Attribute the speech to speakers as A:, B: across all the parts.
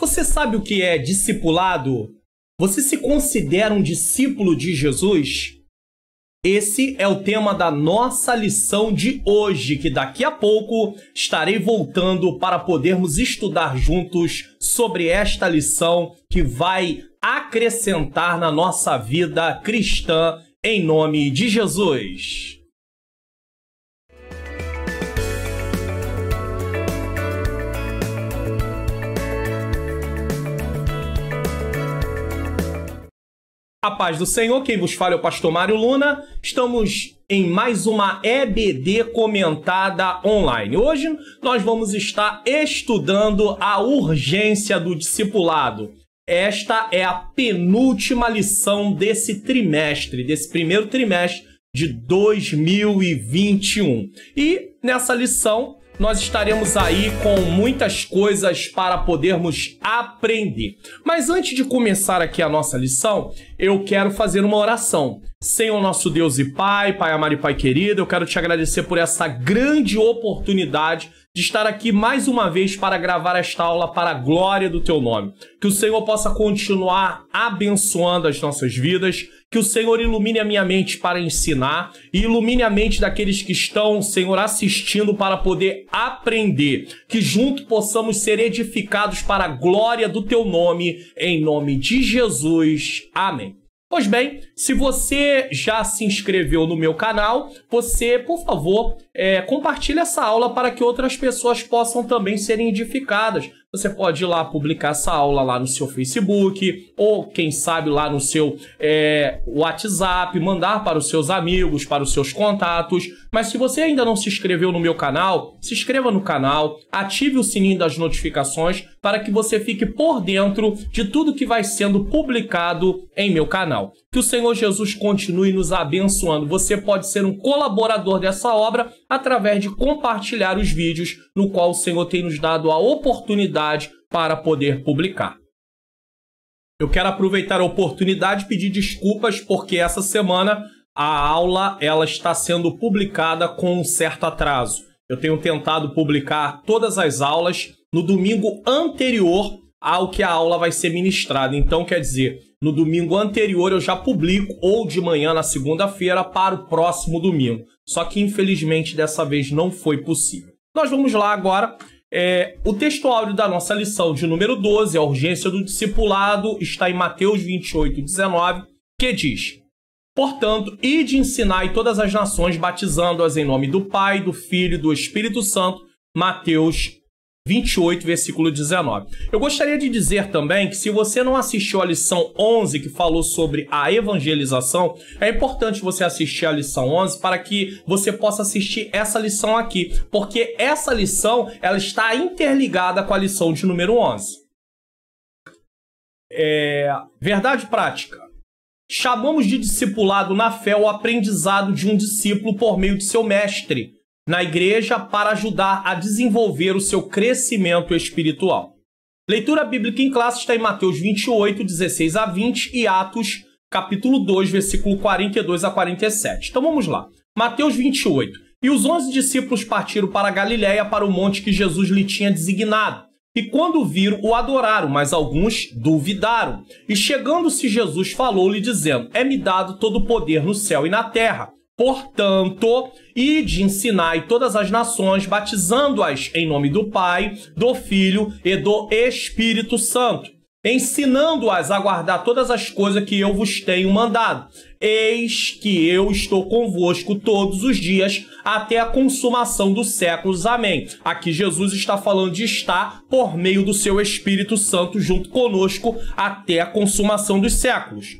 A: Você sabe o que é discipulado? Você se considera um discípulo de Jesus? Esse é o tema da nossa lição de hoje, que daqui a pouco estarei voltando para podermos estudar juntos sobre esta lição que vai acrescentar na nossa vida cristã em nome de Jesus. A paz do Senhor, quem vos fala é o pastor Mário Luna. Estamos em mais uma EBD comentada online. Hoje nós vamos estar estudando a urgência do discipulado. Esta é a penúltima lição desse trimestre, desse primeiro trimestre de 2021. E nessa lição nós estaremos aí com muitas coisas para podermos aprender. Mas antes de começar aqui a nossa lição, eu quero fazer uma oração. Senhor nosso Deus e Pai, Pai amado e Pai querido, eu quero te agradecer por essa grande oportunidade de estar aqui mais uma vez para gravar esta aula para a glória do Teu nome. Que o Senhor possa continuar abençoando as nossas vidas, que o Senhor ilumine a minha mente para ensinar e ilumine a mente daqueles que estão, Senhor, assistindo para poder aprender. Que juntos possamos ser edificados para a glória do Teu nome, em nome de Jesus. Amém. Pois bem, se você já se inscreveu no meu canal, você, por favor, compartilhe essa aula para que outras pessoas possam também serem edificadas. Você pode ir lá publicar essa aula lá no seu Facebook, ou quem sabe lá no seu WhatsApp, mandar para os seus amigos, para os seus contatos. Mas se você ainda não se inscreveu no meu canal, se inscreva no canal, ative o sininho das notificações para que você fique por dentro de tudo que vai sendo publicado em meu canal. Que o Senhor Jesus continue nos abençoando. Você pode ser um colaborador dessa obra através de compartilhar os vídeos no qual o Senhor tem nos dado a oportunidade para poder publicar. Eu quero aproveitar a oportunidade e pedir desculpas porque essa semana a aula ela está sendo publicada com um certo atraso. Eu tenho tentado publicar todas as aulas no domingo anterior ao que a aula vai ser ministrada. Então, quer dizer, no domingo anterior eu já publico, ou de manhã na segunda-feira, para o próximo domingo. Só que, infelizmente, dessa vez não foi possível. Nós vamos lá agora. O texto áudio da nossa lição de número 12, a urgência do discipulado, está em Mateus 28, 19, que diz: portanto, ide ensinai todas as nações, batizando-as em nome do Pai, do Filho e do Espírito Santo. Mateus 28, versículo 19. Eu gostaria de dizer também que se você não assistiu a lição 11, que falou sobre a evangelização, é importante você assistir a lição 11 para que você possa assistir essa lição aqui, porque essa lição ela está interligada com a lição de número 11. Verdade prática. Chamamos de discipulado na fé o aprendizado de um discípulo por meio de seu mestre na igreja para ajudar a desenvolver o seu crescimento espiritual. Leitura bíblica em classe está em Mateus 28, 16 a 20 e Atos, capítulo 2, versículo 42 a 47. Então vamos lá. Mateus 28. E os 11 discípulos partiram para a Galiléia, para o monte que Jesus lhe tinha designado. E quando viram, o adoraram, mas alguns duvidaram. E chegando-se Jesus, falou-lhe, dizendo: é-me dado todo o poder no céu e na terra. Portanto, ide ensinai todas as nações, batizando-as em nome do Pai, do Filho e do Espírito Santo, ensinando-as a guardar todas as coisas que eu vos tenho mandado. Eis que eu estou convosco todos os dias, até a consumação dos séculos. Amém. Aqui Jesus está falando de estar por meio do seu Espírito Santo junto conosco até a consumação dos séculos.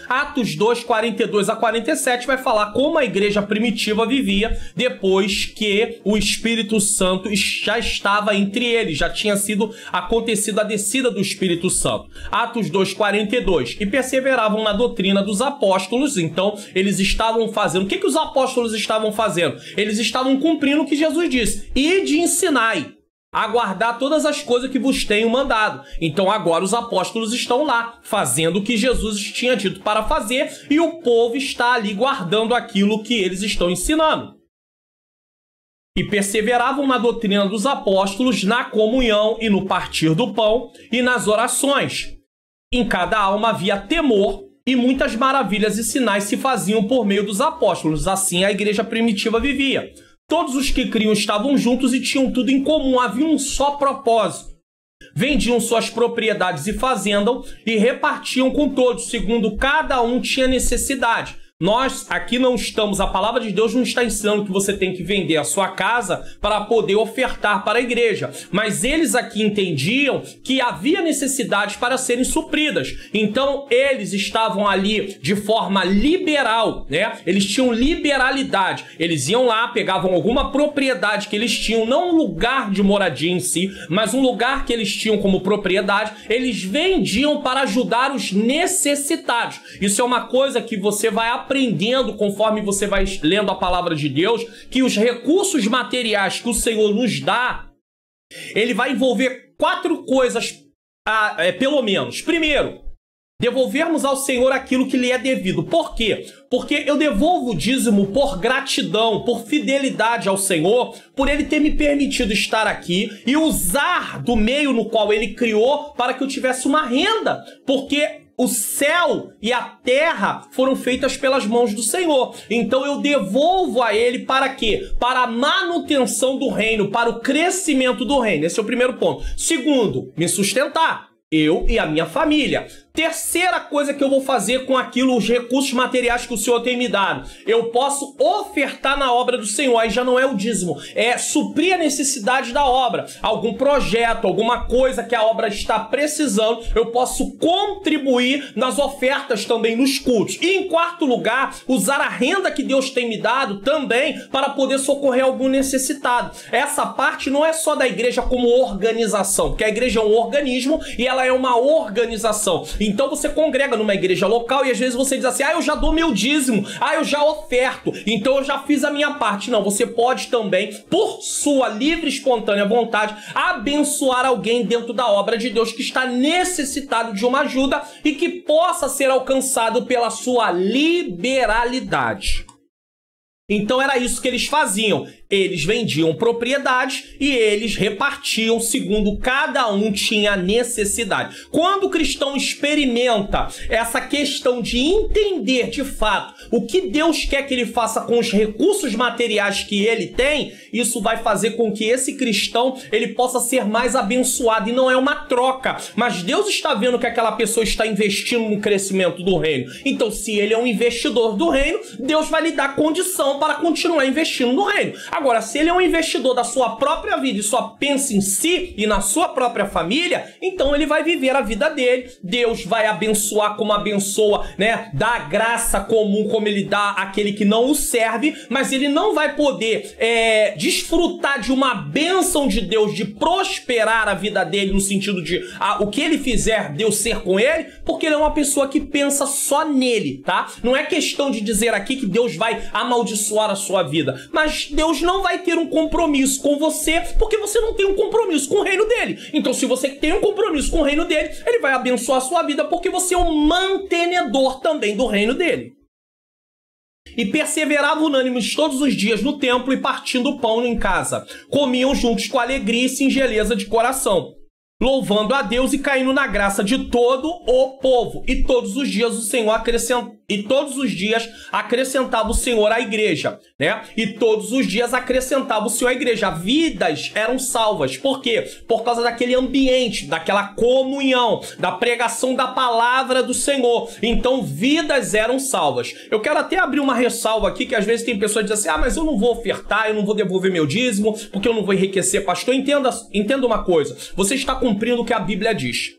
A: Atos 2, 42 a 47 vai falar como a igreja primitiva vivia depois que o Espírito Santo já estava entre eles, já tinha acontecido a descida do Espírito Santo. Atos 2, 42. E perseveravam na doutrina dos apóstolos. Então, eles estavam fazendo... O que os apóstolos estavam fazendo? Eles estavam cumprindo o que Jesus disse. Ide ensinai a guardar todas as coisas que vos tenho mandado. Então agora os apóstolos estão lá, fazendo o que Jesus tinha dito para fazer, e o povo está ali guardando aquilo que eles estão ensinando. E perseveravam na doutrina dos apóstolos, na comunhão e no partir do pão e nas orações. Em cada alma havia temor e muitas maravilhas e sinais se faziam por meio dos apóstolos. Assim a igreja primitiva vivia. Todos os que criam estavam juntos e tinham tudo em comum. Havia um só propósito. Vendiam suas propriedades e fazendas e repartiam com todos, segundo cada um tinha necessidade. Nós aqui não estamos, a palavra de Deus não está ensinando que você tem que vender a sua casa para poder ofertar para a igreja. Mas eles aqui entendiam que havia necessidades para serem supridas. Então eles estavam ali de forma liberal, né? Eles tinham liberalidade. Eles iam lá, pegavam alguma propriedade que eles tinham, não um lugar de moradia em si, mas um lugar que eles tinham como propriedade, eles vendiam para ajudar os necessitados. Isso é uma coisa que você vai aprendendo conforme você vai lendo a palavra de Deus, que os recursos materiais que o Senhor nos dá, ele vai envolver 4 coisas, pelo menos. Primeiro, devolvermos ao Senhor aquilo que lhe é devido. Por quê? Porque eu devolvo o dízimo por gratidão, por fidelidade ao Senhor, por Ele ter me permitido estar aqui e usar do meio no qual Ele criou para que eu tivesse uma renda. Porque o céu e a terra foram feitas pelas mãos do Senhor. Então eu devolvo a Ele para quê? Para a manutenção do reino, para o crescimento do reino. Esse é o primeiro ponto. Segundo, me sustentar. Eu e a minha família. Terceira coisa que eu vou fazer com aquilo, os recursos materiais que o Senhor tem me dado. Eu posso ofertar na obra do Senhor. Aí já não é o dízimo, é suprir a necessidade da obra. Algum projeto, alguma coisa que a obra está precisando, eu posso contribuir nas ofertas também nos cultos. E em quarto lugar, usar a renda que Deus tem me dado também para poder socorrer algum necessitado. Essa parte não é só da igreja como organização, porque a igreja é um organismo e ela é uma organização. Então você congrega numa igreja local e às vezes você diz assim, eu já dou meu dízimo, eu já oferto, então eu já fiz a minha parte. Não, você pode também, por sua livre e espontânea vontade, abençoar alguém dentro da obra de Deus que está necessitado de uma ajuda e que possa ser alcançado pela sua liberalidade. Então era isso que eles faziam. Eles vendiam propriedades e eles repartiam segundo cada um tinha necessidade. Quando o cristão experimenta essa questão de entender de fato o que Deus quer que ele faça com os recursos materiais que ele tem, isso vai fazer com que esse cristão ele possa ser mais abençoado. E não é uma troca, mas Deus está vendo que aquela pessoa está investindo no crescimento do reino. Então, se ele é um investidor do reino, Deus vai lhe dar condição para continuar investindo no reino. Agora, se ele é um investidor da sua própria vida e só pensa em si e na sua própria família, então ele vai viver a vida dele. Deus vai abençoar como abençoa, né? Dá graça comum como ele dá àquele que não o serve, mas ele não vai poder desfrutar de uma bênção de Deus, de prosperar a vida dele no sentido de o que ele fizer, Deus ser com ele, porque ele é uma pessoa que pensa só nele, tá? Não é questão de dizer aqui que Deus vai amaldiçoar a sua vida, mas Deus não vai ter um compromisso com você porque você não tem um compromisso com o reino dele. Então, se você tem um compromisso com o reino dele, ele vai abençoar a sua vida porque você é um mantenedor também do reino dele. E perseveravam unânimes todos os dias no templo e partindo o pão em casa. Comiam juntos com alegria e singeleza de coração, louvando a Deus e caindo na graça de todo o povo. E todos os dias o Senhor acrescentava o Senhor à igreja, né? E todos os dias acrescentava o Senhor à igreja. Vidas eram salvas. Por quê? Por causa daquele ambiente, daquela comunhão, da pregação da palavra do Senhor. Então, vidas eram salvas. Eu quero até abrir uma ressalva aqui, que às vezes tem pessoas que dizem assim, mas eu não vou ofertar, eu não vou devolver meu dízimo, porque eu não vou enriquecer. Pastor, entenda uma coisa. Você está cumprindo o que a Bíblia diz.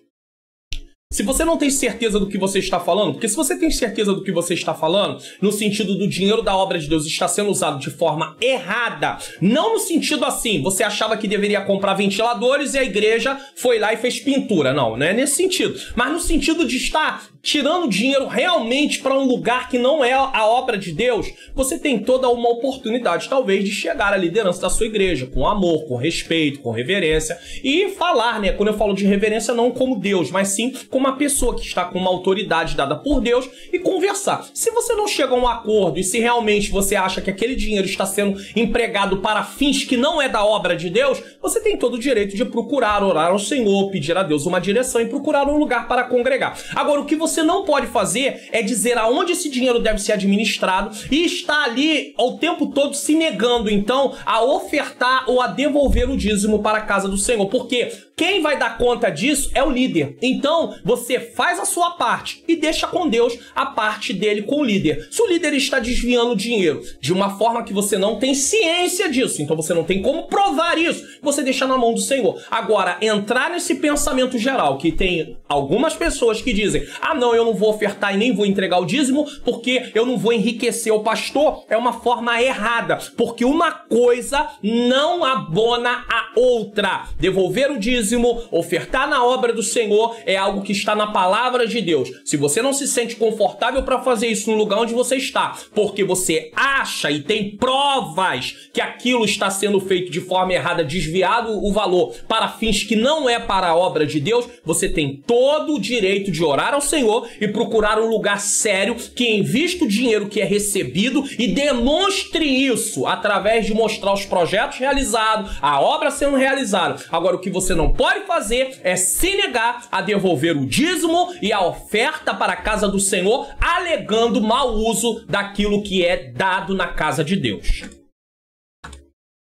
A: Se você não tem certeza do que você está falando, porque se você tem certeza do que você está falando, no sentido do dinheiro da obra de Deus está sendo usado de forma errada, não no sentido assim, você achava que deveria comprar ventiladores e a igreja foi lá e fez pintura, não é nesse sentido, mas no sentido de estar tirando dinheiro realmente para um lugar que não é a obra de Deus, você tem toda uma oportunidade, talvez, de chegar à liderança da sua igreja, com amor, com respeito, com reverência, e falar, né, quando eu falo de reverência, não como Deus, mas sim como uma pessoa que está com uma autoridade dada por Deus e conversar. Se você não chega a um acordo e se realmente você acha que aquele dinheiro está sendo empregado para fins que não é da obra de Deus, você tem todo o direito de procurar orar ao Senhor, pedir a Deus uma direção e procurar um lugar para congregar. Agora, o que você não pode fazer é dizer aonde esse dinheiro deve ser administrado e estar ali o tempo todo se negando, então, a ofertar ou a devolver o dízimo para a casa do Senhor. Porque quem vai dar conta disso é o líder. Então, você faz a sua parte e deixa com Deus a parte dele com o líder. Se o líder está desviando dinheiro de uma forma que você não tem ciência disso, então você não tem como provar isso, você deixa na mão do Senhor. Agora, entrar nesse pensamento geral, que tem algumas pessoas que dizem, ah não, eu não vou ofertar e nem vou entregar o dízimo porque eu não vou enriquecer o pastor, é uma forma errada, porque uma coisa não abona a outra. Devolver o dízimo, ofertar na obra do Senhor é algo que está na palavra de Deus. Se você não se sente confortável para fazer isso no lugar onde você está, porque você acha e tem provas que aquilo está sendo feito de forma errada, desviado o valor para fins que não é para a obra de Deus, você tem todo o direito de orar ao Senhor e procurar um lugar sério que invista o dinheiro que é recebido e demonstre isso através de mostrar os projetos realizados, a obra sendo realizada. Agora, o que você não pode fazer é se negar a devolver o dízimo e a oferta para a casa do Senhor, alegando mau uso daquilo que é dado na casa de Deus.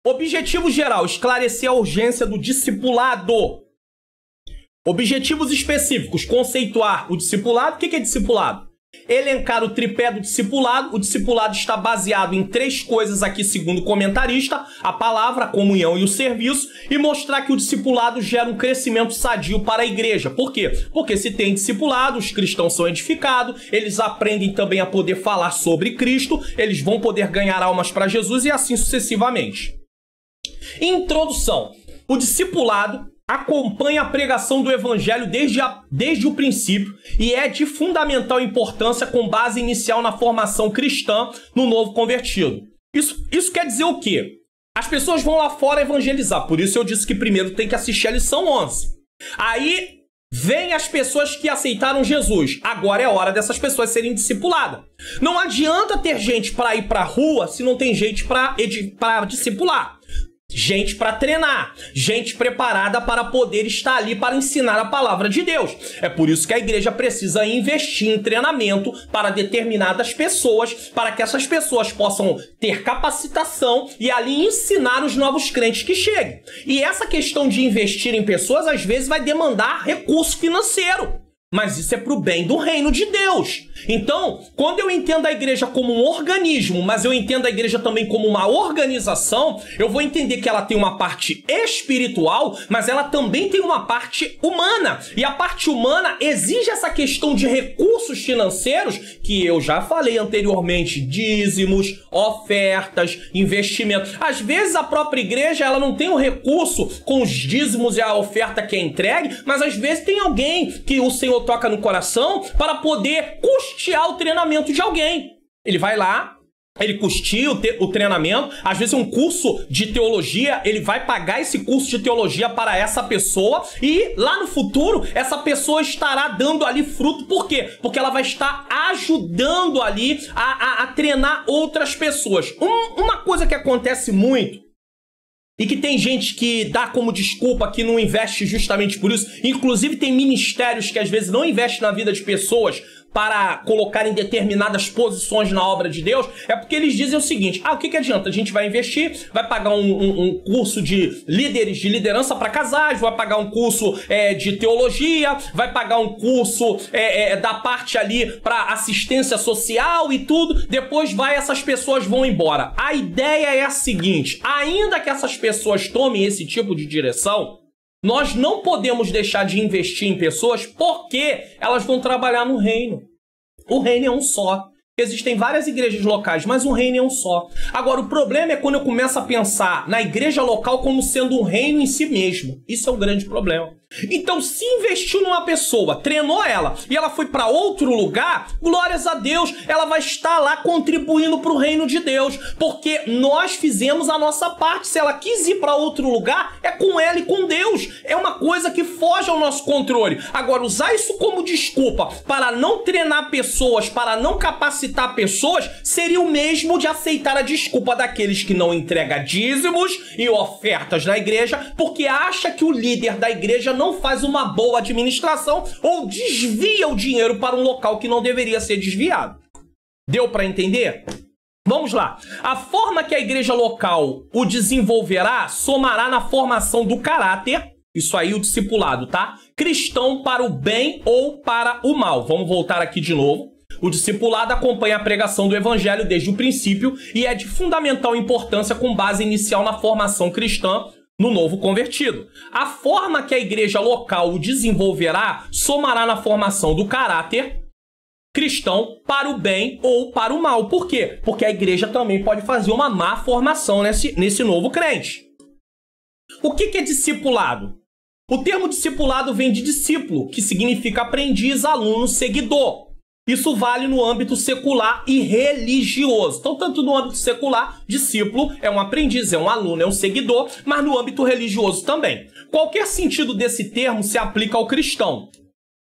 A: Objetivo geral: esclarecer a urgência do discipulado. Objetivos específicos: conceituar o discipulado. O que é discipulado? Elencar o tripé do discipulado. O discipulado está baseado em 3 coisas aqui, segundo o comentarista: a palavra, a comunhão e o serviço, e mostrar que o discipulado gera um crescimento sadio para a igreja. Por quê? Porque se tem discipulado, os cristãos são edificados, eles aprendem também a poder falar sobre Cristo, eles vão poder ganhar almas para Jesus e assim sucessivamente. Introdução: o discipulado acompanha a pregação do evangelho desde o princípio e é de fundamental importância com base inicial na formação cristã no novo convertido. Isso quer dizer o quê? As pessoas vão lá fora evangelizar, por isso eu disse que primeiro tem que assistir a lição 11. Aí vem as pessoas que aceitaram Jesus. Agora é hora dessas pessoas serem discipuladas. Não adianta ter gente para ir para a rua se não tem gente para discipular. Gente para treinar, gente preparada para poder estar ali para ensinar a palavra de Deus. É por isso que a igreja precisa investir em treinamento para determinadas pessoas, para que essas pessoas possam ter capacitação e ali ensinar os novos crentes que cheguem. E essa questão de investir em pessoas às vezes vai demandar recurso financeiro. Mas isso é para o bem do reino de Deus. Então, quando eu entendo a igreja como um organismo, mas eu entendo a igreja também como uma organização, eu vou entender que ela tem uma parte espiritual, mas ela também tem uma parte humana. E a parte humana exige essa questão de recursos financeiros, que eu já falei anteriormente: dízimos, ofertas, investimentos. Às vezes a própria igreja ela não tem o recurso com os dízimos e a oferta que é entregue, mas às vezes tem alguém que o Senhor toca no coração para poder custear o treinamento de alguém. Ele vai lá, ele custeia o treinamento, às vezes um curso de teologia, ele vai pagar esse curso de teologia para essa pessoa e lá no futuro essa pessoa estará dando ali fruto. Por quê? Porque ela vai estar ajudando ali a treinar outras pessoas. Uma coisa que acontece muito e que tem gente que dá como desculpa que não investe justamente por isso. Inclusive tem ministérios que às vezes não investem na vida de pessoas para colocar em determinadas posições na obra de Deus, é porque eles dizem o seguinte: o que adianta? A gente vai investir, vai pagar um curso de líderes, de liderança para casais, vai pagar um curso de teologia, vai pagar um curso da parte ali para assistência social e tudo, depois essas pessoas vão embora. A ideia é a seguinte: ainda que essas pessoas tomem esse tipo de direção, nós não podemos deixar de investir em pessoas porque elas vão trabalhar no reino. O reino é um só. Existem várias igrejas locais, mas o reino é um só. Agora, o problema é quando eu começo a pensar na igreja local como sendo um reino em si mesmo. Isso é um grande problema. Então, se investiu numa pessoa, treinou ela e ela foi para outro lugar, glórias a Deus, ela vai estar lá contribuindo para o reino de Deus, porque nós fizemos a nossa parte. Se ela quis ir para outro lugar, é com ela e com Deus. É uma coisa que foge ao nosso controle. Agora, usar isso como desculpa para não treinar pessoas, para não capacitar pessoas, seria o mesmo de aceitar a desculpa daqueles que não entregam dízimos e ofertas na igreja, porque acha que o líder da igreja não faz uma boa administração ou desvia o dinheiro para um local que não deveria ser desviado. Deu para entender? Vamos lá. A forma que a igreja local o desenvolverá somará na formação do caráter, isso aí o discipulado, tá? Cristão para o bem ou para o mal. Vamos voltar aqui de novo. O discipulado acompanha a pregação do evangelho desde o princípio e é de fundamental importância com base inicial na formação cristã no novo convertido. A forma que a igreja local o desenvolverá somará na formação do caráter cristão para o bem ou para o mal. Por quê? Porque a igreja também pode fazer uma má formação nesse novo crente. O que é discipulado? O termo discipulado vem de discípulo, que significa aprendiz, aluno, seguidor. Isso vale no âmbito secular e religioso. Então, tanto no âmbito secular, discípulo é um aprendiz, é um aluno, é um seguidor, mas no âmbito religioso também. Qualquer sentido desse termo se aplica ao cristão.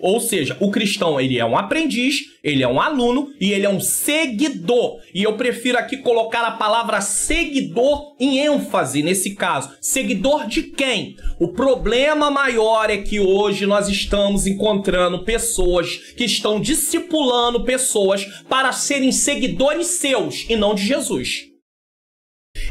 A: Ou seja, o cristão ele é um aprendiz, ele é um aluno e ele é um seguidor. E eu prefiro aqui colocar a palavra seguidor em ênfase nesse caso. Seguidor de quem? O problema maior é que hoje nós estamos encontrando pessoas que estão discipulando pessoas para serem seguidores seus e não de Jesus.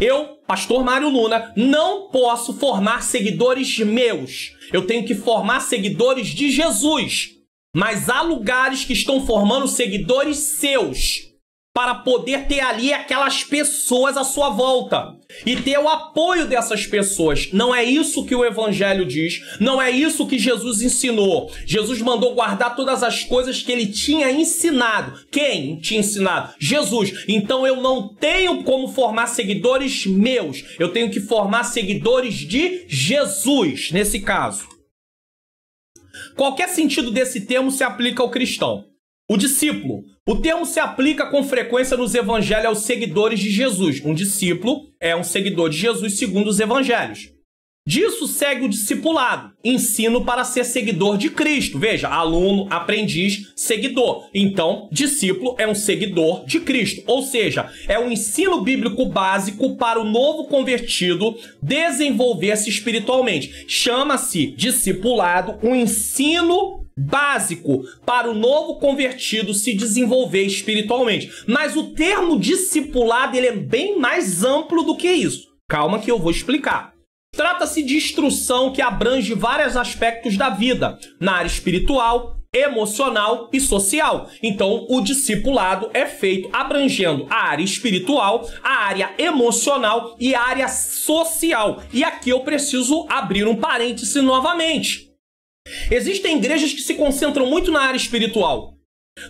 A: Eu, pastor Mário Luna, não posso formar seguidores meus. Eu tenho que formar seguidores de Jesus. Mas há lugares que estão formando seguidores seus para poder ter ali aquelas pessoas à sua volta e ter o apoio dessas pessoas. Não é isso que o evangelho diz, não é isso que Jesus ensinou. Jesus mandou guardar todas as coisas que ele tinha ensinado. Quem tinha ensinado? Jesus. Então eu não tenho como formar seguidores meus, eu tenho que formar seguidores de Jesus, nesse caso. Qualquer sentido desse termo se aplica ao cristão. O discípulo. O termo se aplica com frequência nos evangelhos aos seguidores de Jesus. Um discípulo é um seguidor de Jesus segundo os evangelhos. Disso segue o discipulado, ensino para ser seguidor de Cristo. Veja, aluno, aprendiz, seguidor. Então, discípulo é um seguidor de Cristo. Ou seja, é um ensino bíblico básico para o novo convertido desenvolver-se espiritualmente. Chama-se discipulado um ensino básico para o novo convertido se desenvolver espiritualmente. Mas o termo discipulado ele é bem mais amplo do que isso. Calma que eu vou explicar. Trata-se de instrução que abrange vários aspectos da vida, na área espiritual, emocional e social. Então, o discipulado é feito abrangendo a área espiritual, a área emocional e a área social. E aqui eu preciso abrir um parêntese novamente. Existem igrejas que se concentram muito na área espiritual,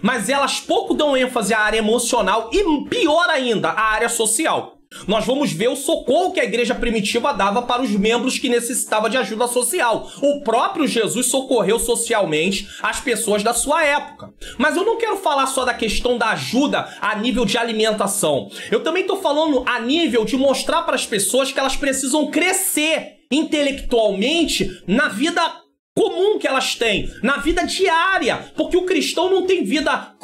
A: mas elas pouco dão ênfase à área emocional e, pior ainda, à área social. Nós vamos ver o socorro que a igreja primitiva dava para os membros que necessitavam de ajuda social. O próprio Jesus socorreu socialmente as pessoas da sua época. Mas eu não quero falar só da questão da ajuda a nível de alimentação. Eu também estou falando a nível de mostrar para as pessoas que elas precisam crescer intelectualmente na vida comum que elas têm, na vida diária, porque o cristão não tem vida,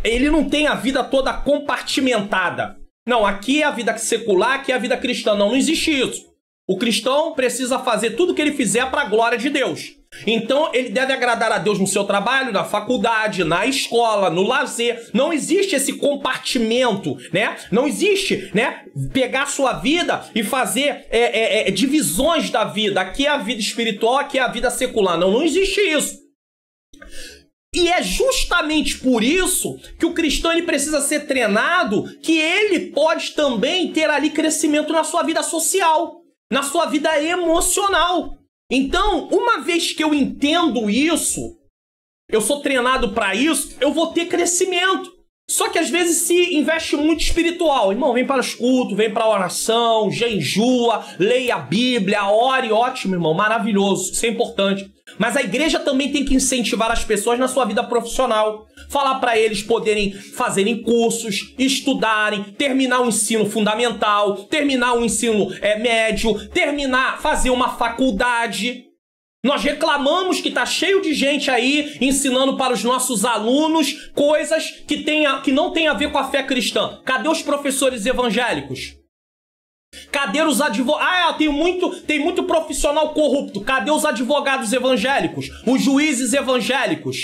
A: ele não tem a vida toda compartimentada. Não, aqui é a vida secular, aqui é a vida cristã. Não existe isso. O cristão precisa fazer tudo o que ele fizer para a glória de Deus. Então, ele deve agradar a Deus no seu trabalho, na faculdade, na escola, no lazer. Não existe esse compartimento, né? Não existe, né? Pegar a sua vida e fazer divisões da vida. Aqui é a vida espiritual, aqui é a vida secular. Não, não existe isso. E é justamente por isso que o cristão ele precisa ser treinado, que ele pode também ter ali crescimento na sua vida social, na sua vida emocional. Então, uma vez que eu entendo isso, eu sou treinado para isso, eu vou ter crescimento. Só que às vezes se investe muito espiritual. Irmão, vem para os cultos, vem para a oração, jejua, leia a Bíblia, ore, ótimo, irmão, maravilhoso, isso é importante. Mas a igreja também tem que incentivar as pessoas na sua vida profissional. Falar para eles poderem fazerem cursos, estudarem, terminar o ensino fundamental, terminar o ensino médio, fazer uma faculdade. Nós reclamamos que tá cheio de gente aí ensinando para os nossos alunos coisas que não tem a ver com a fé cristã. Cadê os professores evangélicos? Cadê os advogados? Tem muito profissional corrupto. Cadê os advogados evangélicos? Os juízes evangélicos?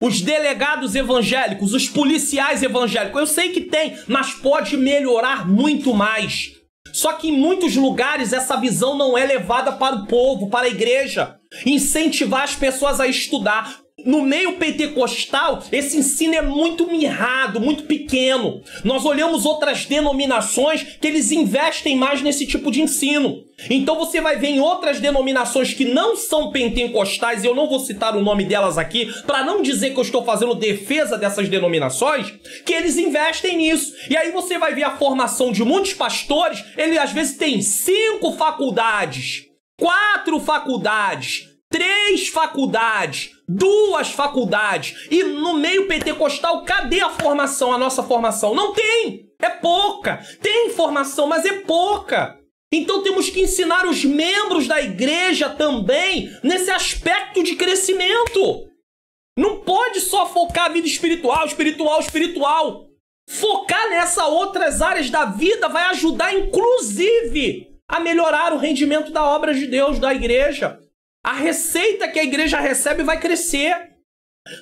A: Os delegados evangélicos? Os policiais evangélicos? Eu sei que tem, mas pode melhorar muito mais. Só que em muitos lugares essa visão não é levada para o povo, para a igreja. Incentivar as pessoas a estudar. No meio pentecostal, esse ensino é muito mirrado, muito pequeno. Nós olhamos outras denominações que eles investem mais nesse tipo de ensino. Então você vai ver em outras denominações que não são pentecostais, e eu não vou citar o nome delas aqui, para não dizer que eu estou fazendo defesa dessas denominações, que eles investem nisso. E aí você vai ver a formação de muitos pastores, ele às vezes tem 5 faculdades, 4 faculdades, 3 faculdades, 2 faculdades. E no meio pentecostal, cadê a formação, a nossa formação? Não tem! É pouca! Tem formação, mas é pouca! Então temos que ensinar os membros da igreja também nesse aspecto de crescimento. Não pode só focar a vida espiritual, espiritual. Focar nessas outras áreas da vida vai ajudar, inclusive, a melhorar o rendimento da obra de Deus, da igreja. A receita que a igreja recebe vai crescer.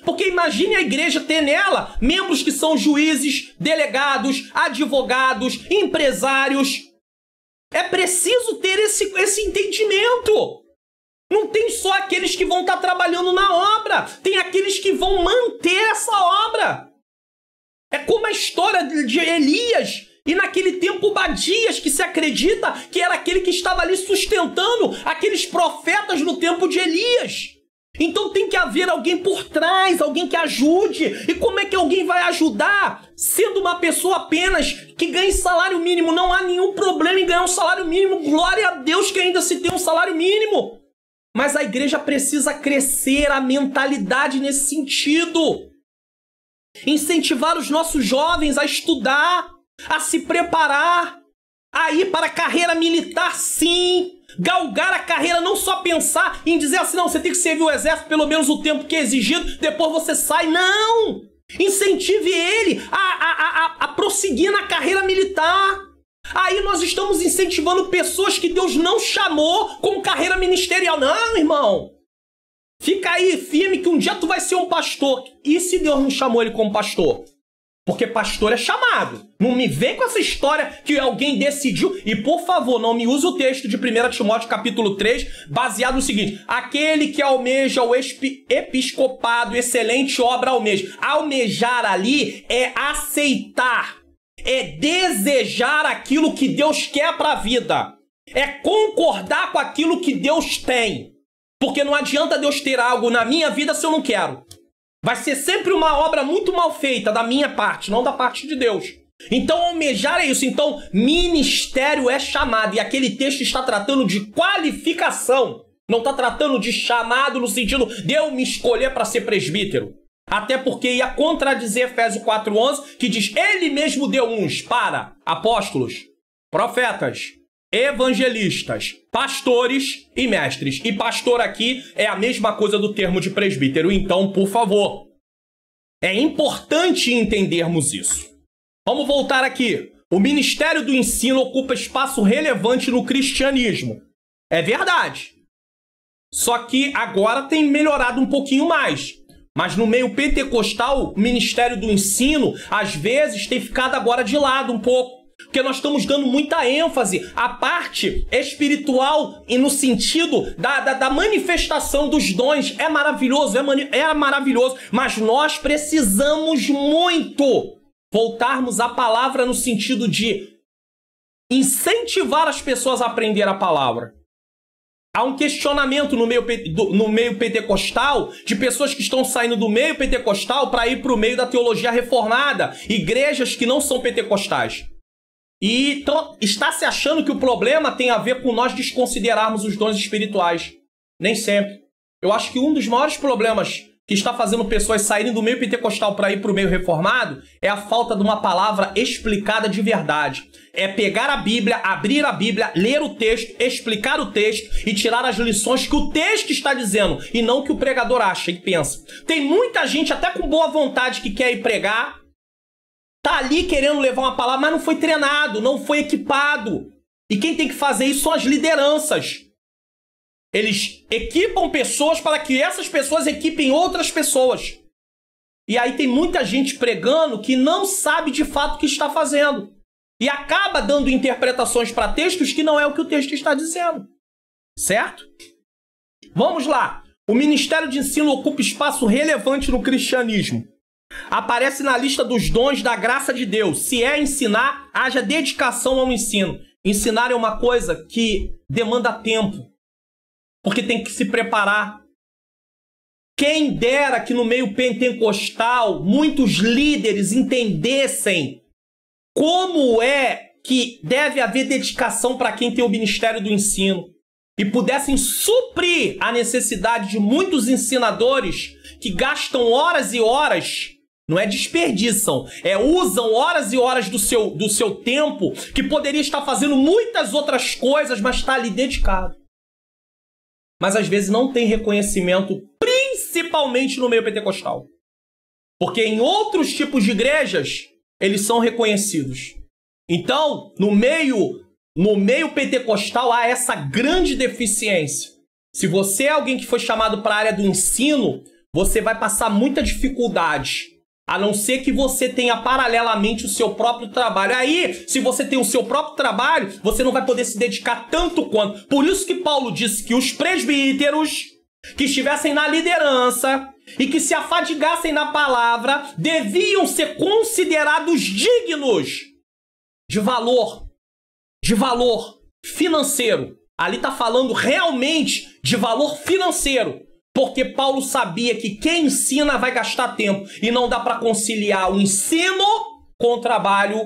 A: Porque imagine a igreja ter nela membros que são juízes, delegados, advogados, empresários. É preciso ter esse entendimento. Não tem só aqueles que vão estar trabalhando na obra. Tem aqueles que vão manter essa obra. É como a história de Elias. E naquele tempo Obadias, que se acredita que era aquele que estava ali sustentando aqueles profetas no tempo de Elias. Então tem que haver alguém por trás, alguém que ajude. E como é que alguém vai ajudar? Sendo uma pessoa apenas que ganhe salário mínimo. Não há nenhum problema em ganhar um salário mínimo. Glória a Deus que ainda se tem um salário mínimo. Mas a igreja precisa crescer a mentalidade nesse sentido. Incentivar os nossos jovens a estudar, a se preparar, a ir para a carreira militar, sim. Galgar a carreira, não só pensar em dizer assim, não, você tem que servir o exército pelo menos o tempo que é exigido, depois você sai. Não! Incentive ele a prosseguir na carreira militar. Aí nós estamos incentivando pessoas que Deus não chamou com carreira ministerial. Não, irmão. Fica aí firme que um dia tu vai ser um pastor. E se Deus não chamou ele como pastor? Porque pastor é chamado. Não me vem com essa história que alguém decidiu. E, por favor, não me use o texto de 1 Timóteo capítulo 3, baseado no seguinte. Aquele que almeja o episcopado, excelente obra almeja. Almejar ali é aceitar. É desejar aquilo que Deus quer para a vida. É concordar com aquilo que Deus tem. Porque não adianta Deus ter algo na minha vida se eu não quero. Vai ser sempre uma obra muito mal feita da minha parte, não da parte de Deus. Então, almejar é isso. Então, ministério é chamado. E aquele texto está tratando de qualificação. Não está tratando de chamado no sentido de eu me escolher para ser presbítero. Até porque ia contradizer Efésios 4:11, que diz, ele mesmo deu uns para apóstolos, profetas, evangelistas, pastores e mestres. E pastor aqui é a mesma coisa do termo de presbítero. Então, por favor, é importante entendermos isso. Vamos voltar aqui. O ministério do ensino ocupa espaço relevante no cristianismo. É verdade. Só que agora tem melhorado um pouquinho mais. Mas no meio pentecostal, o ministério do ensino, às vezes, tem ficado agora de lado um pouco. Porque nós estamos dando muita ênfase à parte espiritual e no sentido da manifestação dos dons. É maravilhoso, é maravilhoso. Mas nós precisamos muito voltarmos à palavra no sentido de incentivar as pessoas a aprender a palavra. Há um questionamento no meio pentecostal de pessoas que estão saindo do meio pentecostal para ir para o meio da teologia reformada, igrejas que não são pentecostais. E está se achando que o problema tem a ver com nós desconsiderarmos os dons espirituais. Nem sempre. Eu acho que um dos maiores problemas que está fazendo pessoas saírem do meio pentecostal para ir para o meio reformado é a falta de uma palavra explicada de verdade. É pegar a Bíblia, abrir a Bíblia, ler o texto, explicar o texto e tirar as lições que o texto está dizendo e não que o pregador acha e pensa. Tem muita gente, até com boa vontade, que quer ir pregar, tá ali querendo levar uma palavra, mas não foi treinado, não foi equipado. E quem tem que fazer isso são as lideranças. Eles equipam pessoas para que essas pessoas equipem outras pessoas. E aí tem muita gente pregando que não sabe de fato o que está fazendo. E acaba dando interpretações para textos que não é o que o texto está dizendo. Certo? Vamos lá. O ministério de ensino ocupa espaço relevante no cristianismo. Aparece na lista dos dons da graça de Deus. Se é ensinar, haja dedicação ao ensino. Ensinar é uma coisa que demanda tempo. Porque tem que se preparar. Quem dera que no meio pentecostal muitos líderes entendessem como é que deve haver dedicação para quem tem o ministério do ensino e pudessem suprir a necessidade de muitos ensinadores que gastam horas e horas, não é desperdiçam, usam horas e horas do seu tempo, que poderia estar fazendo muitas outras coisas, mas está ali dedicado. Mas às vezes não tem reconhecimento, principalmente no meio pentecostal. Porque em outros tipos de igrejas, eles são reconhecidos. Então, no meio pentecostal, há essa grande deficiência. Se você é alguém que foi chamado para a área do ensino, você vai passar muita dificuldade. A não ser que você tenha paralelamente o seu próprio trabalho. Aí, se você tem o seu próprio trabalho, você não vai poder se dedicar tanto quanto. Por isso que Paulo disse que os presbíteros que estivessem na liderança e que se afadigassem na palavra deviam ser considerados dignos de valor financeiro. Ali está falando realmente de valor financeiro. Porque Paulo sabia que quem ensina vai gastar tempo. E não dá para conciliar o ensino com o trabalho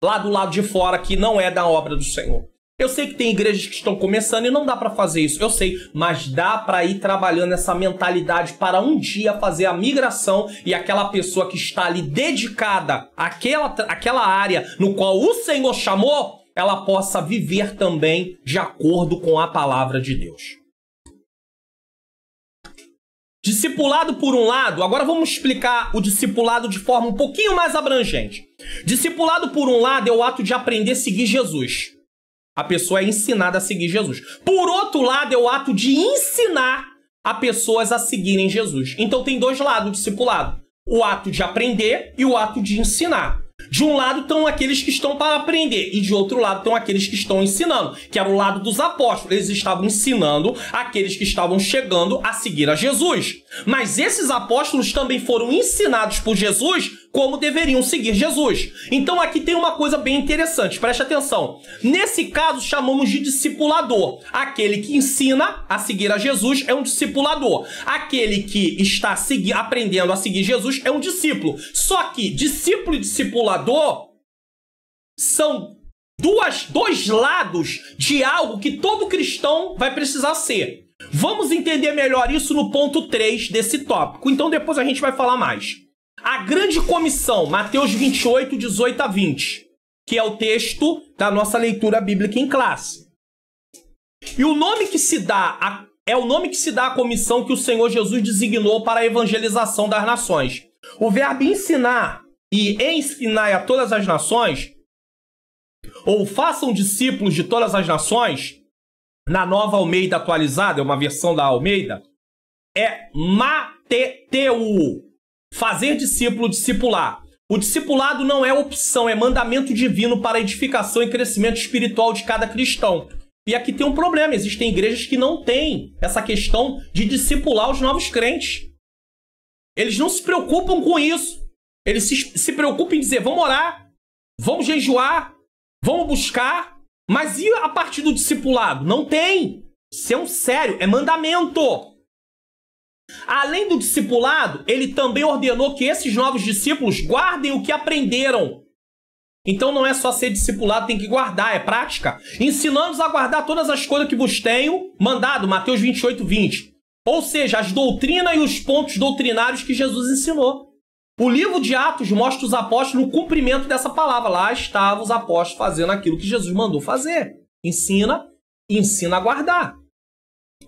A: lá do lado de fora, que não é da obra do Senhor. Eu sei que tem igrejas que estão começando e não dá para fazer isso. Eu sei, mas dá para ir trabalhando essa mentalidade para um dia fazer a migração e aquela pessoa que está ali dedicada àquela área no qual o Senhor chamou, ela possa viver também de acordo com a palavra de Deus. Discipulado por um lado, agora vamos explicar o discipulado de forma um pouquinho mais abrangente. Discipulado por um lado é o ato de aprender a seguir Jesus. A pessoa é ensinada a seguir Jesus. Por outro lado é o ato de ensinar a pessoas a seguirem Jesus. Então tem dois lados do discipulado. O ato de aprender e o ato de ensinar. De um lado estão aqueles que estão para aprender e de outro lado estão aqueles que estão ensinando, que era o lado dos apóstolos. Eles estavam ensinando aqueles que estavam chegando a seguir a Jesus. Mas esses apóstolos também foram ensinados por Jesus como deveriam seguir Jesus. Então aqui tem uma coisa bem interessante, preste atenção. Nesse caso chamamos de discipulador. Aquele que ensina a seguir a Jesus é um discipulador. Aquele que está aprendendo a seguir Jesus é um discípulo. Só que discípulo e discipulador são dois lados de algo que todo cristão vai precisar ser. Vamos entender melhor isso no ponto 3 desse tópico. Então depois a gente vai falar mais. A grande comissão, Mateus 28, 18 a 20, que é o texto da nossa leitura bíblica em classe. E o nome que se dá é o nome que se dá à comissão que o Senhor Jesus designou para a evangelização das nações. O verbo ensinar e ensinar a todas as nações, ou façam discípulos de todas as nações, na Nova Almeida atualizada, é uma versão da Almeida, é mateteu. Fazer discípulo, discipular. O discipulado não é opção, é mandamento divino para a edificação e crescimento espiritual de cada cristão. E aqui tem um problema, existem igrejas que não têm essa questão de discipular os novos crentes. Eles não se preocupam com isso. Eles se preocupam em dizer, vamos orar, vamos jejuar, vamos buscar, mas e a partir do discipulado? Não tem. Isso é um sério, é mandamento. Além do discipulado, ele também ordenou que esses novos discípulos guardem o que aprenderam. Então não é só ser discipulado, tem que guardar, é prática. Ensinando-os a guardar todas as coisas que vos tenho mandado, Mateus 28, 20. Ou seja, as doutrinas e os pontos doutrinários que Jesus ensinou. O livro de Atos mostra os apóstolos no cumprimento dessa palavra. Lá estavam os apóstolos fazendo aquilo que Jesus mandou fazer. Ensina a guardar.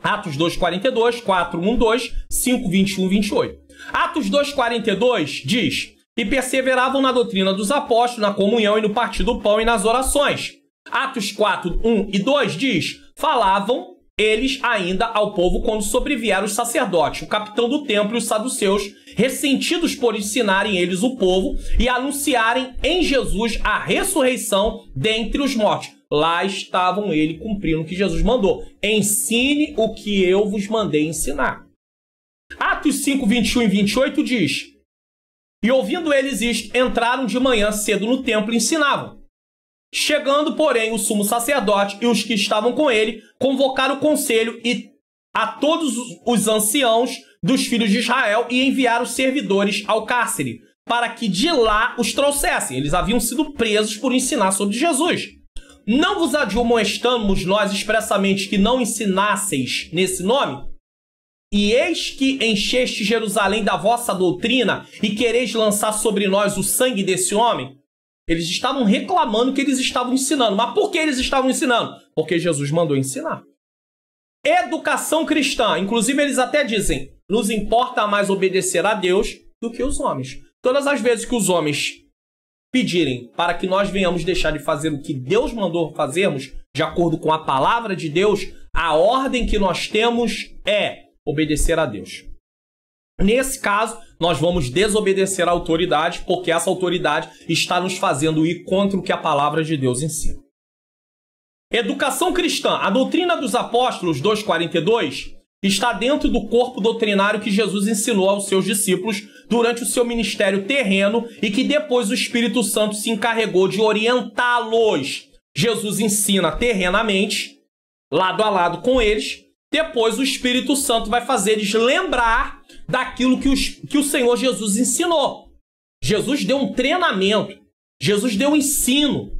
A: Atos 2,42, 4, 1, 2, 5, 21, 28. Atos 2,42 diz: e perseveravam na doutrina dos apóstolos, na comunhão e no partir do pão e nas orações. Atos 4, 1 e 2 diz: falavam eles ainda ao povo quando sobrevieram os sacerdotes, o capitão do templo e os saduceus, ressentidos por ensinarem eles o povo e anunciarem em Jesus a ressurreição dentre os mortos. Lá estavam ele cumprindo o que Jesus mandou. Ensine o que eu vos mandei ensinar. Atos 5, 21 e 28 diz: e ouvindo eles isto, entraram de manhã cedo no templo e ensinavam. Chegando, porém, o sumo sacerdote e os que estavam com ele, convocaram o conselho e a todos os anciãos dos filhos de Israel e enviaram servidores ao cárcere, para que de lá os trouxessem. Eles haviam sido presos por ensinar sobre Jesus. Não vos admoestamos nós expressamente que não ensinasseis nesse nome? E eis que encheste Jerusalém da vossa doutrina e quereis lançar sobre nós o sangue desse homem? Eles estavam reclamando que eles estavam ensinando. Mas por que eles estavam ensinando? Porque Jesus mandou ensinar. Educação cristã. Inclusive, eles até dizem: nos importa mais obedecer a Deus do que os homens. Todas as vezes que os homens pedirem para que nós venhamos deixar de fazer o que Deus mandou fazermos, de acordo com a palavra de Deus, a ordem que nós temos é obedecer a Deus. Nesse caso, nós vamos desobedecer a autoridade, porque essa autoridade está nos fazendo ir contra o que a palavra de Deus ensina. Educação cristã. A doutrina dos apóstolos 2,42 está dentro do corpo doutrinário que Jesus ensinou aos seus discípulos durante o seu ministério terreno e que depois o Espírito Santo se encarregou de orientá-los. Jesus ensina terrenamente, lado a lado com eles. Depois o Espírito Santo vai fazer eles lembrar daquilo que o Senhor Jesus ensinou. Jesus deu um treinamento. Jesus deu um ensino.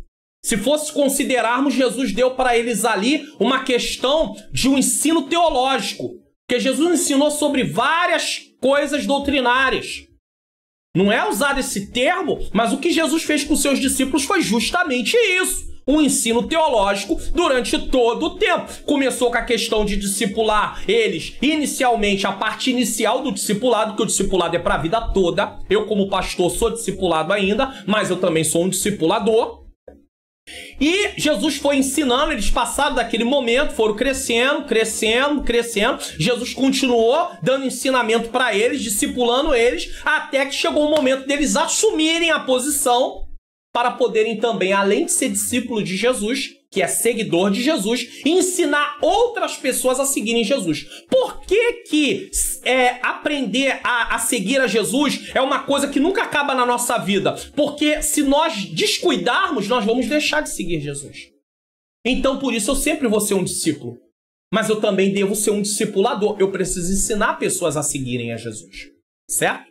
A: Se fosse considerarmos, Jesus deu para eles ali uma questão de um ensino teológico. Porque Jesus ensinou sobre várias coisas doutrinárias. Não é usado esse termo, mas o que Jesus fez com seus discípulos foi justamente isso. Um ensino teológico durante todo o tempo. Começou com a questão de discipular eles, inicialmente, a parte inicial do discipulado, que o discipulado é para a vida toda. Eu, como pastor, sou discipulado ainda, mas eu também sou um discipulador. E Jesus foi ensinando, eles passaram daquele momento, foram crescendo. Jesus continuou dando ensinamento para eles, discipulando eles, até que chegou o momento deles assumirem a posição para poderem também, além de ser discípulo de Jesus, que é seguidor de Jesus, ensinar outras pessoas a seguirem Jesus. Por que aprender a seguir a Jesus é uma coisa que nunca acaba na nossa vida? Porque se nós descuidarmos, nós vamos deixar de seguir Jesus. Então, por isso, eu sempre vou ser um discípulo. Mas eu também devo ser um discipulador. Eu preciso ensinar pessoas a seguirem a Jesus. Certo?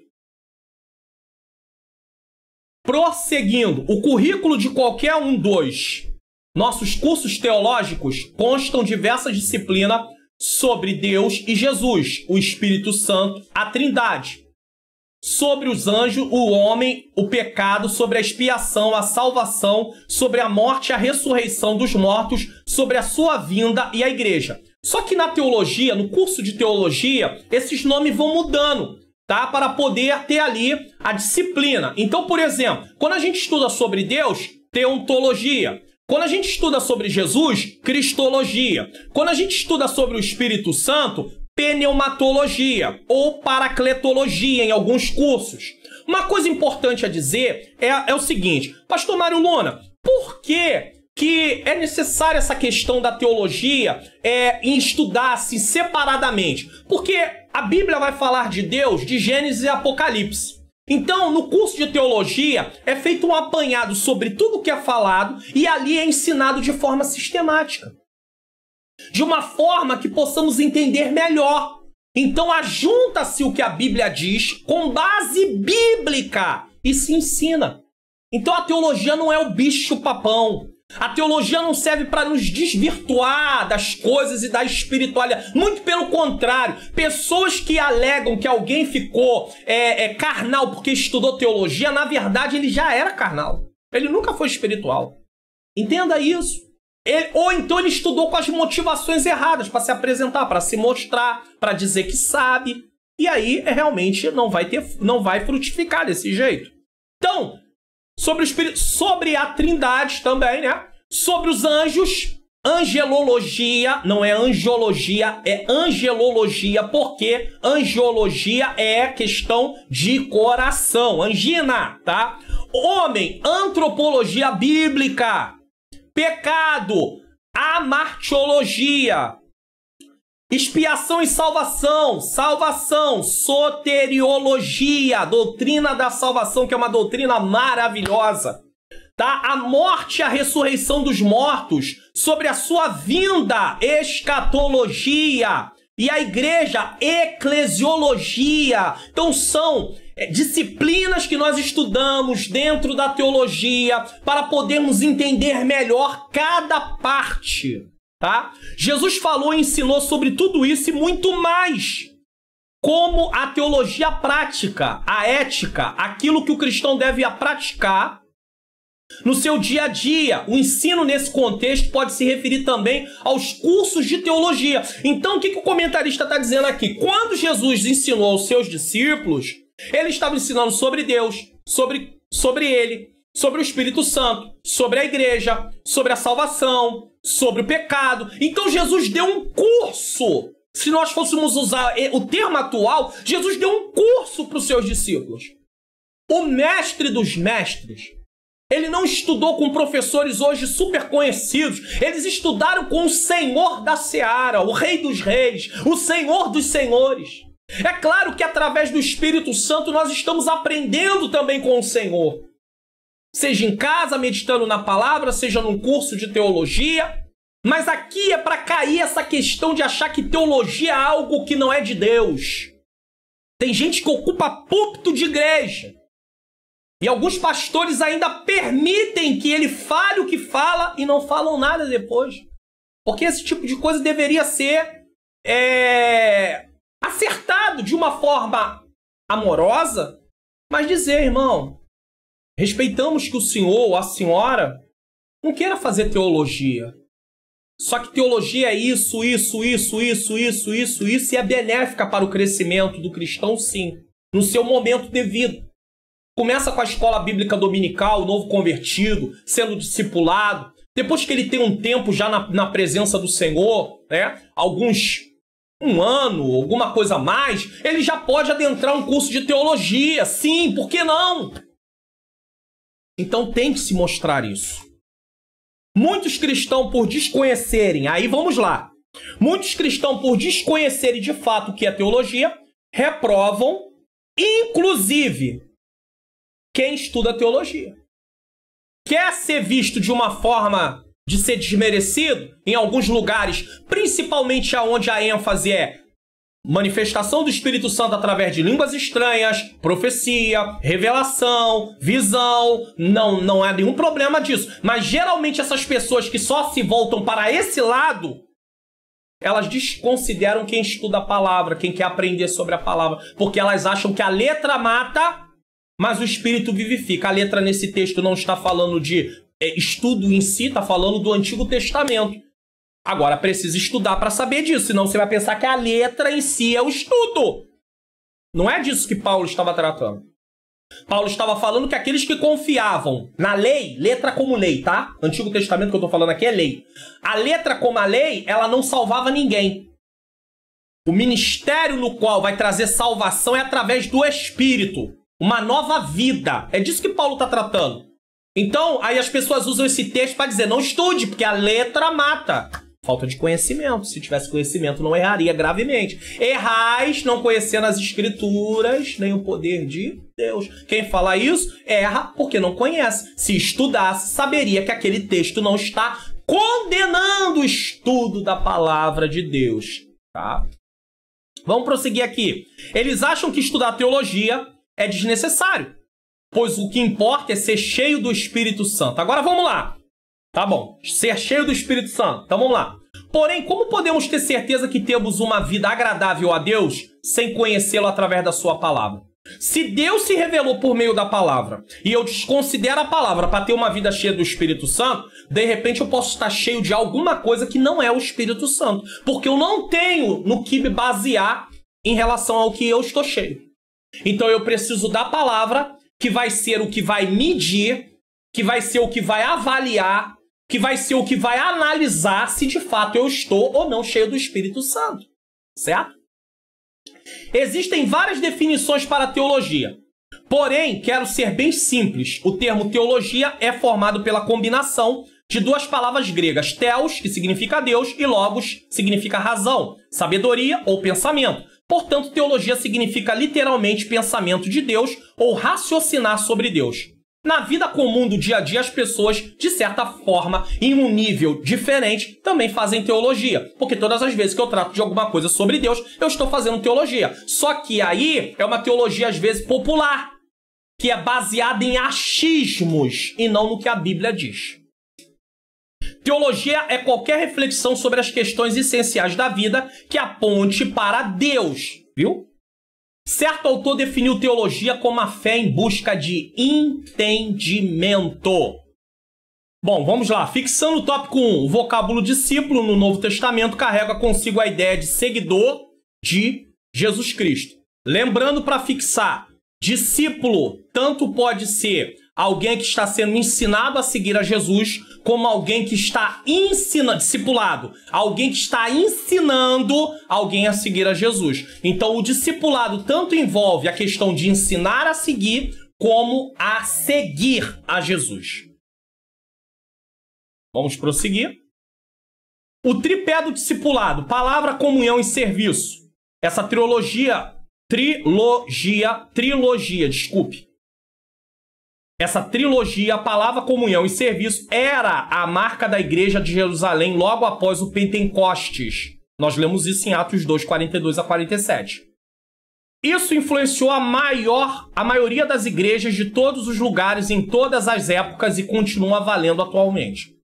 A: Prosseguindo, o currículo de qualquer um dos nossos cursos teológicos constam diversas disciplinas sobre Deus e Jesus, o Espírito Santo, a Trindade, sobre os anjos, o homem, o pecado, sobre a expiação, a salvação, sobre a morte e a ressurreição dos mortos, sobre a sua vinda e a igreja. Só que na teologia, no curso de teologia, esses nomes vão mudando, tá? Para poder ter ali a disciplina. Então, por exemplo, quando a gente estuda sobre Deus, teontologia. Quando a gente estuda sobre Jesus, cristologia. Quando a gente estuda sobre o Espírito Santo, pneumatologia ou paracletologia em alguns cursos. Uma coisa importante a dizer é o seguinte: Pastor Mário Luna, por que é necessária essa questão da teologia em estudar assim separadamente? Porque a Bíblia vai falar de Deus de Gênesis e Apocalipse. Então, no curso de teologia, é feito um apanhado sobre tudo o que é falado e ali é ensinado de forma sistemática. de uma forma que possamos entender melhor. Então ajunta-se o que a Bíblia diz com base bíblica e se ensina. Então a teologia não é o bicho-papão. A teologia não serve para nos desvirtuar das coisas e da espiritualidade. Muito pelo contrário. Pessoas que alegam que alguém ficou carnal porque estudou teologia, na verdade ele já era carnal. Ele nunca foi espiritual. Entenda isso. Ou então ele estudou com as motivações erradas para se apresentar, para se mostrar, para dizer que sabe. E aí realmente não vai frutificar desse jeito. Então, sobre o Espírito, sobre a Trindade também, né? Sobre os anjos, angelologia, não é angiologia, é angelologia, porque angiologia é questão de coração, angina, tá? Homem, antropologia bíblica. Pecado, amartiologia. Expiação e salvação, soteriologia, doutrina da salvação, que é uma doutrina maravilhosa. Tá? A morte e a ressurreição dos mortos, sobre a sua vinda, escatologia. E a igreja, eclesiologia. Então são disciplinas que nós estudamos dentro da teologia para podermos entender melhor cada parte. Tá? Jesus falou e ensinou sobre tudo isso e muito mais. Como a teologia prática, a ética, aquilo que o cristão deve praticar no seu dia a dia. O ensino nesse contexto pode se referir também aos cursos de teologia. Então o que o comentarista está dizendo aqui? Quando Jesus ensinou aos seus discípulos, ele estava ensinando sobre Deus, sobre ele, sobre o Espírito Santo, sobre a igreja, sobre a salvação, sobre o pecado. Então Jesus deu um curso. Se nós fôssemos usar o termo atual, Jesus deu um curso para os seus discípulos. O mestre dos mestres, ele não estudou com professores hoje super conhecidos. Eles estudaram com o Senhor da Seara, o Rei dos Reis, o Senhor dos Senhores. É claro que através do Espírito Santo nós estamos aprendendo também com o Senhor. Seja em casa, meditando na palavra, seja num curso de teologia. Mas aqui é para cair essa questão de achar que teologia é algo que não é de Deus. Tem gente que ocupa púlpito de igreja. E alguns pastores ainda permitem que ele fale o que fala e não falam nada depois. Porque esse tipo de coisa deveria ser acertado de uma forma amorosa, mas dizer, irmão, respeitamos que o senhor ou a senhora não queira fazer teologia. Só que teologia é isso, e é benéfica para o crescimento do cristão, sim, no seu momento devido. Começa com a escola bíblica dominical, o novo convertido, sendo discipulado. Depois que ele tem um tempo já na presença do Senhor, né? Um ano, alguma coisa a mais, ele já pode adentrar um curso de teologia. Sim, por que não? Então tem que se mostrar isso. Muitos cristãos, por desconhecerem, aí vamos lá. Muitos cristãos, por desconhecerem de fato o que é teologia, reprovam, inclusive, quem estuda teologia. Quer ser visto de uma forma de ser desmerecido? Em alguns lugares, principalmente onde a ênfase é manifestação do Espírito Santo através de línguas estranhas, profecia, revelação, visão, não há nenhum problema disso. Mas geralmente essas pessoas que só se voltam para esse lado, elas desconsideram quem estuda a palavra, quem quer aprender sobre a palavra, porque elas acham que a letra mata, mas o Espírito vivifica. A letra nesse texto não está falando de estudo em si, está falando do Antigo Testamento. Agora precisa estudar para saber disso, senão você vai pensar que a letra em si é o estudo. Não é disso que Paulo estava tratando. Paulo estava falando que aqueles que confiavam na lei, letra como lei, tá? Antigo Testamento que eu estou falando aqui é lei. A letra como a lei, ela não salvava ninguém. O ministério no qual vai trazer salvação é através do Espírito. Uma nova vida. É disso que Paulo está tratando. Então, aí as pessoas usam esse texto para dizer, não estude, porque a letra mata. Falta de conhecimento. Se tivesse conhecimento, não erraria gravemente. Errais não conhecendo as Escrituras, nem o poder de Deus. Quem fala isso, erra porque não conhece. Se estudasse, saberia que aquele texto não está condenando o estudo da palavra de Deus. Tá? Vamos prosseguir aqui. Eles acham que estudar teologia é desnecessário, pois o que importa é ser cheio do Espírito Santo. Agora vamos lá. Tá bom, ser cheio do Espírito Santo. Então vamos lá. Porém, como podemos ter certeza que temos uma vida agradável a Deus sem conhecê-lo através da sua palavra? Se Deus se revelou por meio da palavra e eu desconsidero a palavra para ter uma vida cheia do Espírito Santo, de repente eu posso estar cheio de alguma coisa que não é o Espírito Santo, porque eu não tenho no que me basear em relação ao que eu estou cheio. Então eu preciso da palavra, que vai ser o que vai medir, que vai ser o que vai avaliar, que vai ser o que vai analisar se de fato eu estou ou não cheio do Espírito Santo. Certo? Existem várias definições para a teologia. Porém, quero ser bem simples. O termo teologia é formado pela combinação de duas palavras gregas, theos, que significa Deus, e logos, que significa razão, sabedoria ou pensamento. Portanto, teologia significa literalmente pensamento de Deus ou raciocinar sobre Deus. Na vida comum do dia a dia, as pessoas, de certa forma, em um nível diferente, também fazem teologia. Porque todas as vezes que eu trato de alguma coisa sobre Deus, eu estou fazendo teologia. Só que aí é uma teologia, às vezes, popular, que é baseada em achismos e não no que a Bíblia diz. Teologia é qualquer reflexão sobre as questões essenciais da vida que aponte para Deus, viu? Certo autor definiu teologia como a fé em busca de entendimento. Bom, vamos lá. Fixando o tópico 1, o vocábulo discípulo no Novo Testamento carrega consigo a ideia de seguidor de Jesus Cristo. Lembrando, para fixar, discípulo tanto pode ser alguém que está sendo ensinado a seguir a Jesus, como alguém que está ensinando, discipulado, alguém que está ensinando alguém a seguir a Jesus. Então, o discipulado tanto envolve a questão de ensinar a seguir, como a seguir a Jesus. Vamos prosseguir. O tripé do discipulado, palavra, comunhão e serviço. Essa trilogia, Essa trilogia, palavra, comunhão e serviço, era a marca da igreja de Jerusalém logo após o Pentecostes. Nós lemos isso em Atos 2, 42 a 47. Isso influenciou a maioria das igrejas de todos os lugares, em todas as épocas, e continua valendo atualmente.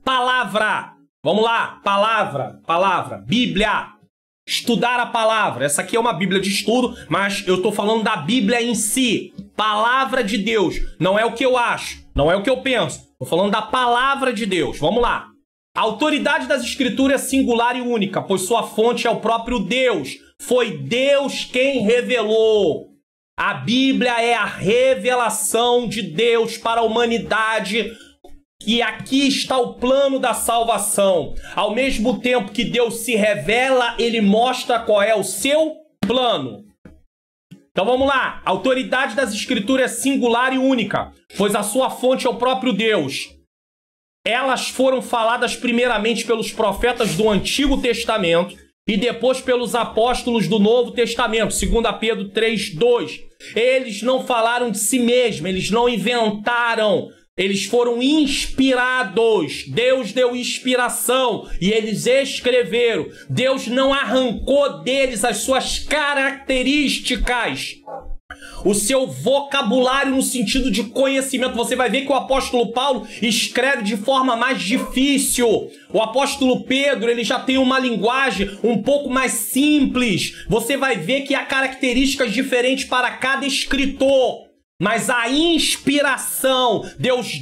A: Palavra. Vamos lá. Palavra. Bíblia. Estudar a palavra. Essa aqui é uma Bíblia de estudo, mas eu estou falando da Bíblia em si. Palavra de Deus. Não é o que eu acho, não é o que eu penso. Estou falando da palavra de Deus. Vamos lá. A autoridade das Escrituras é singular e única, pois sua fonte é o próprio Deus. Foi Deus quem revelou. A Bíblia é a revelação de Deus para a humanidade. E aqui está o plano da salvação. Ao mesmo tempo que Deus se revela, ele mostra qual é o seu plano. Então vamos lá. A autoridade das Escrituras é singular e única, pois a sua fonte é o próprio Deus. Elas foram faladas primeiramente pelos profetas do Antigo Testamento e depois pelos apóstolos do Novo Testamento, 2 Pedro 3:2. Eles não falaram de si mesmos, eles não inventaram. Eles foram inspirados. Deus deu inspiração e eles escreveram. Deus não arrancou deles as suas características, o seu vocabulário no sentido de conhecimento. Você vai ver que o apóstolo Paulo escreve de forma mais difícil. O apóstolo Pedro, ele já tem uma linguagem um pouco mais simples. Você vai ver que há características diferentes para cada escritor. Mas a inspiração Deus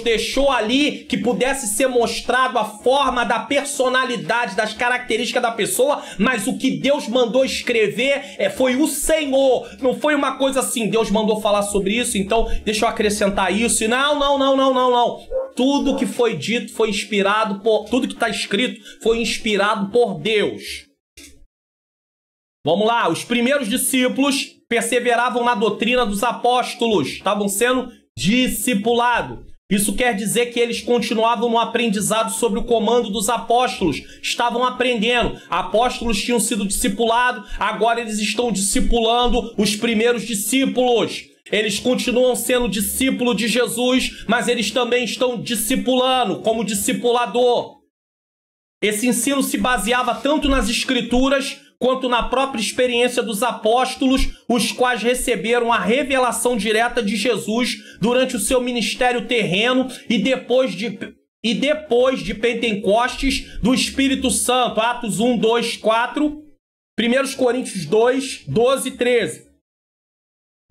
A: deixou ali que pudesse ser mostrado a forma da personalidade, das características da pessoa, mas o que Deus mandou escrever foi o Senhor, não foi uma coisa assim, Deus mandou falar sobre isso, então deixa eu acrescentar isso, e não. Tudo que foi dito foi inspirado por, tudo que está escrito foi inspirado por Deus. Vamos lá, os primeiros discípulos perseveravam na doutrina dos apóstolos, estavam sendo discipulados. Isso quer dizer que eles continuavam no aprendizado sobre o comando dos apóstolos, estavam aprendendo. Apóstolos tinham sido discipulados, agora eles estão discipulando os primeiros discípulos. Eles continuam sendo discípulos de Jesus, mas eles também estão discipulando, como discipulador. Esse ensino se baseava tanto nas Escrituras quanto na própria experiência dos apóstolos, os quais receberam a revelação direta de Jesus durante o seu ministério terreno e depois de Pentecostes do Espírito Santo. Atos 1, 2, 4, 1 Coríntios 2, 12 e 13.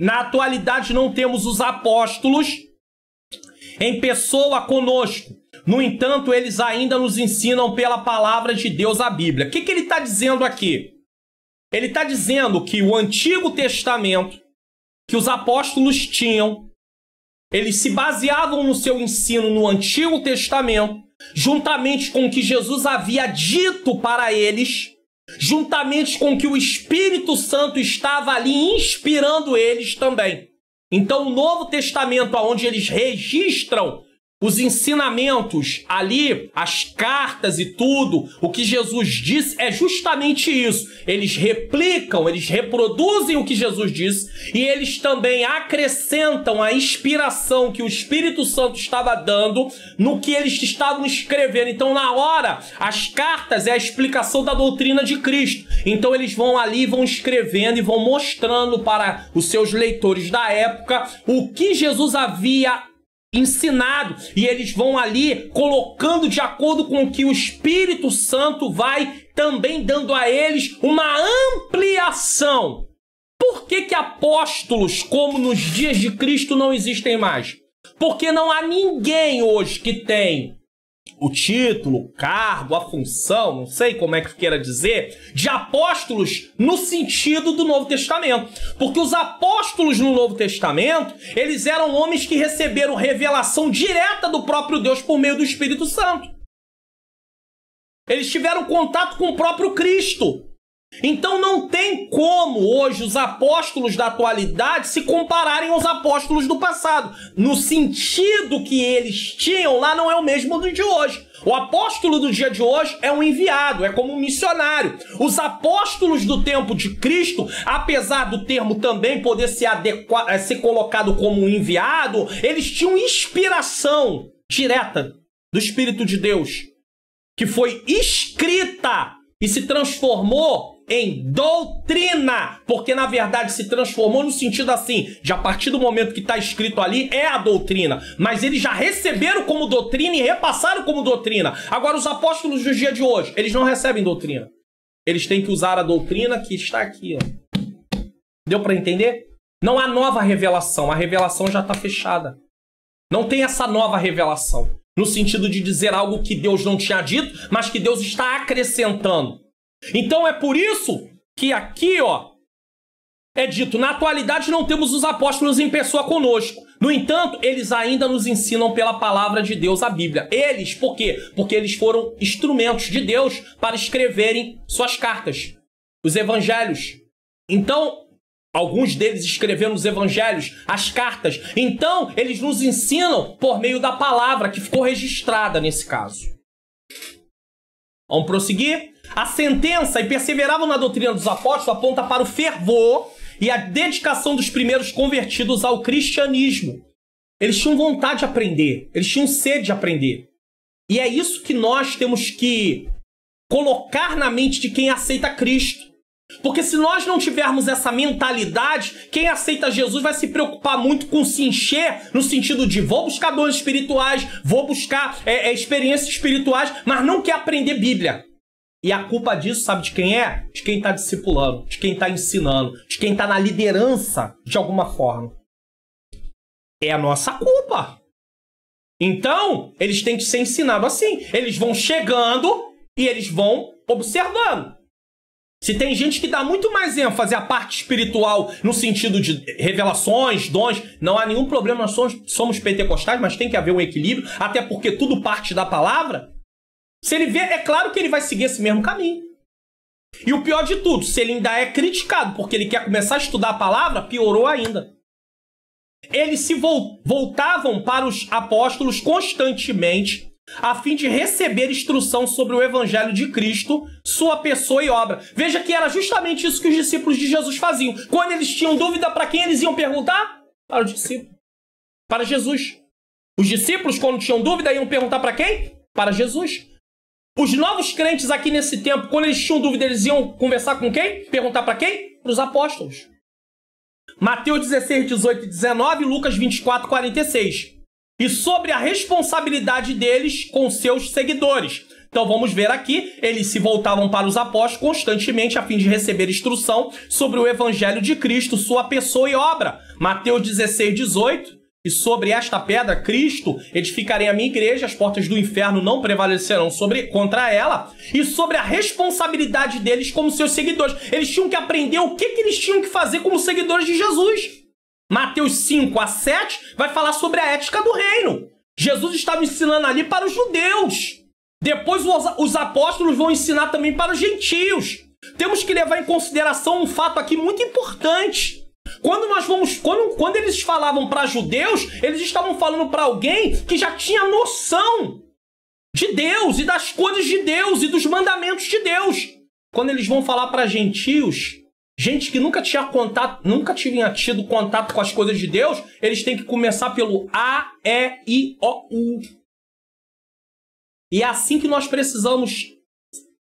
A: Na atualidade não temos os apóstolos em pessoa conosco. No entanto, eles ainda nos ensinam pela palavra de Deus, a Bíblia. O que ele está dizendo aqui? Ele está dizendo que o Antigo Testamento, que os apóstolos tinham, eles se baseavam no seu ensino no Antigo Testamento, juntamente com o que Jesus havia dito para eles, juntamente com o que o Espírito Santo estava ali inspirando eles também. Então, o Novo Testamento, onde eles registram os ensinamentos ali, as cartas e tudo, o que Jesus disse é justamente isso. Eles replicam, eles reproduzem o que Jesus disse e eles também acrescentam a inspiração que o Espírito Santo estava dando no que eles estavam escrevendo. Então, na hora, as cartas é a explicação da doutrina de Cristo. Então, eles vão ali, vão escrevendo e vão mostrando para os seus leitores da época o que Jesus havia ensinado, e eles vão ali colocando de acordo com o que o Espírito Santo vai também dando a eles uma ampliação. Por que apóstolos como nos dias de Cristo não existem mais? Porque não há ninguém hoje que tem o título, o cargo, a função, não sei como é que queira dizer, de apóstolos no sentido do Novo Testamento. Porque os apóstolos no Novo Testamento, eles eram homens que receberam revelação direta do próprio Deus por meio do Espírito Santo. Eles tiveram contato com o próprio Cristo. Então não tem como hoje os apóstolos da atualidade se compararem aos apóstolos do passado. No sentido que eles tinham lá não é o mesmo do de hoje. O apóstolo do dia de hoje é um enviado, é como um missionário. Os apóstolos do tempo de Cristo, apesar do termo também poder ser colocado como um enviado, eles tinham inspiração direta do Espírito de Deus, que foi escrita e se transformou em doutrina, porque na verdade se transformou no sentido assim, de a partir do momento que está escrito ali, é a doutrina, mas eles já receberam como doutrina e repassaram como doutrina. Agora os apóstolos do dia de hoje, eles não recebem doutrina, eles têm que usar a doutrina que está aqui, ó. Deu para entender? Não há nova revelação, a revelação já está fechada, não tem essa nova revelação, no sentido de dizer algo que Deus não tinha dito, mas que Deus está acrescentando. Então é por isso que aqui, ó, é dito, na atualidade não temos os apóstolos em pessoa conosco. No entanto, eles ainda nos ensinam pela palavra de Deus, a Bíblia. Eles, por quê? Porque eles foram instrumentos de Deus para escreverem suas cartas, os evangelhos. Então, alguns deles escreveram os evangelhos, as cartas. Então, eles nos ensinam por meio da palavra que ficou registrada nesse caso. Vamos prosseguir? A sentença e perseveravam na doutrina dos apóstolos aponta para o fervor e a dedicação dos primeiros convertidos ao cristianismo. Eles tinham vontade de aprender, eles tinham sede de aprender. E é isso que nós temos que colocar na mente de quem aceita Cristo. Porque se nós não tivermos essa mentalidade, quem aceita Jesus vai se preocupar muito com se encher no sentido de vou buscar dons espirituais, vou buscar experiências espirituais, mas não quer aprender Bíblia. E a culpa disso, sabe de quem é? De quem está discipulando, de quem está ensinando, de quem está na liderança de alguma forma. É a nossa culpa. Então, eles têm que ser ensinados assim. Eles vão chegando e eles vão observando. Se tem gente que dá muito mais ênfase à parte espiritual no sentido de revelações, dons, não há nenhum problema, nós somos pentecostais, mas tem que haver um equilíbrio, até porque tudo parte da palavra. Se ele vê, é claro que ele vai seguir esse mesmo caminho. E o pior de tudo, se ele ainda é criticado porque ele quer começar a estudar a palavra, piorou ainda. Eles se voltavam para os apóstolos constantemente a fim de receber instrução sobre o evangelho de Cristo, sua pessoa e obra. Veja que era justamente isso que os discípulos de Jesus faziam. Quando eles tinham dúvida, para quem eles iam perguntar? Para o discípulo. Para Jesus. Os discípulos, quando tinham dúvida, iam perguntar para quem? Para Jesus. Os novos crentes aqui nesse tempo, quando eles tinham dúvida, eles iam conversar com quem? Perguntar para quem? Para os apóstolos. Mateus 16, 18 e 19, Lucas 24, 46. E sobre a responsabilidade deles com seus seguidores. Então vamos ver aqui, eles se voltavam para os apóstolos constantemente a fim de receber instrução sobre o evangelho de Cristo, sua pessoa e obra. Mateus 16, 18. E sobre esta pedra, Cristo, edificarei a minha igreja, as portas do inferno não prevalecerão contra ela. E sobre a responsabilidade deles como seus seguidores. Eles tinham que aprender o que eles tinham que fazer como seguidores de Jesus. Mateus 5 a 7 vai falar sobre a ética do reino. Jesus estava ensinando ali para os judeus. Depois os apóstolos vão ensinar também para os gentios. Temos que levar em consideração um fato aqui muito importante. Quando eles falavam para judeus, eles estavam falando para alguém que já tinha noção de Deus e das coisas de Deus e dos mandamentos de Deus. Quando eles vão falar para gentios, gente que nunca tinha tido contato com as coisas de Deus, eles têm que começar pelo A, E, I, O, U. E é assim que nós precisamos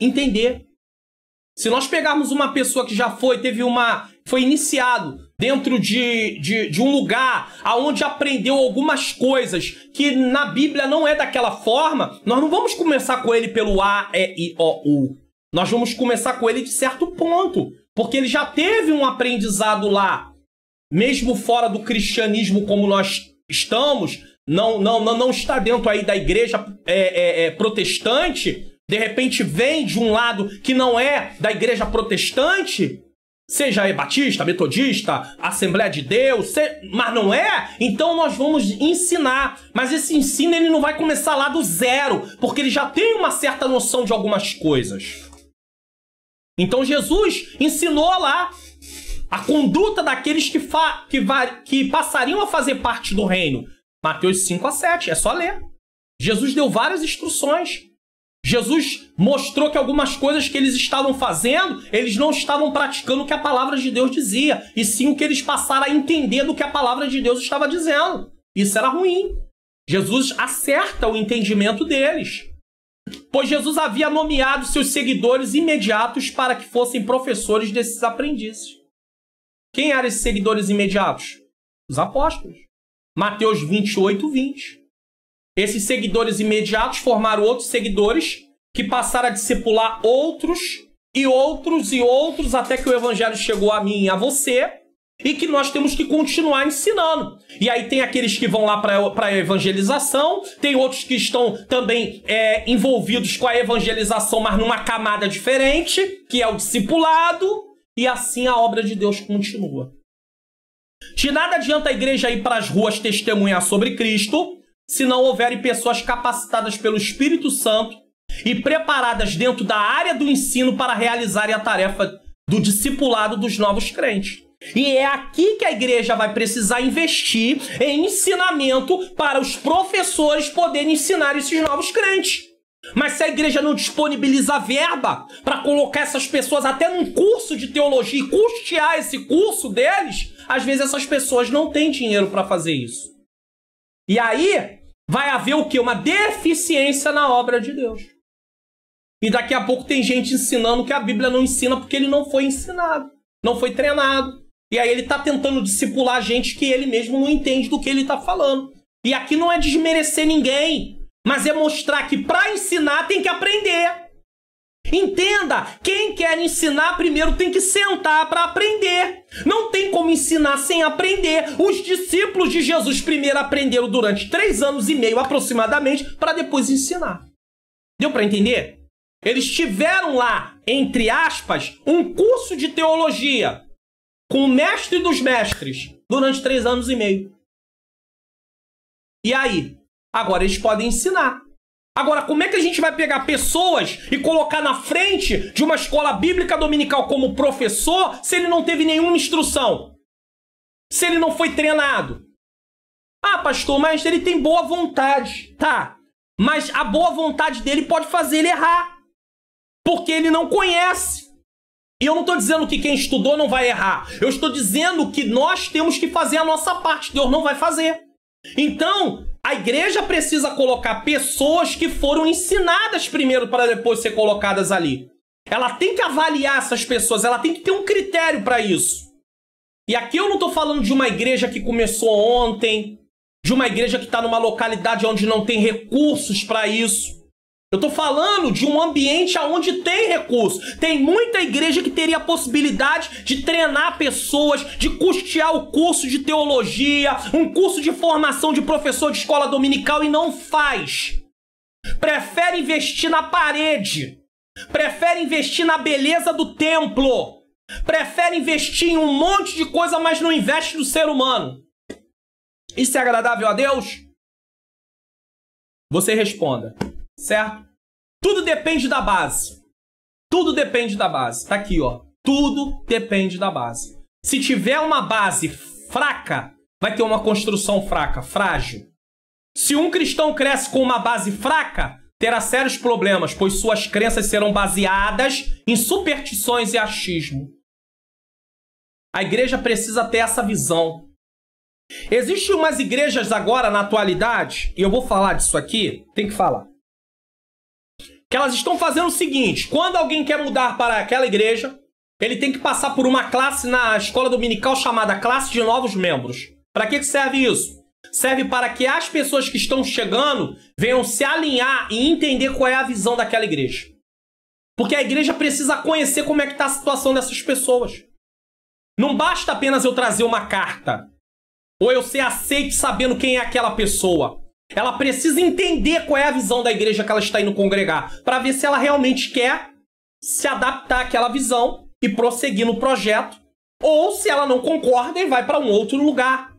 A: entender. Se nós pegarmos uma pessoa que já foi iniciado dentro de um lugar onde aprendeu algumas coisas que na Bíblia não é daquela forma, nós não vamos começar com ele pelo A, E, I, O, U. Nós vamos começar com ele de certo ponto, porque ele já teve um aprendizado lá. Mesmo fora do cristianismo como nós estamos, não está dentro aí da igreja protestante, de repente vem de um lado que não é da igreja protestante, seja batista, metodista, Assembleia de Deus, mas não é, então nós vamos ensinar. Mas esse ensino ele não vai começar lá do zero, porque ele já tem uma certa noção de algumas coisas. Então Jesus ensinou lá a conduta daqueles que passariam a fazer parte do reino. Mateus 5 a 7, é só ler. Jesus deu várias instruções. Jesus mostrou que algumas coisas que eles estavam fazendo, eles não estavam praticando o que a palavra de Deus dizia, e sim o que eles passaram a entender do que a palavra de Deus estava dizendo. Isso era ruim. Jesus acerta o entendimento deles. Pois Jesus havia nomeado seus seguidores imediatos para que fossem professores desses aprendizes. Quem eram esses seguidores imediatos? Os apóstolos. Mateus 28, 20. Esses seguidores imediatos formaram outros seguidores que passaram a discipular outros e outros e outros até que o evangelho chegou a mim e a você e que nós temos que continuar ensinando. E aí tem aqueles que vão lá para a evangelização, tem outros que estão também envolvidos com a evangelização, mas numa camada diferente, que é o discipulado, e assim a obra de Deus continua. De nada adianta a igreja ir para as ruas testemunhar sobre Cristo se não houverem pessoas capacitadas pelo Espírito Santo e preparadas dentro da área do ensino para realizarem a tarefa do discipulado dos novos crentes. E é aqui que a igreja vai precisar investir em ensinamento para os professores poderem ensinar esses novos crentes. Mas se a igreja não disponibiliza verba para colocar essas pessoas até num curso de teologia e custear esse curso deles, às vezes essas pessoas não têm dinheiro para fazer isso. E aí vai haver o quê? Uma deficiência na obra de Deus. E daqui a pouco tem gente ensinando que a Bíblia não ensina porque ele não foi ensinado, não foi treinado. E aí ele está tentando discipular gente que ele mesmo não entende do que ele está falando. E aqui não é desmerecer ninguém, mas é mostrar que para ensinar tem que aprender. Entenda, quem quer ensinar primeiro tem que sentar para aprender. Não tem como ensinar sem aprender. Os discípulos de Jesus primeiro aprenderam durante 3 anos e meio aproximadamente para depois ensinar. Deu para entender? Eles tiveram lá, entre aspas, um curso de teologia com o mestre dos mestres durante 3 anos e meio. E aí? Agora eles podem ensinar. Agora, como é que a gente vai pegar pessoas e colocar na frente de uma escola bíblica dominical como professor se ele não teve nenhuma instrução? Se ele não foi treinado? Ah, pastor, mas ele tem boa vontade. Tá, mas a boa vontade dele pode fazer ele errar. Porque ele não conhece. E eu não estou dizendo que quem estudou não vai errar. Eu estou dizendo que nós temos que fazer a nossa parte. Deus não vai fazer. Então, a igreja precisa colocar pessoas que foram ensinadas primeiro para depois ser colocadas ali. Ela tem que avaliar essas pessoas. Ela tem que ter um critério para isso. E aqui eu não estou falando de uma igreja que começou ontem, de uma igreja que está numa localidade onde não tem recursos para isso. Eu estou falando de um ambiente onde tem recurso. Tem muita igreja que teria a possibilidade de treinar pessoas, de custear o curso de teologia, um curso de formação de professor de escola dominical e não faz. Prefere investir na parede. Prefere investir na beleza do templo. Prefere investir em um monte de coisa, mas não investe no ser humano. Isso é agradável a Deus? Você responda. Certo? Tudo depende da base. Tudo depende da base. Tá aqui, ó. Tudo depende da base. Se tiver uma base fraca, vai ter uma construção fraca, frágil. Se um cristão cresce com uma base fraca, terá sérios problemas, pois suas crenças serão baseadas em superstições e achismo. A igreja precisa ter essa visão. Existem umas igrejas agora, na atualidade, e eu vou falar disso aqui, tem que falar, que elas estão fazendo o seguinte: quando alguém quer mudar para aquela igreja, ele tem que passar por uma classe na escola dominical chamada classe de novos membros. Para que serve isso? Serve para que as pessoas que estão chegando venham se alinhar e entender qual é a visão daquela igreja. Porque a igreja precisa conhecer como é que está a situação dessas pessoas. Não basta apenas eu trazer uma carta, ou eu ser aceito sabendo quem é aquela pessoa. Ela precisa entender qual é a visão da igreja que ela está indo congregar, para ver se ela realmente quer se adaptar àquela visão e prosseguir no projeto, ou se ela não concorda e vai para um outro lugar.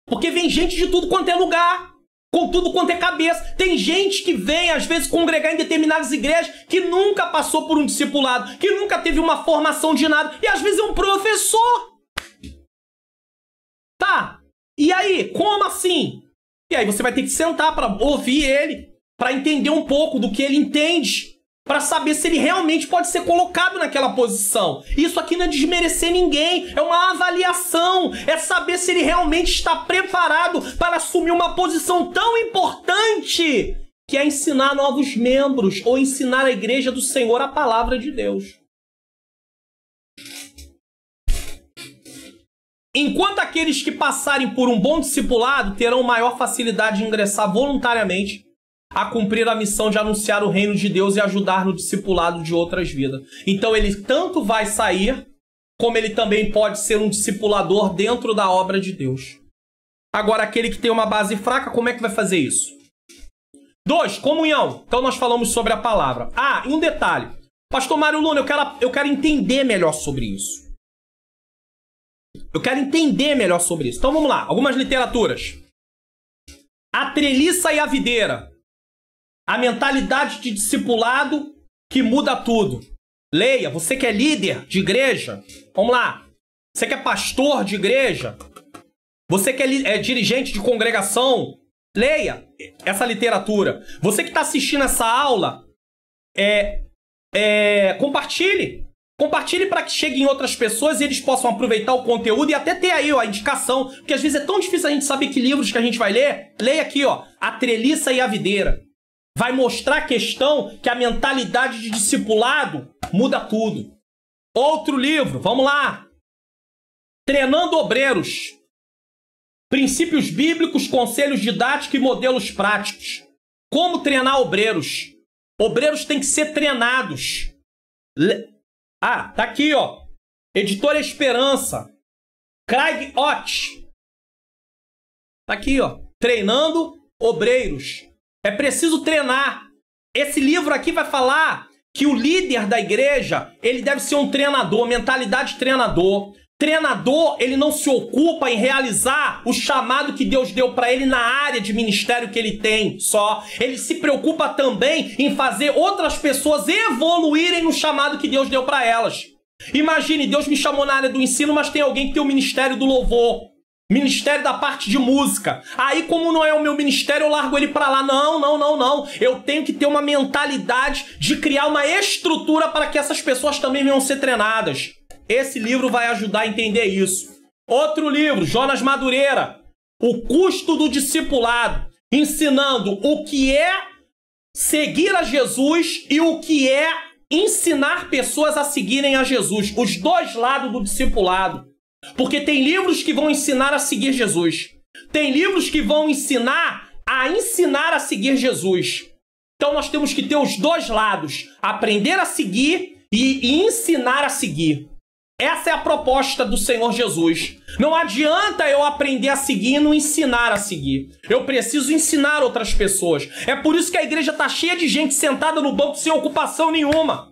A: Porque vem gente de tudo quanto é lugar, com tudo quanto é cabeça. Tem gente que vem, às vezes, congregar em determinadas igrejas que nunca passou por um discipulado, que nunca teve uma formação de nada, e às vezes é um professor. Tá, e aí, como assim? E aí você vai ter que sentar para ouvir ele, para entender um pouco do que ele entende, para saber se ele realmente pode ser colocado naquela posição. Isso aqui não é desmerecer ninguém, é uma avaliação, é saber se ele realmente está preparado para assumir uma posição tão importante, que é ensinar novos membros, ou ensinar a igreja do Senhor a palavra de Deus. Enquanto aqueles que passarem por um bom discipulado terão maior facilidade de ingressar voluntariamente a cumprir a missão de anunciar o reino de Deus e ajudar no discipulado de outras vidas. Então ele tanto vai sair, como ele também pode ser um discipulador dentro da obra de Deus. Agora, aquele que tem uma base fraca, como é que vai fazer isso? 2, comunhão. Então nós falamos sobre a palavra. Ah, e um detalhe. Pastor Mário Luna, eu quero entender melhor sobre isso. Eu quero entender melhor sobre isso. Então vamos lá, algumas literaturas. A treliça e a videira. A mentalidade de discipulado que muda tudo. Leia, você que é líder de igreja. Vamos lá. Você que é pastor de igreja. Você que é dirigente de congregação. Leia essa literatura. Você que está assistindo essa aula, compartilhe. Compartilhe para que chegue em outras pessoas e eles possam aproveitar o conteúdo e até ter aí, ó, a indicação. Porque às vezes é tão difícil a gente saber que livros que a gente vai ler. Leia aqui, ó, A Treliça e a Videira. Vai mostrar a questão que a mentalidade de discipulado muda tudo. Outro livro, vamos lá. Treinando Obreiros. Princípios bíblicos, conselhos didáticos e modelos práticos. Como treinar obreiros. Obreiros têm que ser treinados. Ah, tá aqui, ó. Editora Esperança. Craig Ott. Tá aqui, ó. Treinando Obreiros. É preciso treinar. Esse livro aqui vai falar que o líder da igreja, ele deve ser um treinador, mentalidade treinador. Treinador, ele não se ocupa em realizar o chamado que Deus deu para ele na área de ministério que ele tem só. Ele se preocupa também em fazer outras pessoas evoluírem no chamado que Deus deu para elas. Imagine, Deus me chamou na área do ensino, mas tem alguém que tem o ministério do louvor. Ministério da parte de música. Aí, como não é o meu ministério, eu largo ele pra lá. Não, não, não, não. Eu tenho que ter uma mentalidade de criar uma estrutura para que essas pessoas também venham ser treinadas. Esse livro vai ajudar a entender isso. Outro livro, Jonas Madureira, O Custo do Discipulado, ensinando o que é seguir a Jesus e o que é ensinar pessoas a seguirem a Jesus. Os dois lados do discipulado. Porque tem livros que vão ensinar a seguir Jesus. Tem livros que vão ensinar a seguir Jesus. Então nós temos que ter os dois lados. Aprender a seguir e ensinar a seguir. Essa é a proposta do Senhor Jesus. Não adianta eu aprender a seguir e não ensinar a seguir. Eu preciso ensinar outras pessoas. É por isso que a igreja está cheia de gente sentada no banco sem ocupação nenhuma.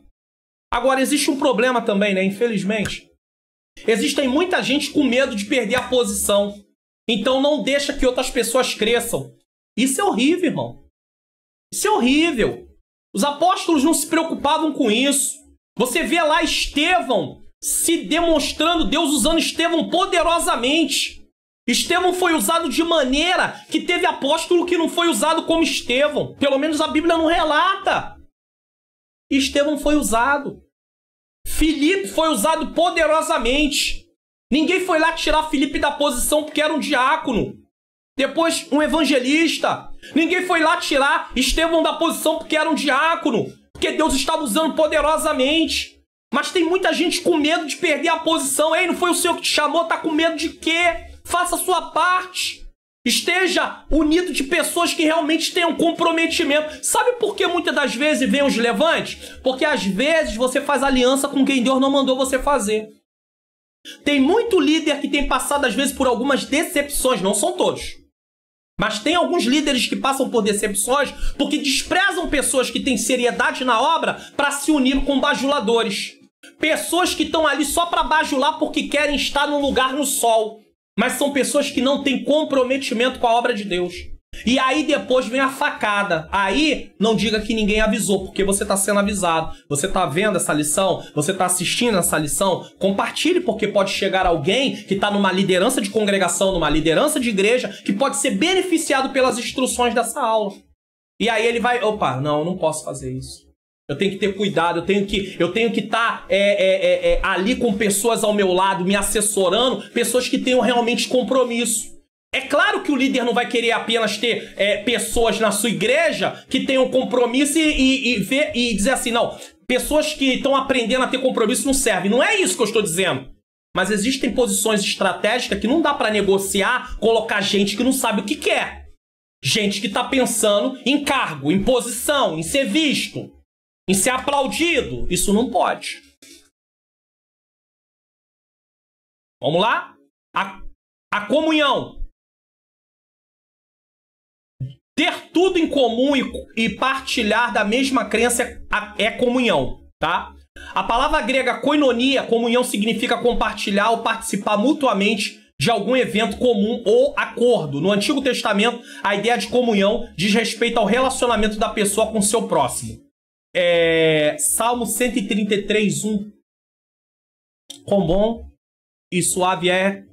A: Agora, existe um problema também, né? Infelizmente. Existem muita gente com medo de perder a posição. Então não deixa que outras pessoas cresçam. Isso é horrível, irmão. Isso é horrível. Os apóstolos não se preocupavam com isso. Você vê lá Estevão se demonstrando, Deus usando Estevão poderosamente. Estevão foi usado de maneira que teve apóstolo que não foi usado como Estevão. Pelo menos a Bíblia não relata. Estevão foi usado. Filipe foi usado poderosamente. Ninguém foi lá tirar Filipe da posição porque era um diácono. Depois, um evangelista. Ninguém foi lá tirar Estevão da posição porque era um diácono. Porque Deus estava usando poderosamente. Mas tem muita gente com medo de perder a posição. Ei, não foi o Senhor que te chamou? Tá com medo de quê? Faça a sua parte. Esteja unido de pessoas que realmente tenham comprometimento. Sabe por que muitas das vezes vem os levantes? Porque às vezes você faz aliança com quem Deus não mandou você fazer. Tem muito líder que tem passado às vezes por algumas decepções, não são todos. Mas tem alguns líderes que passam por decepções porque desprezam pessoas que têm seriedade na obra para se unir com bajuladores. Pessoas que estão ali só para bajular porque querem estar num lugar no sol. Mas são pessoas que não têm comprometimento com a obra de Deus. E aí depois vem a facada. Aí não diga que ninguém avisou, porque você está sendo avisado. Você está vendo essa lição? Você está assistindo essa lição? Compartilhe, porque pode chegar alguém que está numa liderança de congregação, numa liderança de igreja, que pode ser beneficiado pelas instruções dessa aula. E aí ele vai, opa, não, eu não posso fazer isso. Eu tenho que ter cuidado, eu tenho que estar ali com pessoas ao meu lado, me assessorando, pessoas que tenham realmente compromisso. É claro que o líder não vai querer apenas ter pessoas na sua igreja que tenham compromisso e dizer assim, não, pessoas que estão aprendendo a ter compromisso não servem. Não é isso que eu estou dizendo. Mas existem posições estratégicas que não dá para negociar, colocar gente que não sabe o que quer. Gente que está pensando em cargo, em posição, em ser visto. Em ser aplaudido. Isso não pode. Vamos lá? A comunhão. Ter tudo em comum e partilhar da mesma crença é comunhão, tá? A palavra grega koinonia, comunhão, significa compartilhar ou participar mutuamente de algum evento comum ou acordo. No Antigo Testamento, a ideia de comunhão diz respeito ao relacionamento da pessoa com seu próximo. Salmo 133, 1. Quão bom e suave é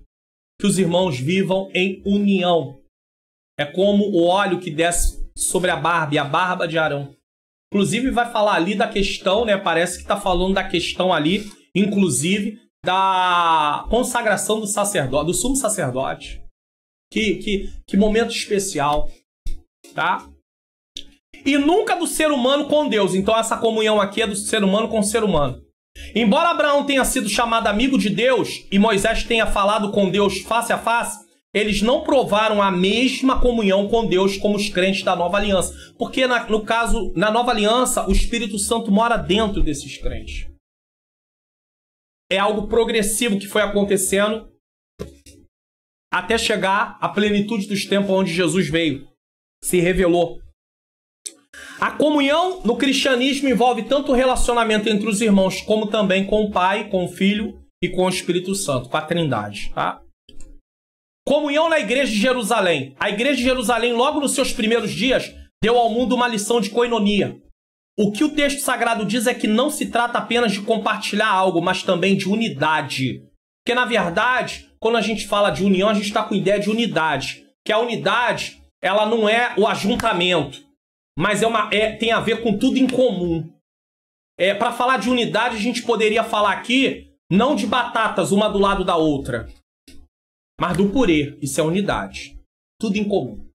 A: que os irmãos vivam em união. É como o óleo que desce sobre a barba e a barba de Arão. Inclusive vai falar ali da questão, né? Parece que está falando da questão ali, inclusive, da consagração do sacerdote, do sumo sacerdote. Que momento especial, tá? E nunca do ser humano com Deus. Então essa comunhão aqui é do ser humano com o ser humano. Embora Abraão tenha sido chamado amigo de Deus e Moisés tenha falado com Deus face a face, eles não provaram a mesma comunhão com Deus como os crentes da Nova Aliança. Porque, no caso, na Nova Aliança, o Espírito Santo mora dentro desses crentes. É algo progressivo que foi acontecendo até chegar à plenitude dos tempos onde Jesus veio, se revelou. A comunhão no cristianismo envolve tanto o relacionamento entre os irmãos, como também com o Pai, com o Filho e com o Espírito Santo, com a Trindade, tá? Comunhão na Igreja de Jerusalém. A Igreja de Jerusalém, logo nos seus primeiros dias, deu ao mundo uma lição de koinonia. O que o texto sagrado diz é que não se trata apenas de compartilhar algo, mas também de unidade. Porque, na verdade, quando a gente fala de união, a gente está com ideia de unidade. Que a unidade, ela não é o ajuntamento, mas tem a ver com tudo em comum. Para falar de unidade, a gente poderia falar aqui, não de batatas uma do lado da outra, mas do purê. Isso é unidade. Tudo em comum.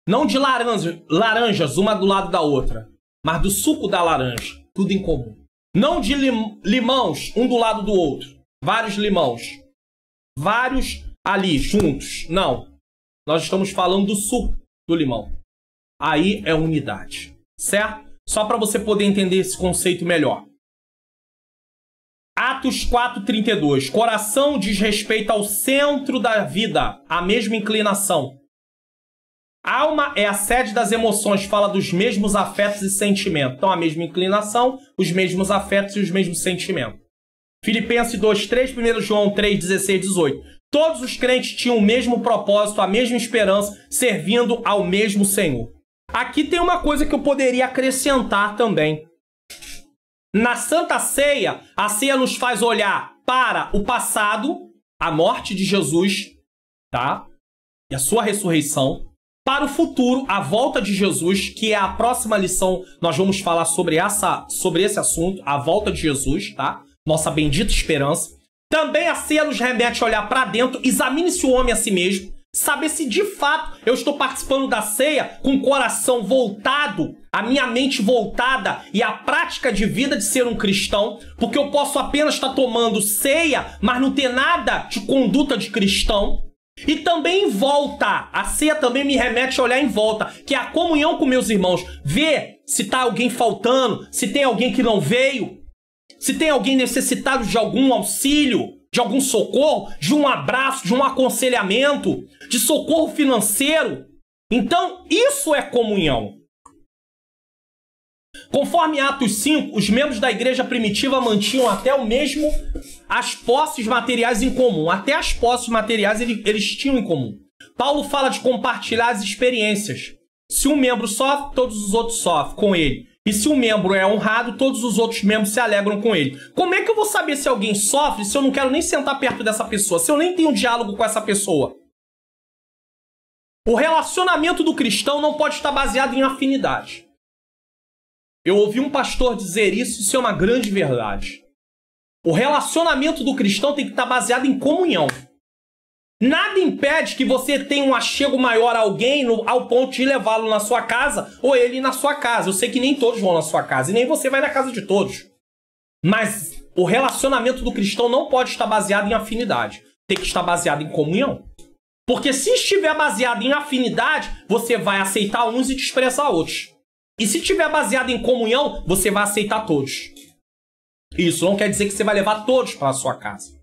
A: Não de laranjas uma do lado da outra, mas do suco da laranja. Tudo em comum. Não de limãos um do lado do outro. Vários limãos. Vários ali, juntos. Não. Nós estamos falando do suco do limão. Aí é unidade. Certo? Só para você poder entender esse conceito melhor. Atos 4:32. Coração diz respeito ao centro da vida. A mesma inclinação. Alma é a sede das emoções. Fala dos mesmos afetos e sentimentos. Então, a mesma inclinação, os mesmos afetos e os mesmos sentimentos. Filipenses 2:3, 1 João 3:16, 18. Todos os crentes tinham o mesmo propósito, a mesma esperança, servindo ao mesmo Senhor. Aqui tem uma coisa que eu poderia acrescentar também. Na Santa Ceia, a ceia nos faz olhar para o passado, a morte de Jesus, tá? E a sua ressurreição. Para o futuro, a volta de Jesus, que é a próxima lição, nós vamos falar sobre esse assunto, a volta de Jesus, tá? Nossa bendita esperança. Também a ceia nos remete a olhar para dentro, examine-se o homem a si mesmo, saber se de fato eu estou participando da ceia com o coração voltado, a minha mente voltada e a prática de vida de ser um cristão, porque eu posso apenas estar tomando ceia, mas não ter nada de conduta de cristão. E também em volta, a ceia também me remete a olhar em volta, que é a comunhão com meus irmãos, ver se está alguém faltando, se tem alguém que não veio, se tem alguém necessitado de algum auxílio, de algum socorro, de um abraço, de um aconselhamento, de socorro financeiro. Então, isso é comunhão. Conforme Atos 5, os membros da igreja primitiva mantinham até o mesmo as posses materiais em comum. Até as posses materiais eles tinham em comum. Paulo fala de compartilhar as experiências. Se um membro sofre, todos os outros sofrem com ele. E se um membro é honrado, todos os outros membros se alegram com ele. Como é que eu vou saber se alguém sofre se eu não quero nem sentar perto dessa pessoa, se eu nem tenho um diálogo com essa pessoa? O relacionamento do cristão não pode estar baseado em afinidade. Eu ouvi um pastor dizer isso é uma grande verdade. O relacionamento do cristão tem que estar baseado em comunhão. Nada impede que você tenha um achego maior a alguém ao ponto de levá-lo na sua casa ou ele na sua casa. Eu sei que nem todos vão na sua casa e nem você vai na casa de todos. Mas o relacionamento do cristão não pode estar baseado em afinidade. Tem que estar baseado em comunhão. Porque se estiver baseado em afinidade, você vai aceitar uns e desprezar outros. E se estiver baseado em comunhão, você vai aceitar todos. Isso não quer dizer que você vai levar todos para a sua casa.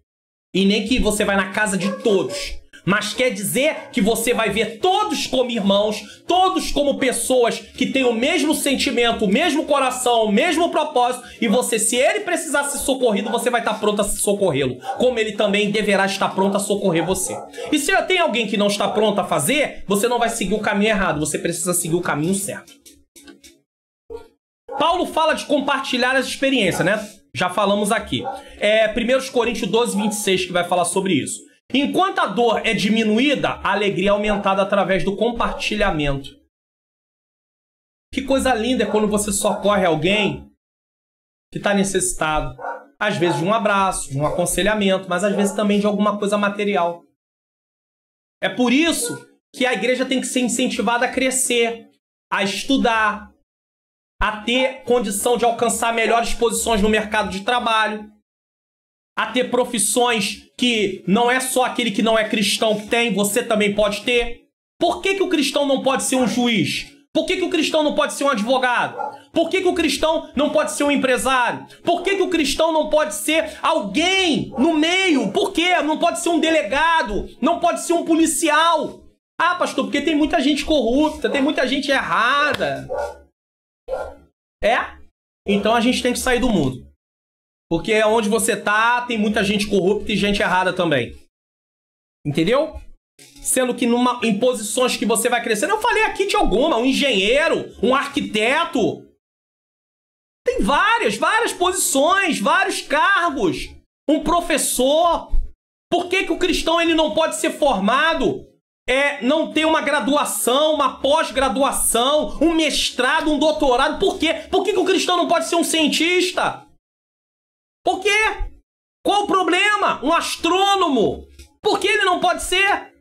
A: E nem que você vai na casa de todos. Mas quer dizer que você vai ver todos como irmãos, todos como pessoas que têm o mesmo sentimento, o mesmo coração, o mesmo propósito. E você, se ele precisar ser socorrido, você vai estar pronto a socorrê-lo. Como ele também deverá estar pronto a socorrer você. E se tem alguém que não está pronto a fazer, você não vai seguir o caminho errado. Você precisa seguir o caminho certo. Paulo fala de compartilhar as experiências, né? Já falamos aqui. 1 Coríntios 12:26 que vai falar sobre isso. Enquanto a dor é diminuída, a alegria é aumentada através do compartilhamento. Que coisa linda é quando você socorre alguém que está necessitado. Às vezes de um abraço, de um aconselhamento, mas às vezes também de alguma coisa material. É por isso que a igreja tem que ser incentivada a crescer, a estudar, a ter condição de alcançar melhores posições no mercado de trabalho, a ter profissões que não é só aquele que não é cristão que tem, você também pode ter. Por que o cristão não pode ser um juiz? Por que o cristão não pode ser um advogado? Por que o cristão não pode ser um empresário? Por que o cristão não pode ser alguém no meio? Por quê? Não pode ser um delegado, não pode ser um policial. Ah, pastor, porque tem muita gente corrupta, tem muita gente errada. Então a gente tem que sair do mundo. Porque onde você tá, tem muita gente corrupta e gente errada também. Entendeu? Sendo que em posições que você vai crescendo, eu falei aqui de alguma, um engenheiro, um arquiteto. Tem várias posições, vários cargos. um professor? Por que o cristão ele não pode ser formado? Não ter uma graduação, uma pós-graduação, um mestrado, um doutorado. Por quê? Por que o cristão não pode ser um cientista? Por quê? Qual o problema? Um astrônomo? Por que ele não pode ser?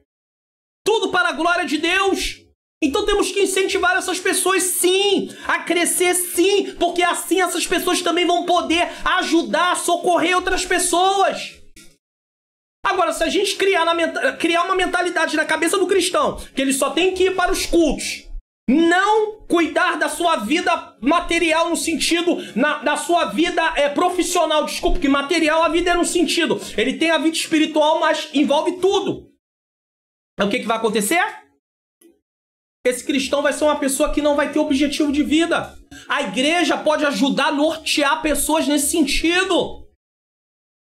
A: Tudo para a glória de Deus. Então temos que incentivar essas pessoas, sim, a crescer, sim, porque assim essas pessoas também vão poder ajudar, socorrer outras pessoas. Agora, se a gente criar uma mentalidade na cabeça do cristão, que ele só tem que ir para os cultos, não cuidar da sua vida material no sentido, da sua vida profissional, desculpa, que material a vida é no sentido, ele tem a vida espiritual, mas envolve tudo. O que vai acontecer? Esse cristão vai ser uma pessoa que não vai ter objetivo de vida. A igreja pode ajudar a nortear pessoas nesse sentido.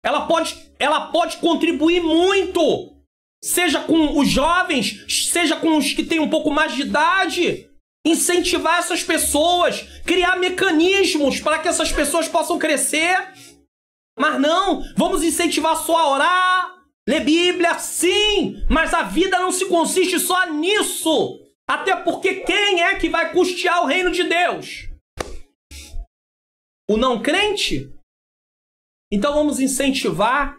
A: Ela pode contribuir muito, seja com os jovens, seja com os que têm um pouco mais de idade, incentivar essas pessoas, criar mecanismos para que essas pessoas possam crescer. Mas não, vamos incentivar só a orar, ler Bíblia, sim, mas a vida não se consiste só nisso, até porque quem é que vai custear o reino de Deus? O não crente? Então vamos incentivar.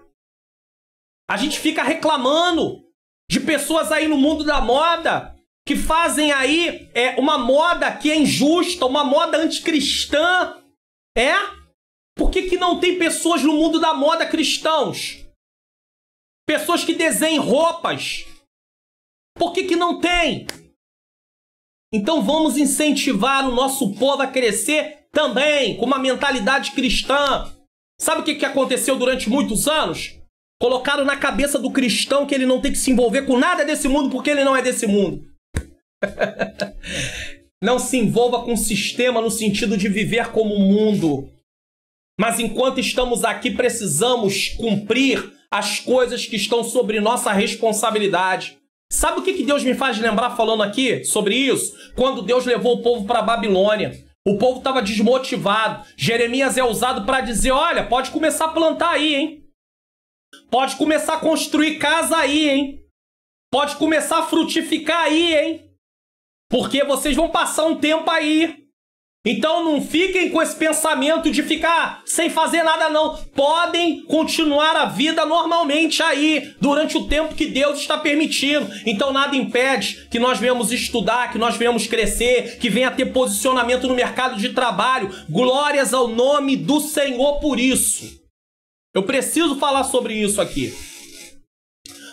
A: A gente fica reclamando de pessoas aí no mundo da moda que fazem aí uma moda que é injusta, uma moda anticristã. Por que não tem pessoas no mundo da moda cristãos? Pessoas que desenham roupas. Por que não tem? Então vamos incentivar o nosso povo a crescer também com uma mentalidade cristã. Sabe o que aconteceu durante muitos anos? Colocaram na cabeça do cristão que ele não tem que se envolver com nada desse mundo porque ele não é desse mundo. Não se envolva com o sistema no sentido de viver como o mundo. Mas enquanto estamos aqui, precisamos cumprir as coisas que estão sobre nossa responsabilidade. Sabe o que Deus me faz lembrar falando aqui sobre isso? Quando Deus levou o povo para a Babilônia. O povo estava desmotivado. Jeremias é usado para dizer, olha, pode começar a plantar aí, hein? Pode começar a construir casa aí, hein? Pode começar a frutificar aí, hein? Porque vocês vão passar um tempo aí. Então não fiquem com esse pensamento de ficar sem fazer nada, não. Podem continuar a vida normalmente aí, durante o tempo que Deus está permitindo. Então nada impede que nós venhamos estudar, que nós venhamos crescer, que venha ter posicionamento no mercado de trabalho. Glórias ao nome do Senhor por isso. Eu preciso falar sobre isso aqui.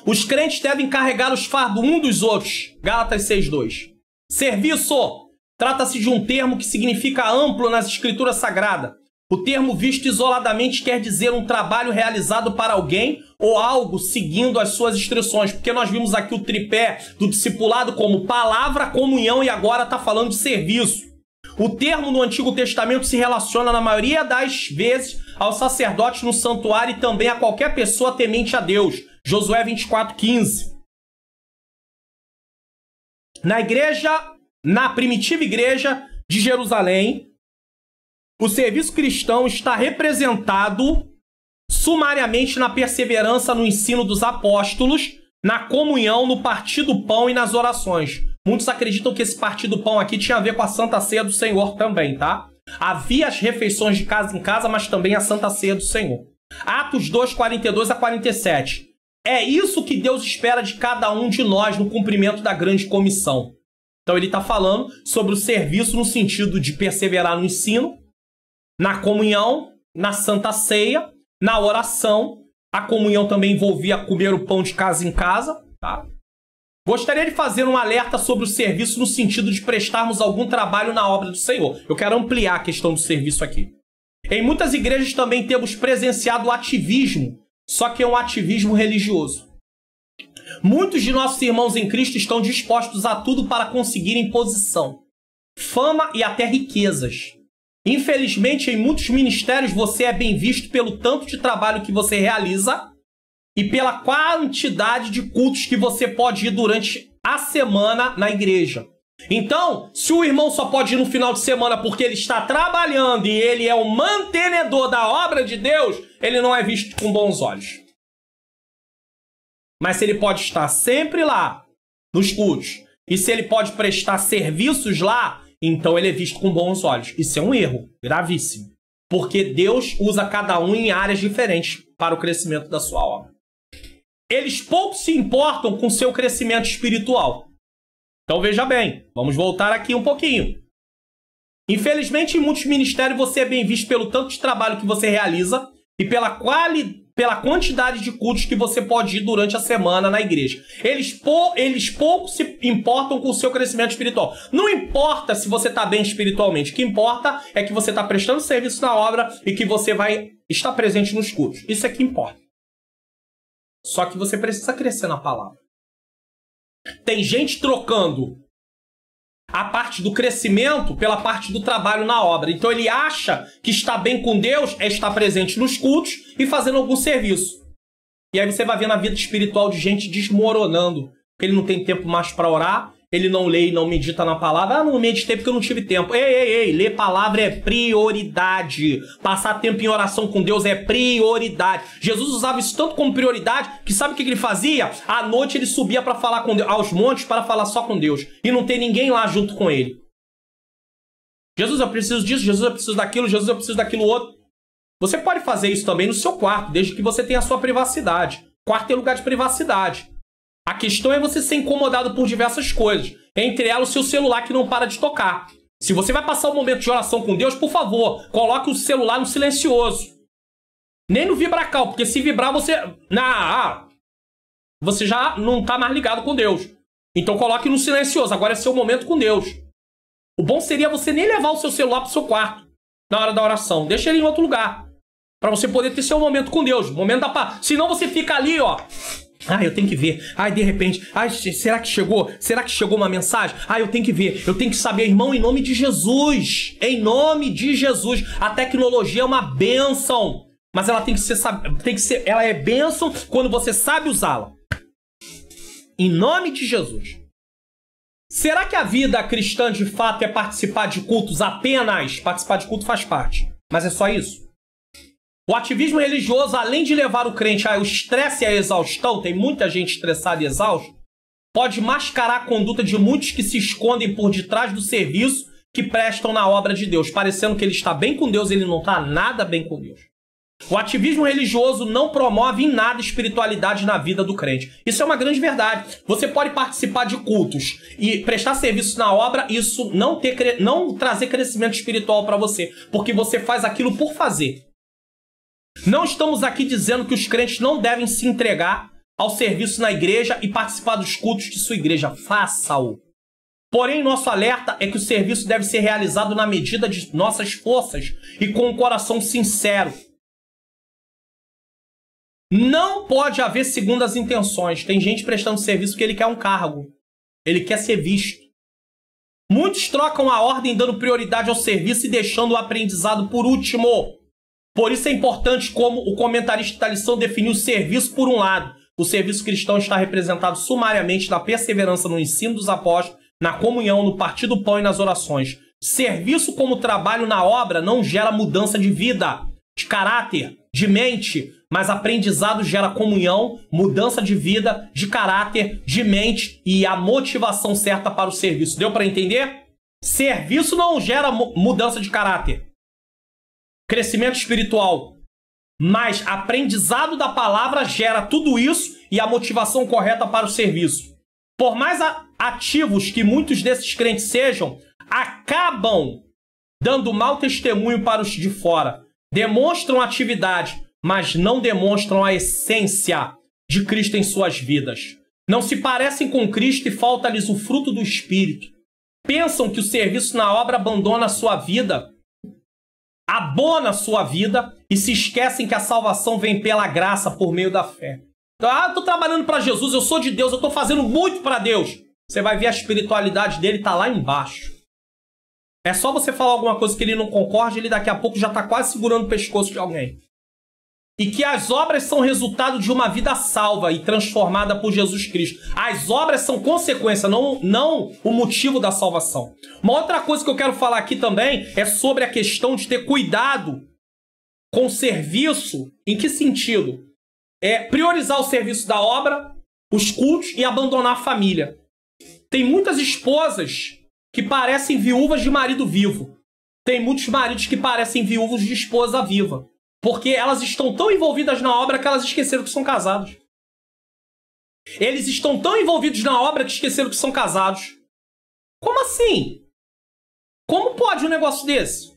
A: Os crentes devem carregar os fardos um dos outros. Gálatas 6:2. Serviço. Trata-se de um termo que significa amplo nas escrituras sagradas. O termo visto isoladamente quer dizer um trabalho realizado para alguém ou algo seguindo as suas instruções. Porque nós vimos aqui o tripé do discipulado como palavra, comunhão e agora está falando de serviço. O termo no Antigo Testamento se relaciona na maioria das vezes aos sacerdotes no santuário e também a qualquer pessoa temente a Deus. Josué 24:15. Na primitiva igreja de Jerusalém, o serviço cristão está representado sumariamente na perseverança no ensino dos apóstolos, na comunhão, no partir do pão e nas orações. Muitos acreditam que esse partir do pão aqui tinha a ver com a Santa Ceia do Senhor também, tá? Havia as refeições de casa em casa, mas também a Santa Ceia do Senhor. Atos 2:42-47. É isso que Deus espera de cada um de nós no cumprimento da grande comissão. Então ele está falando sobre o serviço no sentido de perseverar no ensino, na comunhão, na Santa Ceia, na oração. A comunhão também envolvia comer o pão de casa em casa, tá? Gostaria de fazer um alerta sobre o serviço no sentido de prestarmos algum trabalho na obra do Senhor. Eu quero ampliar a questão do serviço aqui. Em muitas igrejas também temos presenciado o ativismo, só que é um ativismo religioso. Muitos de nossos irmãos em Cristo estão dispostos a tudo para conseguirem posição, fama e até riquezas. Infelizmente, em muitos ministérios você é bem visto pelo tanto de trabalho que você realiza e pela quantidade de cultos que você pode ir durante a semana na igreja. Então, se o irmão só pode ir no final de semana porque ele está trabalhando e ele é o mantenedor da obra de Deus, ele não é visto com bons olhos. Mas se ele pode estar sempre lá, nos cultos, e se ele pode prestar serviços lá, então ele é visto com bons olhos. Isso é um erro gravíssimo. Porque Deus usa cada um em áreas diferentes para o crescimento da sua obra. Eles pouco se importam com seu crescimento espiritual. Então veja bem, vamos voltar aqui um pouquinho. Infelizmente, em muitos ministérios você é bem visto pelo tanto de trabalho que você realiza e pela quantidade de cultos que você pode ir durante a semana na igreja. Eles pouco se importam com o seu crescimento espiritual. Não importa se você está bem espiritualmente. O que importa é que você está prestando serviço na obra e que você vai estar presente nos cultos. Isso é que importa. Só que você precisa crescer na palavra. Tem gente trocando a parte do crescimento pela parte do trabalho na obra. Então ele acha que estar bem com Deus é estar presente nos cultos e fazendo algum serviço. E aí você vai ver na vida espiritual de gente desmoronando. Porque ele não tem tempo mais para orar, ele não lê e não medita na palavra. Ah, não meditei porque eu não tive tempo. Ei, ler palavra é prioridade. Passar tempo em oração com Deus é prioridade. Jesus usava isso tanto como prioridade que sabe o que ele fazia? À noite ele subia para falar com Deus, aos montes para falar só com Deus. E não tem ninguém lá junto com ele. Jesus, eu preciso disso. Jesus, eu preciso daquilo. Jesus, eu preciso daquilo outro. Você pode fazer isso também no seu quarto, desde que você tenha a sua privacidade. Quarto é lugar de privacidade. A questão é você ser incomodado por diversas coisas. Entre elas, o seu celular que não para de tocar. Se você vai passar um momento de oração com Deus, por favor, coloque o celular no silencioso. Nem no vibracal, porque se vibrar, você já não está mais ligado com Deus. Então coloque no silencioso. Agora é seu momento com Deus. O bom seria você nem levar o seu celular para o seu quarto na hora da oração. Deixa ele em outro lugar. Para você poder ter seu momento com Deus. Momento da paz. Senão você fica ali, ó. Eu tenho que ver. De repente, será que chegou? Será que chegou uma mensagem? Eu tenho que ver. Eu tenho que saber, irmão, em nome de Jesus. Em nome de Jesus. A tecnologia é uma bênção. Mas ela tem que ser, ela é bênção quando você sabe usá-la. Em nome de Jesus. Será que a vida cristã de fato é participar de cultos apenas? Participar de culto faz parte. Mas é só isso? O ativismo religioso, além de levar o crente ao estresse e à exaustão, tem muita gente estressada e exausta, pode mascarar a conduta de muitos que se escondem por detrás do serviço que prestam na obra de Deus, parecendo que ele está bem com Deus, ele não está nada bem com Deus. O ativismo religioso não promove em nada espiritualidade na vida do crente. Isso é uma grande verdade. Você pode participar de cultos e prestar serviço na obra, isso não trazer crescimento espiritual para você, porque você faz aquilo por fazer. Não estamos aqui dizendo que os crentes não devem se entregar ao serviço na igreja e participar dos cultos de sua igreja. Faça-o. Porém, nosso alerta é que o serviço deve ser realizado na medida de nossas forças e com um coração sincero. Não pode haver segundas intenções. Tem gente prestando serviço porque ele quer um cargo. Ele quer ser visto. Muitos trocam a ordem dando prioridade ao serviço e deixando o aprendizado por último. Por isso é importante como o comentarista da lição definiu o serviço por um lado. O serviço cristão está representado sumariamente na perseverança no ensino dos apóstolos, na comunhão, no partir do pão e nas orações. Serviço como trabalho na obra não gera mudança de vida, de caráter, de mente, mas aprendizado gera comunhão, mudança de vida, de caráter, de mente e a motivação certa para o serviço. Deu para entender? Serviço não gera mudança de caráter, crescimento espiritual, mas aprendizado da palavra gera tudo isso e a motivação correta para o serviço. Por mais ativos que muitos desses crentes sejam, acabam dando mau testemunho para os de fora. Demonstram atividade, mas não demonstram a essência de Cristo em suas vidas. Não se parecem com Cristo e falta-lhes o fruto do Espírito. Pensam que o serviço na obra abona a sua vida e se esquecem que a salvação vem pela graça por meio da fé. Eu estou trabalhando para Jesus, eu sou de Deus, eu estou fazendo muito para Deus. Você vai ver a espiritualidade dele está lá embaixo. É só você falar alguma coisa que ele não concorde, ele daqui a pouco já está quase segurando o pescoço de alguém. e que as obras são resultado de uma vida salva e transformada por Jesus Cristo. As obras são consequência, não o motivo da salvação. Uma outra coisa que eu quero falar aqui também é sobre a questão de ter cuidado com o serviço. Em que sentido? É priorizar o serviço da obra, os cultos e abandonar a família. Tem muitas esposas que parecem viúvas de marido vivo. Tem muitos maridos que parecem viúvos de esposa viva. Porque elas estão tão envolvidas na obra que elas esqueceram que são casados. Eles estão tão envolvidos na obra que esqueceram que são casados. Como assim? Como pode um negócio desse?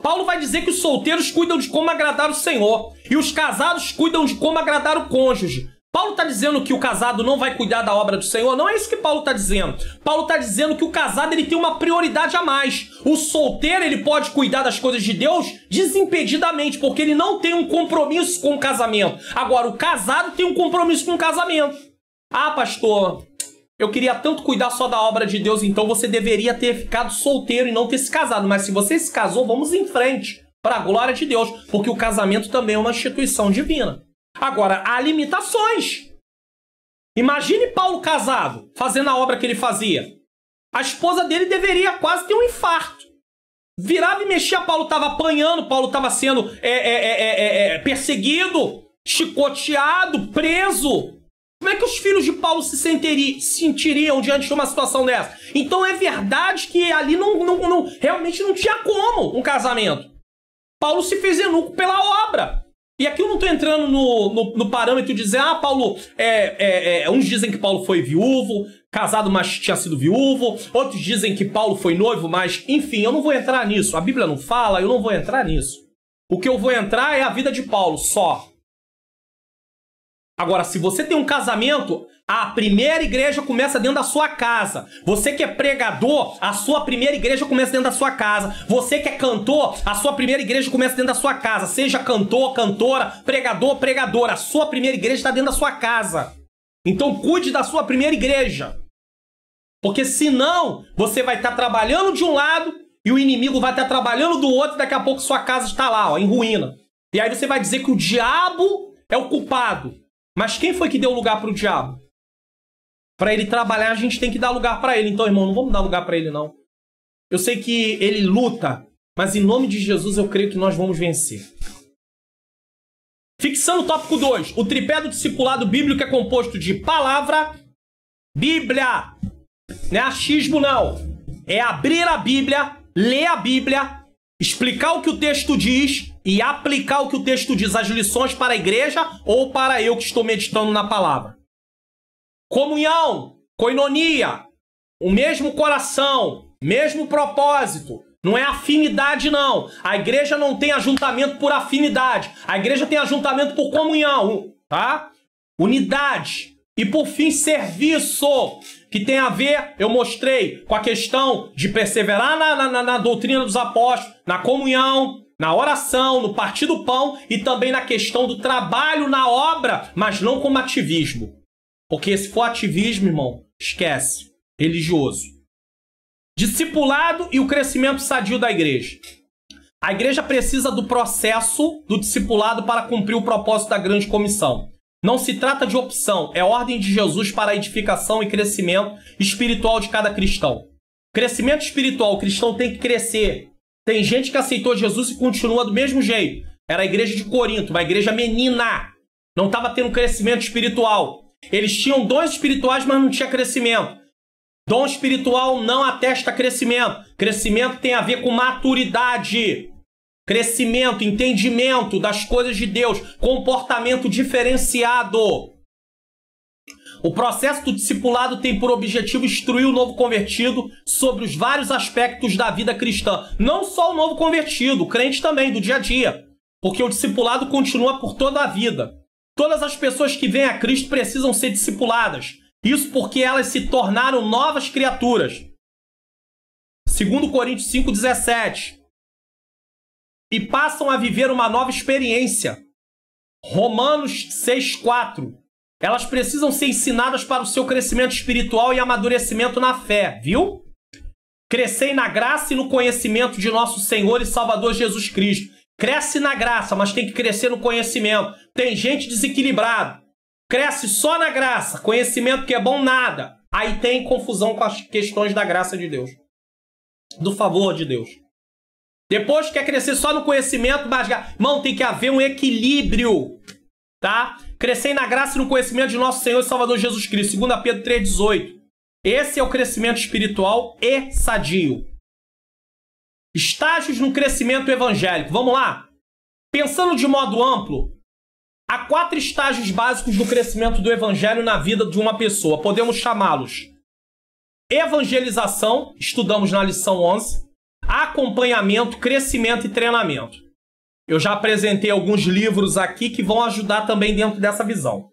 A: Paulo vai dizer que os solteiros cuidam de como agradar o Senhor e os casados cuidam de como agradar o cônjuge. Paulo está dizendo que o casado não vai cuidar da obra do Senhor? Não é isso que Paulo está dizendo. Paulo está dizendo que o casado ele tem uma prioridade a mais. O solteiro ele pode cuidar das coisas de Deus desimpedidamente, porque ele não tem um compromisso com o casamento. Agora, o casado tem um compromisso com o casamento. Ah, pastor, eu queria tanto cuidar só da obra de Deus, então você deveria ter ficado solteiro e não ter se casado. Mas se você se casou, vamos em frente, para a glória de Deus, porque o casamento também é uma instituição divina. Agora, há limitações. Imagine Paulo casado, fazendo a obra que ele fazia. A esposa dele deveria quase ter um infarto. Virava e mexia, Paulo estava apanhando, Paulo estava sendo perseguido, chicoteado, preso. Como é que os filhos de Paulo se sentiriam diante de uma situação dessa? Então é verdade que ali realmente não tinha como um casamento. Paulo se fez eunuco pela obra. E aqui eu não estou entrando no parâmetro de dizer, Paulo, uns dizem que Paulo foi viúvo, casado, mas tinha sido viúvo, outros dizem que Paulo foi noivo, mas, enfim, eu não vou entrar nisso. A Bíblia não fala, eu não vou entrar nisso. O que eu vou entrar é a vida de Paulo, só. Agora, se você tem um casamento, a primeira igreja começa dentro da sua casa. Você que é pregador, a sua primeira igreja começa dentro da sua casa. Você que é cantor, a sua primeira igreja começa dentro da sua casa. Seja cantor, cantora, pregador, pregadora. A sua primeira igreja está dentro da sua casa. Então cuide da sua primeira igreja. Porque senão, você vai estar trabalhando de um lado e o inimigo vai estar trabalhando do outro e daqui a pouco sua casa está lá, em ruína. E aí você vai dizer que o diabo é o culpado. Mas quem foi que deu lugar para o diabo? Para ele trabalhar, a gente tem que dar lugar para ele. Então, irmão, não vamos dar lugar para ele, não. Eu sei que ele luta, mas em nome de Jesus eu creio que nós vamos vencer. Fixando o tópico 2. O tripé do discipulado bíblico é composto de palavra, Bíblia. Não é achismo, não. É abrir a Bíblia, ler a Bíblia, explicar o que o texto diz e aplicar o que o texto diz, as lições para a igreja ou para eu que estou meditando na palavra. Comunhão, koinonia, o mesmo coração, mesmo propósito. Não é afinidade, não. A igreja não tem ajuntamento por afinidade. A igreja tem ajuntamento por comunhão, tá? Unidade. E por fim, serviço, que tem a ver, eu mostrei, com a questão de perseverar na doutrina dos apóstolos, na comunhão, na oração, no partir do pão e também na questão do trabalho na obra, mas não como ativismo. Porque se for ativismo, irmão, esquece. Religioso. Discipulado e o crescimento sadio da igreja. A igreja precisa do processo do discipulado para cumprir o propósito da grande comissão. Não se trata de opção, é ordem de Jesus para a edificação e crescimento espiritual de cada cristão. Crescimento espiritual, o cristão tem que crescer. Tem gente que aceitou Jesus e continua do mesmo jeito. Era a igreja de Corinto, uma igreja menina. Não estava tendo crescimento espiritual. Eles tinham dons espirituais, mas não tinha crescimento. Dom espiritual não atesta crescimento. Crescimento tem a ver com maturidade. Crescimento, entendimento das coisas de Deus, comportamento diferenciado. O processo do discipulado tem por objetivo instruir o novo convertido sobre os vários aspectos da vida cristã. Não só o novo convertido, o crente também, do dia a dia. Porque o discipulado continua por toda a vida. Todas as pessoas que vêm a Cristo precisam ser discipuladas. Isso porque elas se tornaram novas criaturas. 2 Coríntios 5,17. E passam a viver uma nova experiência. Romanos 6,4. Elas precisam ser ensinadas para o seu crescimento espiritual e amadurecimento na fé, viu? Crescei na graça e no conhecimento de nosso Senhor e Salvador Jesus Cristo. Cresce na graça, mas tem que crescer no conhecimento. Tem gente desequilibrada. Cresce só na graça. Conhecimento que é bom, nada. Aí tem confusão com as questões da graça de Deus. Do favor de Deus. Depois quer crescer só no conhecimento, mas, irmão, tem que haver um equilíbrio. Tá? Crescer na graça e no conhecimento de nosso Senhor e Salvador Jesus Cristo. 2 Pedro 3,18. Esse é o crescimento espiritual e sadio. Estágios no crescimento evangélico. Vamos lá? Pensando de modo amplo, há 4 estágios básicos do crescimento do evangelho na vida de uma pessoa. Podemos chamá-los: evangelização, estudamos na lição 11, acompanhamento, crescimento e treinamento. Eu já apresentei alguns livros aqui que vão ajudar também dentro dessa visão.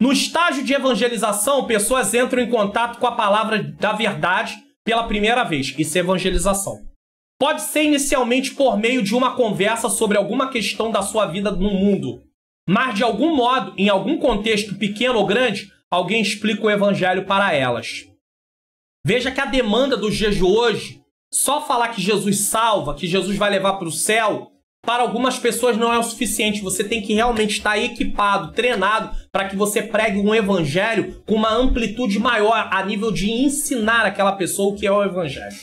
A: No estágio de evangelização, pessoas entram em contato com a palavra da verdade pela primeira vez. Isso é evangelização. Pode ser inicialmente por meio de uma conversa sobre alguma questão da sua vida no mundo. Mas, de algum modo, em algum contexto pequeno ou grande, alguém explica o evangelho para elas. Veja que a demanda dos dias de hoje, só falar que Jesus salva, que Jesus vai levar para o céu, para algumas pessoas não é o suficiente. Você tem que realmente estar equipado, treinado, para que você pregue um evangelho com uma amplitude maior, a nível de ensinar aquela pessoa o que é o evangelho.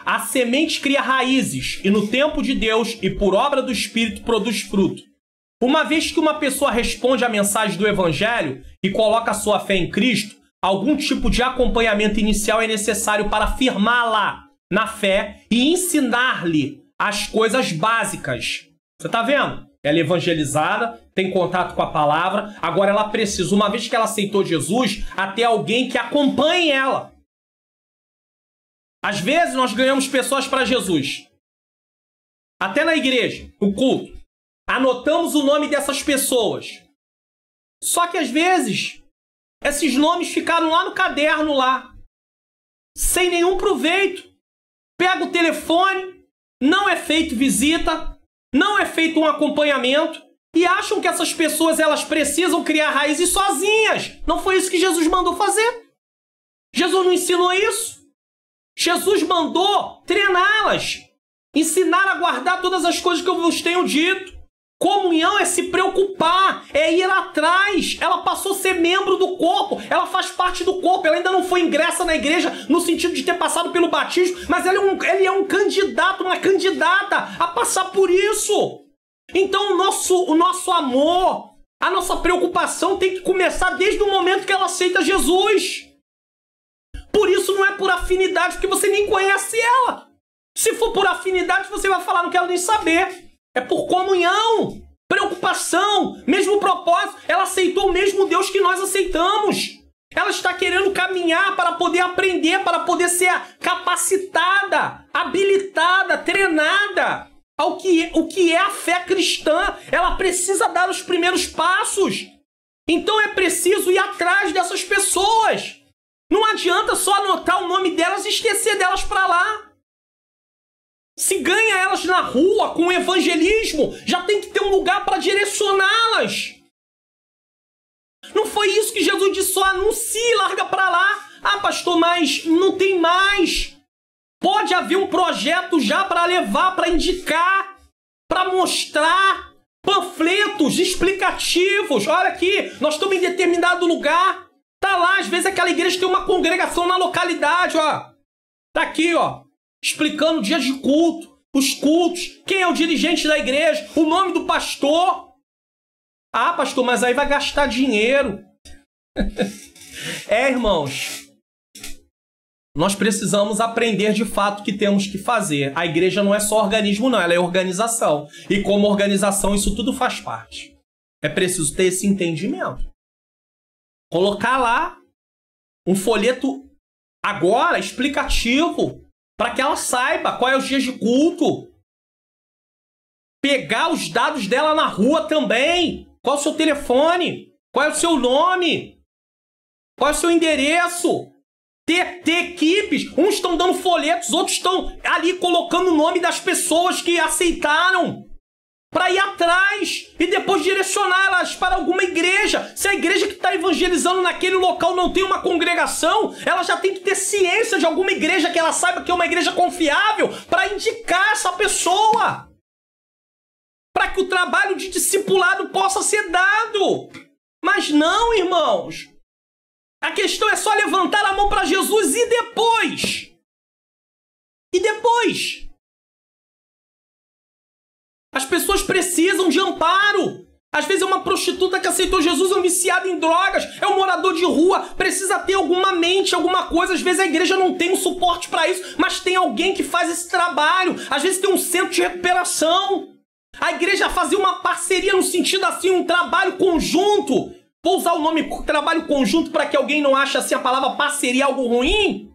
A: A semente cria raízes, e no tempo de Deus e por obra do Espírito produz fruto. Uma vez que uma pessoa responde à mensagem do evangelho e coloca a sua fé em Cristo, algum tipo de acompanhamento inicial é necessário para firmá-la na fé e ensinar-lhe as coisas básicas. Você está vendo? Ela é evangelizada, tem contato com a palavra, agora ela precisa, uma vez que ela aceitou Jesus, até alguém que acompanhe ela. Às vezes nós ganhamos pessoas para Jesus. Até na igreja, no culto. Anotamos o nome dessas pessoas. Só que às vezes, esses nomes ficaram lá no caderno lá. Sem nenhum proveito. Pega o telefone, não é feito visita, não é feito um acompanhamento. E acham que essas pessoas elas precisam criar raízes sozinhas. Não foi isso que Jesus mandou fazer. Jesus não ensinou isso. Jesus mandou treiná-las, ensinar a guardar todas as coisas que eu vos tenho dito. Comunhão é se preocupar, é ir atrás. Ela passou a ser membro do corpo, ela faz parte do corpo. Ela ainda não foi ingressa na igreja no sentido de ter passado pelo batismo, mas ele é um candidato, uma candidata a passar por isso. Então o nosso amor, a nossa preocupação tem que começar desde o momento que ela aceita Jesus. Por isso não é por afinidade, porque você nem conhece ela. Se for por afinidade, você vai falar, não quero nem saber. É por comunhão, preocupação, mesmo propósito. Ela aceitou o mesmo Deus que nós aceitamos. Ela está querendo caminhar para poder aprender, para poder ser capacitada, habilitada, treinada ao que é a fé cristã. Ela precisa dar os primeiros passos. Então é preciso ir atrás dessas pessoas. Não adianta só anotar o nome delas e esquecer delas para lá. Se ganha elas na rua com evangelismo, já tem que ter um lugar para direcioná-las. Não foi isso que Jesus disse, só anuncie, larga para lá. Ah, pastor, mas não tem mais. Pode haver um projeto já para levar, para indicar, para mostrar panfletos explicativos. Olha aqui, nós estamos em determinado lugar. Tá lá, às vezes aquela igreja tem uma congregação na localidade, ó. Tá aqui, ó, explicando dias de culto, os cultos, quem é o dirigente da igreja, o nome do pastor. Ah, pastor, mas aí vai gastar dinheiro. Irmãos, nós precisamos aprender de fato o que temos que fazer. A igreja não é só organismo, não, ela é organização. E como organização, isso tudo faz parte. É preciso ter esse entendimento. Colocar lá um folheto agora explicativo para que ela saiba qual é os dias de culto. Pegar os dados dela na rua também. Qual é o seu telefone? Qual é o seu nome? Qual é o seu endereço? Ter equipes. Uns estão dando folhetos, outros estão ali colocando o nome das pessoas que aceitaram. Para ir atrás e depois direcionar elas para alguma igreja. Se a igreja que está evangelizando naquele local não tem uma congregação, ela já tem que ter ciência de alguma igreja que ela saiba que é uma igreja confiável para indicar essa pessoa. para que o trabalho de discipulado possa ser dado. Mas não, irmãos. A questão é só levantar a mão para Jesus e depois? E depois? As pessoas precisam de amparo. Às vezes é uma prostituta que aceitou Jesus, é um viciado em drogas, é um morador de rua, precisa ter alguma mente, alguma coisa. Às vezes a igreja não tem um suporte para isso, mas tem alguém que faz esse trabalho. Às vezes tem um centro de recuperação. A igreja fazia uma parceria no sentido assim, um trabalho conjunto. Vou usar o nome trabalho conjunto para que alguém não ache assim a palavra parceria algo ruim.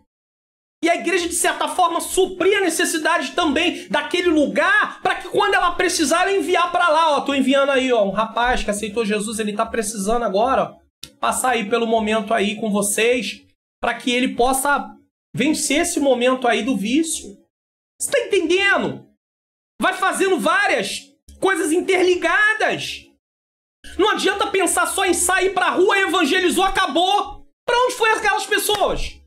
A: E a igreja, de certa forma, supria a necessidade também daquele lugar para que quando ela precisar, ela enviar para lá. Ó, tô enviando aí, ó, um rapaz que aceitou Jesus, ele tá precisando agora, ó, passar aí pelo momento aí com vocês, para que ele possa vencer esse momento aí do vício. Você tá entendendo? Vai fazendo várias coisas interligadas. Não adianta pensar só em sair pra rua, evangelizou, acabou. Para onde foi aquelas pessoas?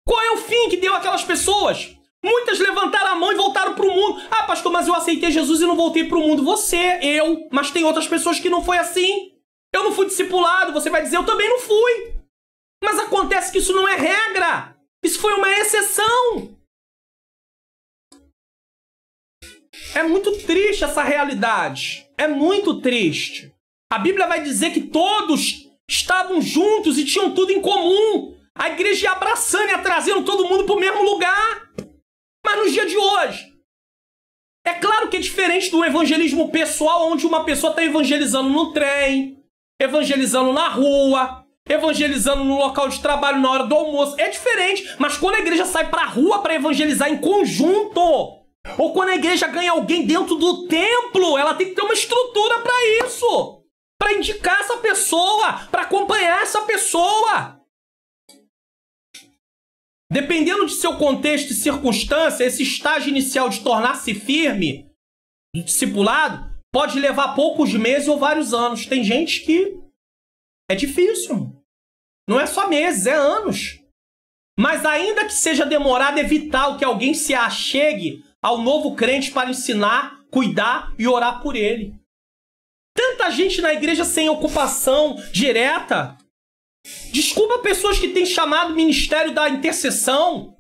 A: Qual é o fim que deu aquelas pessoas? Muitas levantaram a mão e voltaram para o mundo. Ah, pastor, mas eu aceitei Jesus e não voltei para o mundo. Você, eu, mas tem outras pessoas que não foi assim. Eu não fui discipulado, você vai dizer, eu também não fui. Mas acontece que isso não é regra. Isso foi uma exceção. É muito triste essa realidade. É muito triste. A Bíblia vai dizer que todos estavam juntos e tinham tudo em comum. A igreja ia abraçando e trazendo todo mundo para o mesmo lugar. Mas no dia de hoje, é claro que é diferente do evangelismo pessoal, onde uma pessoa está evangelizando no trem, evangelizando na rua, evangelizando no local de trabalho na hora do almoço. É diferente, mas quando a igreja sai para a rua para evangelizar em conjunto, ou quando a igreja ganha alguém dentro do templo, ela tem que ter uma estrutura para isso, para indicar essa pessoa, para acompanhar essa pessoa. Dependendo de seu contexto e circunstância, esse estágio inicial de tornar-se firme, do discipulado, pode levar poucos meses ou vários anos. Tem gente que é difícil. Não é só meses, é anos. Mas ainda que seja demorado, é vital que alguém se achegue ao novo crente para ensinar, cuidar e orar por ele. Tanta gente na igreja sem ocupação direta. Desculpa pessoas que têm chamado o ministério da intercessão.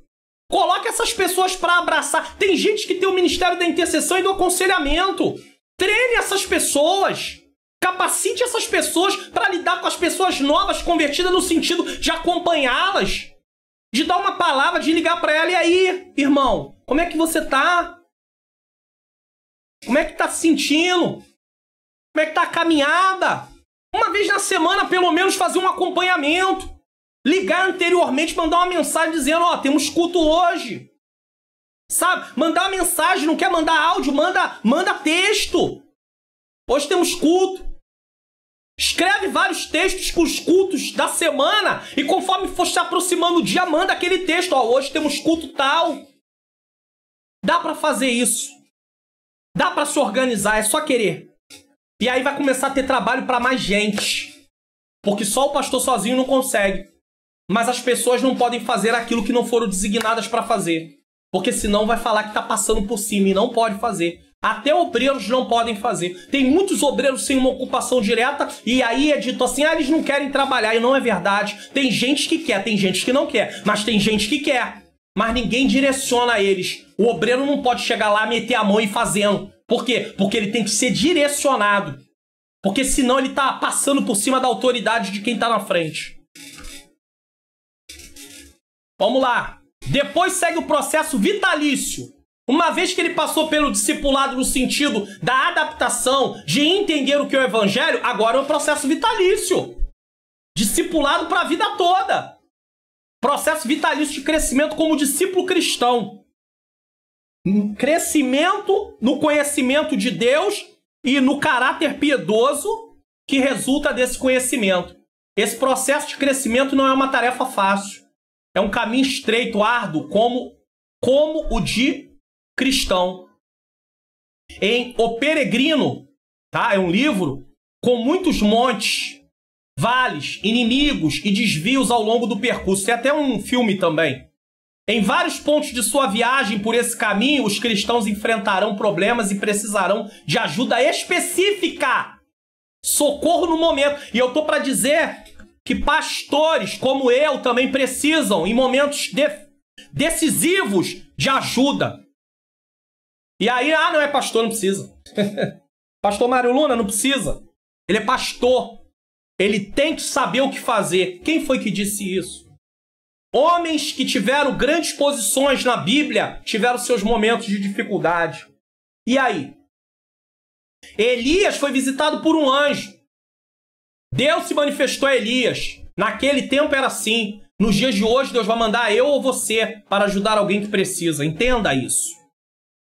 A: Coloque essas pessoas para abraçar. Tem gente que tem o ministério da intercessão e do aconselhamento. Treine essas pessoas. Capacite essas pessoas para lidar com as pessoas novas convertidas no sentido de acompanhá-las. De dar uma palavra, de ligar para ela. E aí, irmão, como é que você tá? Como é que tá se sentindo? Como é que tá a caminhada? Uma vez na semana, pelo menos, fazer um acompanhamento. Ligar anteriormente, mandar uma mensagem dizendo, ó, temos culto hoje. Sabe? Mandar uma mensagem, não quer mandar áudio, manda texto. Hoje temos culto. Escreve vários textos com os cultos da semana e conforme for se aproximando o dia, manda aquele texto. Ó, hoje temos culto tal. Dá pra fazer isso. Dá pra se organizar, é só querer. E aí vai começar a ter trabalho para mais gente. Porque só o pastor sozinho não consegue. Mas as pessoas não podem fazer aquilo que não foram designadas para fazer. Porque senão vai falar que está passando por cima e não pode fazer. Até obreiros não podem fazer. Tem muitos obreiros sem uma ocupação direta e aí é dito assim, eles não querem trabalhar. E não é verdade. Tem gente que quer, tem gente que não quer. Mas tem gente que quer. Mas ninguém direciona eles. O obreiro não pode chegar lá, meter a mão e ir fazendo. Por quê? Porque ele tem que ser direcionado. Porque senão ele está passando por cima da autoridade de quem está na frente. Vamos lá. Depois segue o processo vitalício. Uma vez que ele passou pelo discipulado no sentido da adaptação, de entender o que é o evangelho, agora é o processo vitalício. Discipulado para a vida toda. Processo vitalício de crescimento como discípulo cristão. Crescimento no conhecimento de Deus e no caráter piedoso que resulta desse conhecimento. Esse processo de crescimento não é uma tarefa fácil. É um caminho estreito, árduo, como o de cristão. Em O Peregrino, tá? É um livro com muitos montes, vales, inimigos e desvios ao longo do percurso. Tem até um filme também. Em vários pontos de sua viagem por esse caminho, os cristãos enfrentarão problemas e precisarão de ajuda específica. Socorro no momento. E eu tô para dizer que pastores como eu também precisam, em momentos decisivos, de ajuda. E aí, não é pastor, não precisa. Pastor Mário Luna não precisa. Ele é pastor. Ele tem que saber o que fazer. Quem foi que disse isso? Homens que tiveram grandes posições na Bíblia tiveram seus momentos de dificuldade. E aí? Elias foi visitado por um anjo. Deus se manifestou a Elias. Naquele tempo era assim. Nos dias de hoje, Deus vai mandar eu ou você para ajudar alguém que precisa. Entenda isso.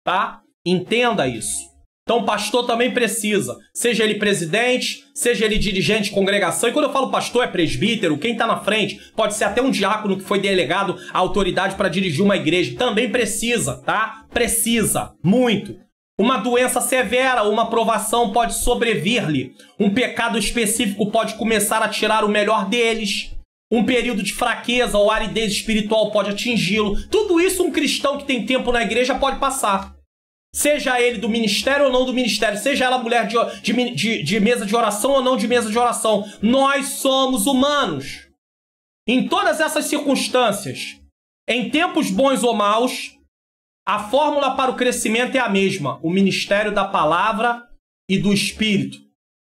A: Tá? Entenda isso. Então, o pastor também precisa. Seja ele presidente, seja ele dirigente de congregação. E quando eu falo pastor, é presbítero. Quem está na frente pode ser até um diácono que foi delegado à autoridade para dirigir uma igreja. Também precisa, tá? Precisa. Muito. Uma doença severa ou uma provação pode sobrevir-lhe. Um pecado específico pode começar a tirar o melhor deles. Um período de fraqueza ou aridez espiritual pode atingi-lo. Tudo isso um cristão que tem tempo na igreja pode passar. Seja ele do ministério ou não do ministério. Seja ela mulher de mesa de oração ou não de mesa de oração. Nós somos humanos. Em todas essas circunstâncias, em tempos bons ou maus, a fórmula para o crescimento é a mesma. O ministério da palavra e do Espírito.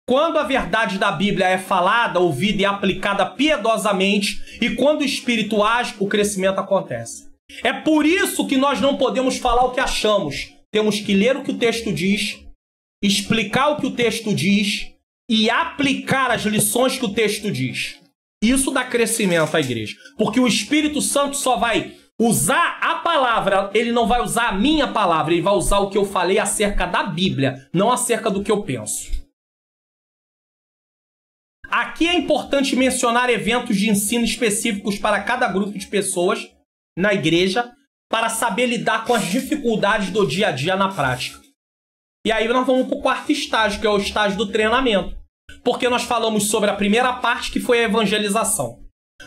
A: Quando a verdade da Bíblia é falada, ouvida e aplicada piedosamente, e quando o Espírito age, o crescimento acontece. É por isso que nós não podemos falar o que achamos. Temos que ler o que o texto diz, explicar o que o texto diz e aplicar as lições que o texto diz. Isso dá crescimento à igreja. Porque o Espírito Santo só vai usar a palavra, ele não vai usar a minha palavra, ele vai usar o que eu falei acerca da Bíblia, não acerca do que eu penso. Aqui é importante mencionar eventos de ensino específicos para cada grupo de pessoas na igreja, para saber lidar com as dificuldades do dia a dia na prática. E aí nós vamos para o quarto estágio, que é o estágio do treinamento. Porque nós falamos sobre a primeira parte, que foi a evangelização.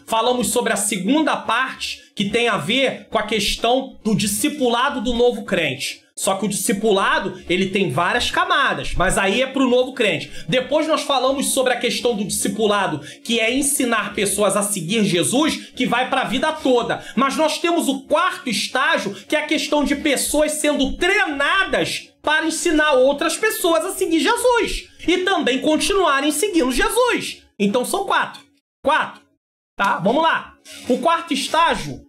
A: Falamos sobre a segunda parte, que tem a ver com a questão do discipulado do novo crente. Só que o discipulado, ele tem várias camadas, mas aí é para o novo crente. Depois nós falamos sobre a questão do discipulado, que é ensinar pessoas a seguir Jesus, que vai para a vida toda. Mas nós temos o quarto estágio, que é a questão de pessoas sendo treinadas para ensinar outras pessoas a seguir Jesus. E também continuarem seguindo Jesus. Então são quatro. Tá? Vamos lá. O quarto estágio,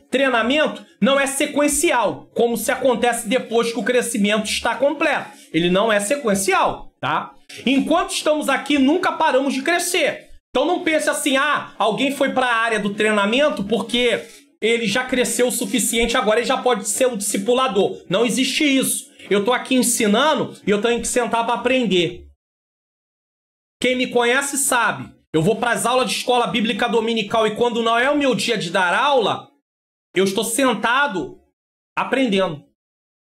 A: treinamento, não é sequencial, como se acontece depois que o crescimento está completo. Ele não é sequencial, tá? Enquanto estamos aqui, nunca paramos de crescer. Então não pense assim, alguém foi para a área do treinamento porque ele já cresceu o suficiente, agora ele já pode ser um discipulador. Não existe isso. Eu estou aqui ensinando e eu tenho que sentar para aprender. Quem me conhece sabe. Eu vou para as aulas de escola bíblica dominical e quando não é o meu dia de dar aula, eu estou sentado aprendendo.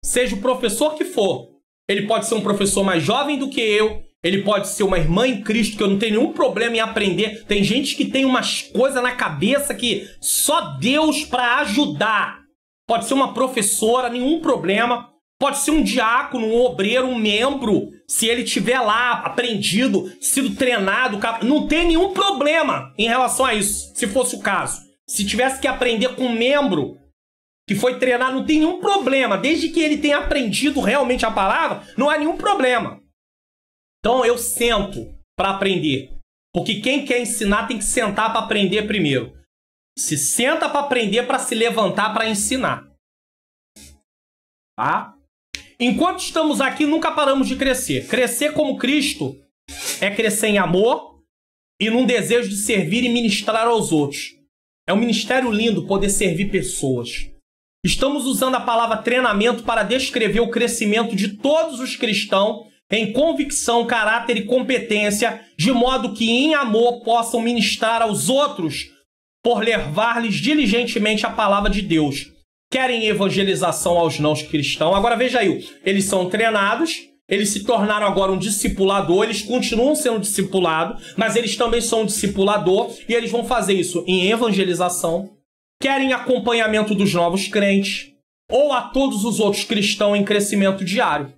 A: Seja o professor que for. Ele pode ser um professor mais jovem do que eu. Ele pode ser uma irmã em Cristo, que eu não tenho nenhum problema em aprender. Tem gente que tem umas coisas na cabeça que só Deus para ajudar. Pode ser uma professora, nenhum problema. Pode ser um diácono, um obreiro, um membro. Se ele tiver lá aprendido, sido treinado, não tem nenhum problema em relação a isso, se fosse o caso. Se tivesse que aprender com um membro que foi treinado, não tem nenhum problema. Desde que ele tenha aprendido realmente a palavra, não há nenhum problema. Então eu sento para aprender. Porque quem quer ensinar tem que sentar para aprender primeiro. Se senta para aprender para se levantar para ensinar. Tá? Enquanto estamos aqui, nunca paramos de crescer. Crescer como Cristo é crescer em amor e num desejo de servir e ministrar aos outros. É um ministério lindo poder servir pessoas. Estamos usando a palavra treinamento para descrever o crescimento de todos os cristãos em convicção, caráter e competência, de modo que em amor possam ministrar aos outros por levar-lhes diligentemente a palavra de Deus. Querem evangelização aos não cristãos. Agora veja aí, eles são treinados, eles se tornaram agora um discipulador, eles continuam sendo discipulados, mas eles também são um discipulador e eles vão fazer isso em evangelização, querem acompanhamento dos novos crentes, ou a todos os outros cristãos em crescimento diário.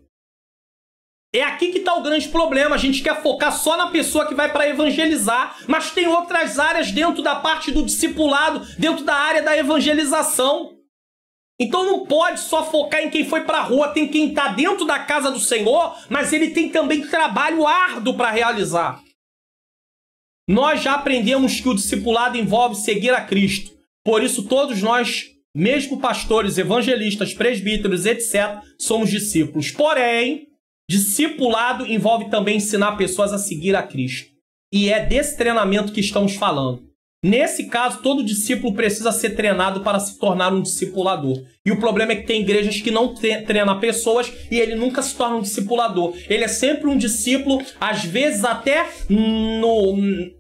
A: É aqui que está o grande problema. A gente quer focar só na pessoa que vai para evangelizar, mas tem outras áreas dentro da parte do discipulado, dentro da área da evangelização. Então não pode só focar em quem foi para a rua, tem quem está dentro da casa do Senhor, mas ele tem também trabalho árduo para realizar. Nós já aprendemos que o discipulado envolve seguir a Cristo. Por isso todos nós, mesmo pastores, evangelistas, presbíteros, etc., somos discípulos. Porém, discipulado envolve também ensinar pessoas a seguir a Cristo. E é desse treinamento que estamos falando. Nesse caso, todo discípulo precisa ser treinado para se tornar um discipulador. E o problema é que tem igrejas que não treinam pessoas e ele nunca se torna um discipulador. Ele é sempre um discípulo, às vezes até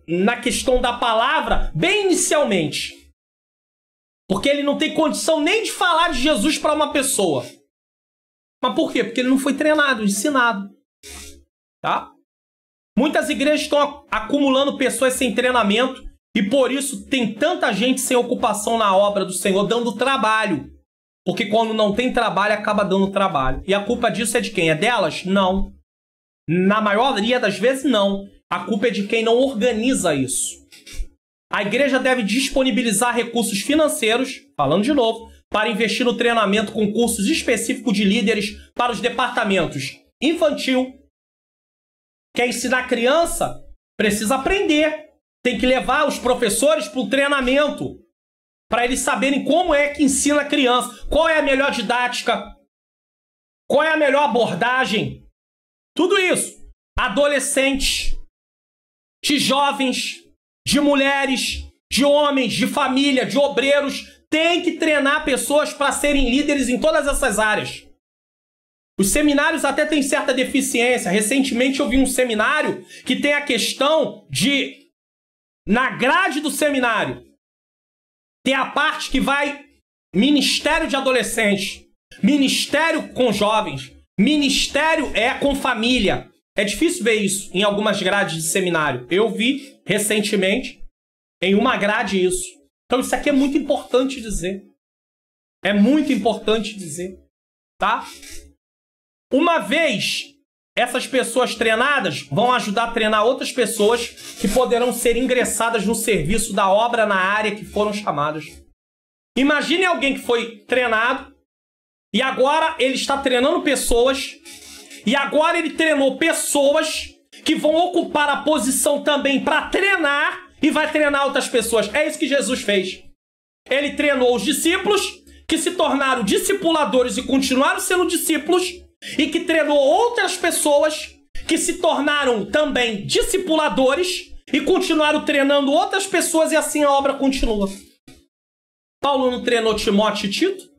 A: na questão da palavra, bem inicialmente. Porque ele não tem condição nem de falar de Jesus para uma pessoa. Mas por quê? Porque ele não foi treinado, ensinado. Tá? Muitas igrejas estão acumulando pessoas sem treinamento e por isso tem tanta gente sem ocupação na obra do Senhor, dando trabalho. Porque quando não tem trabalho, acaba dando trabalho. E a culpa disso é de quem? É delas? Não. Na maioria das vezes, não. A culpa é de quem não organiza isso. A igreja deve disponibilizar recursos financeiros, falando de novo, para investir no treinamento com cursos específicos de líderes para os departamentos infantil. Quer ensinar criança? Precisa aprender. Tem que levar os professores para o treinamento, para eles saberem como é que ensina a criança, qual é a melhor didática, qual é a melhor abordagem. Tudo isso. Adolescentes, de jovens, de mulheres, de homens, de família, de obreiros, tem que treinar pessoas para serem líderes em todas essas áreas. Os seminários até têm certa deficiência. Recentemente eu vi um seminário que tem a questão de, na grade do seminário, tem a parte que vai ministério de adolescentes, ministério com jovens, ministério com família. É difícil ver isso em algumas grades de seminário. Eu vi recentemente em uma grade isso. Então isso aqui é muito importante dizer. É muito importante dizer. Tá? Uma vez essas pessoas treinadas vão ajudar a treinar outras pessoas que poderão ser ingressadas no serviço da obra na área que foram chamadas. Imagine alguém que foi treinado e agora ele está treinando pessoas e agora ele treinou pessoas que vão ocupar a posição também para treinar e vai treinar outras pessoas. É isso que Jesus fez. Ele treinou os discípulos que se tornaram discipuladores e continuaram sendo discípulos e que treinou outras pessoas que se tornaram também discipuladores e continuaram treinando outras pessoas e assim a obra continua. Paulo não treinou Timóteo e Tito,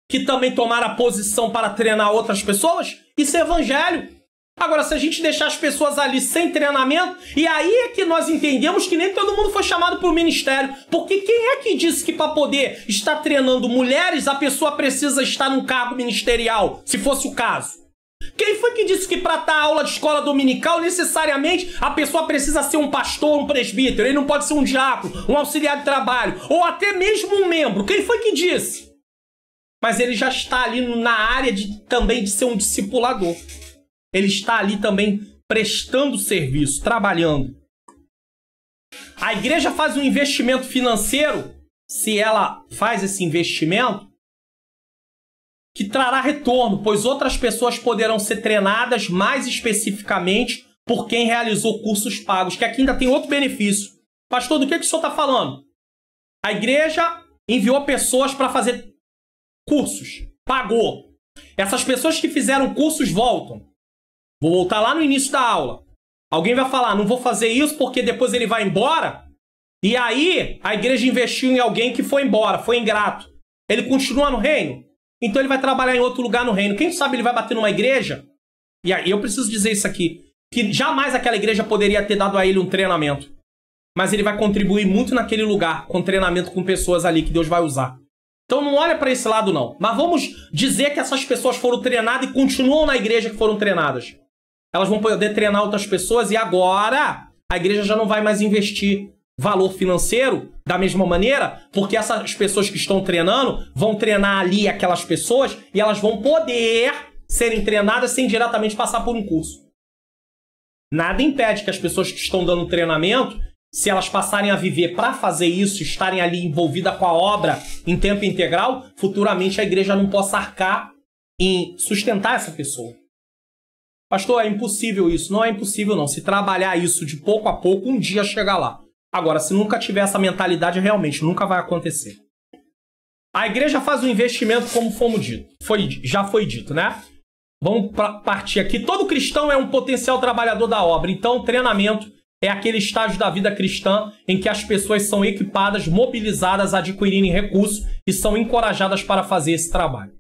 A: que também tomaram a posição para treinar outras pessoas? Isso é evangelho. Agora, se a gente deixar as pessoas ali sem treinamento, e aí é que nós entendemos que nem todo mundo foi chamado para o ministério. Porque quem é que disse que para poder estar treinando mulheres, a pessoa precisa estar num cargo ministerial, se fosse o caso? Quem foi que disse que para dar aula de escola dominical, necessariamente, a pessoa precisa ser um pastor, um presbítero? Ele não pode ser um diácono, um auxiliar de trabalho, ou até mesmo um membro. Quem foi que disse? Mas ele já está ali na área também de ser um discipulador. Ele está ali também prestando serviço, trabalhando. A igreja faz um investimento financeiro, se ela faz esse investimento, que trará retorno, pois outras pessoas poderão ser treinadas mais especificamente por quem realizou cursos pagos, que aqui ainda tem outro benefício. Pastor, do que o senhor está falando? A igreja enviou pessoas para fazer cursos, pagou. Essas pessoas que fizeram cursos voltam. Vou voltar lá no início da aula. Alguém vai falar, não vou fazer isso porque depois ele vai embora. E aí, a igreja investiu em alguém que foi embora, foi ingrato. Ele continua no reino? Então ele vai trabalhar em outro lugar no reino. Quem sabe ele vai bater numa igreja? E aí eu preciso dizer isso aqui. Que jamais aquela igreja poderia ter dado a ele um treinamento. Mas ele vai contribuir muito naquele lugar, com treinamento com pessoas ali que Deus vai usar. Então não olha para esse lado não. Mas vamos dizer que essas pessoas foram treinadas e continuam na igreja que foram treinadas. Elas vão poder treinar outras pessoas e agora a igreja já não vai mais investir valor financeiro da mesma maneira, porque essas pessoas que estão treinando vão treinar ali aquelas pessoas e elas vão poder serem treinadas sem diretamente passar por um curso. Nada impede que as pessoas que estão dando treinamento, se elas passarem a viver para fazer isso, estarem ali envolvidas com a obra em tempo integral, futuramente a igreja não possa arcar em sustentar essa pessoa. Pastor, é impossível isso. Não é impossível, não. Se trabalhar isso de pouco a pouco, um dia chega lá. Agora, se nunca tiver essa mentalidade, realmente nunca vai acontecer. A igreja faz um investimento como fomos dito. Já foi dito, né? Vamos partir aqui. Todo cristão é um potencial trabalhador da obra. Então, o treinamento é aquele estágio da vida cristã em que as pessoas são equipadas, mobilizadas a adquirirem recursos e são encorajadas para fazer esse trabalho.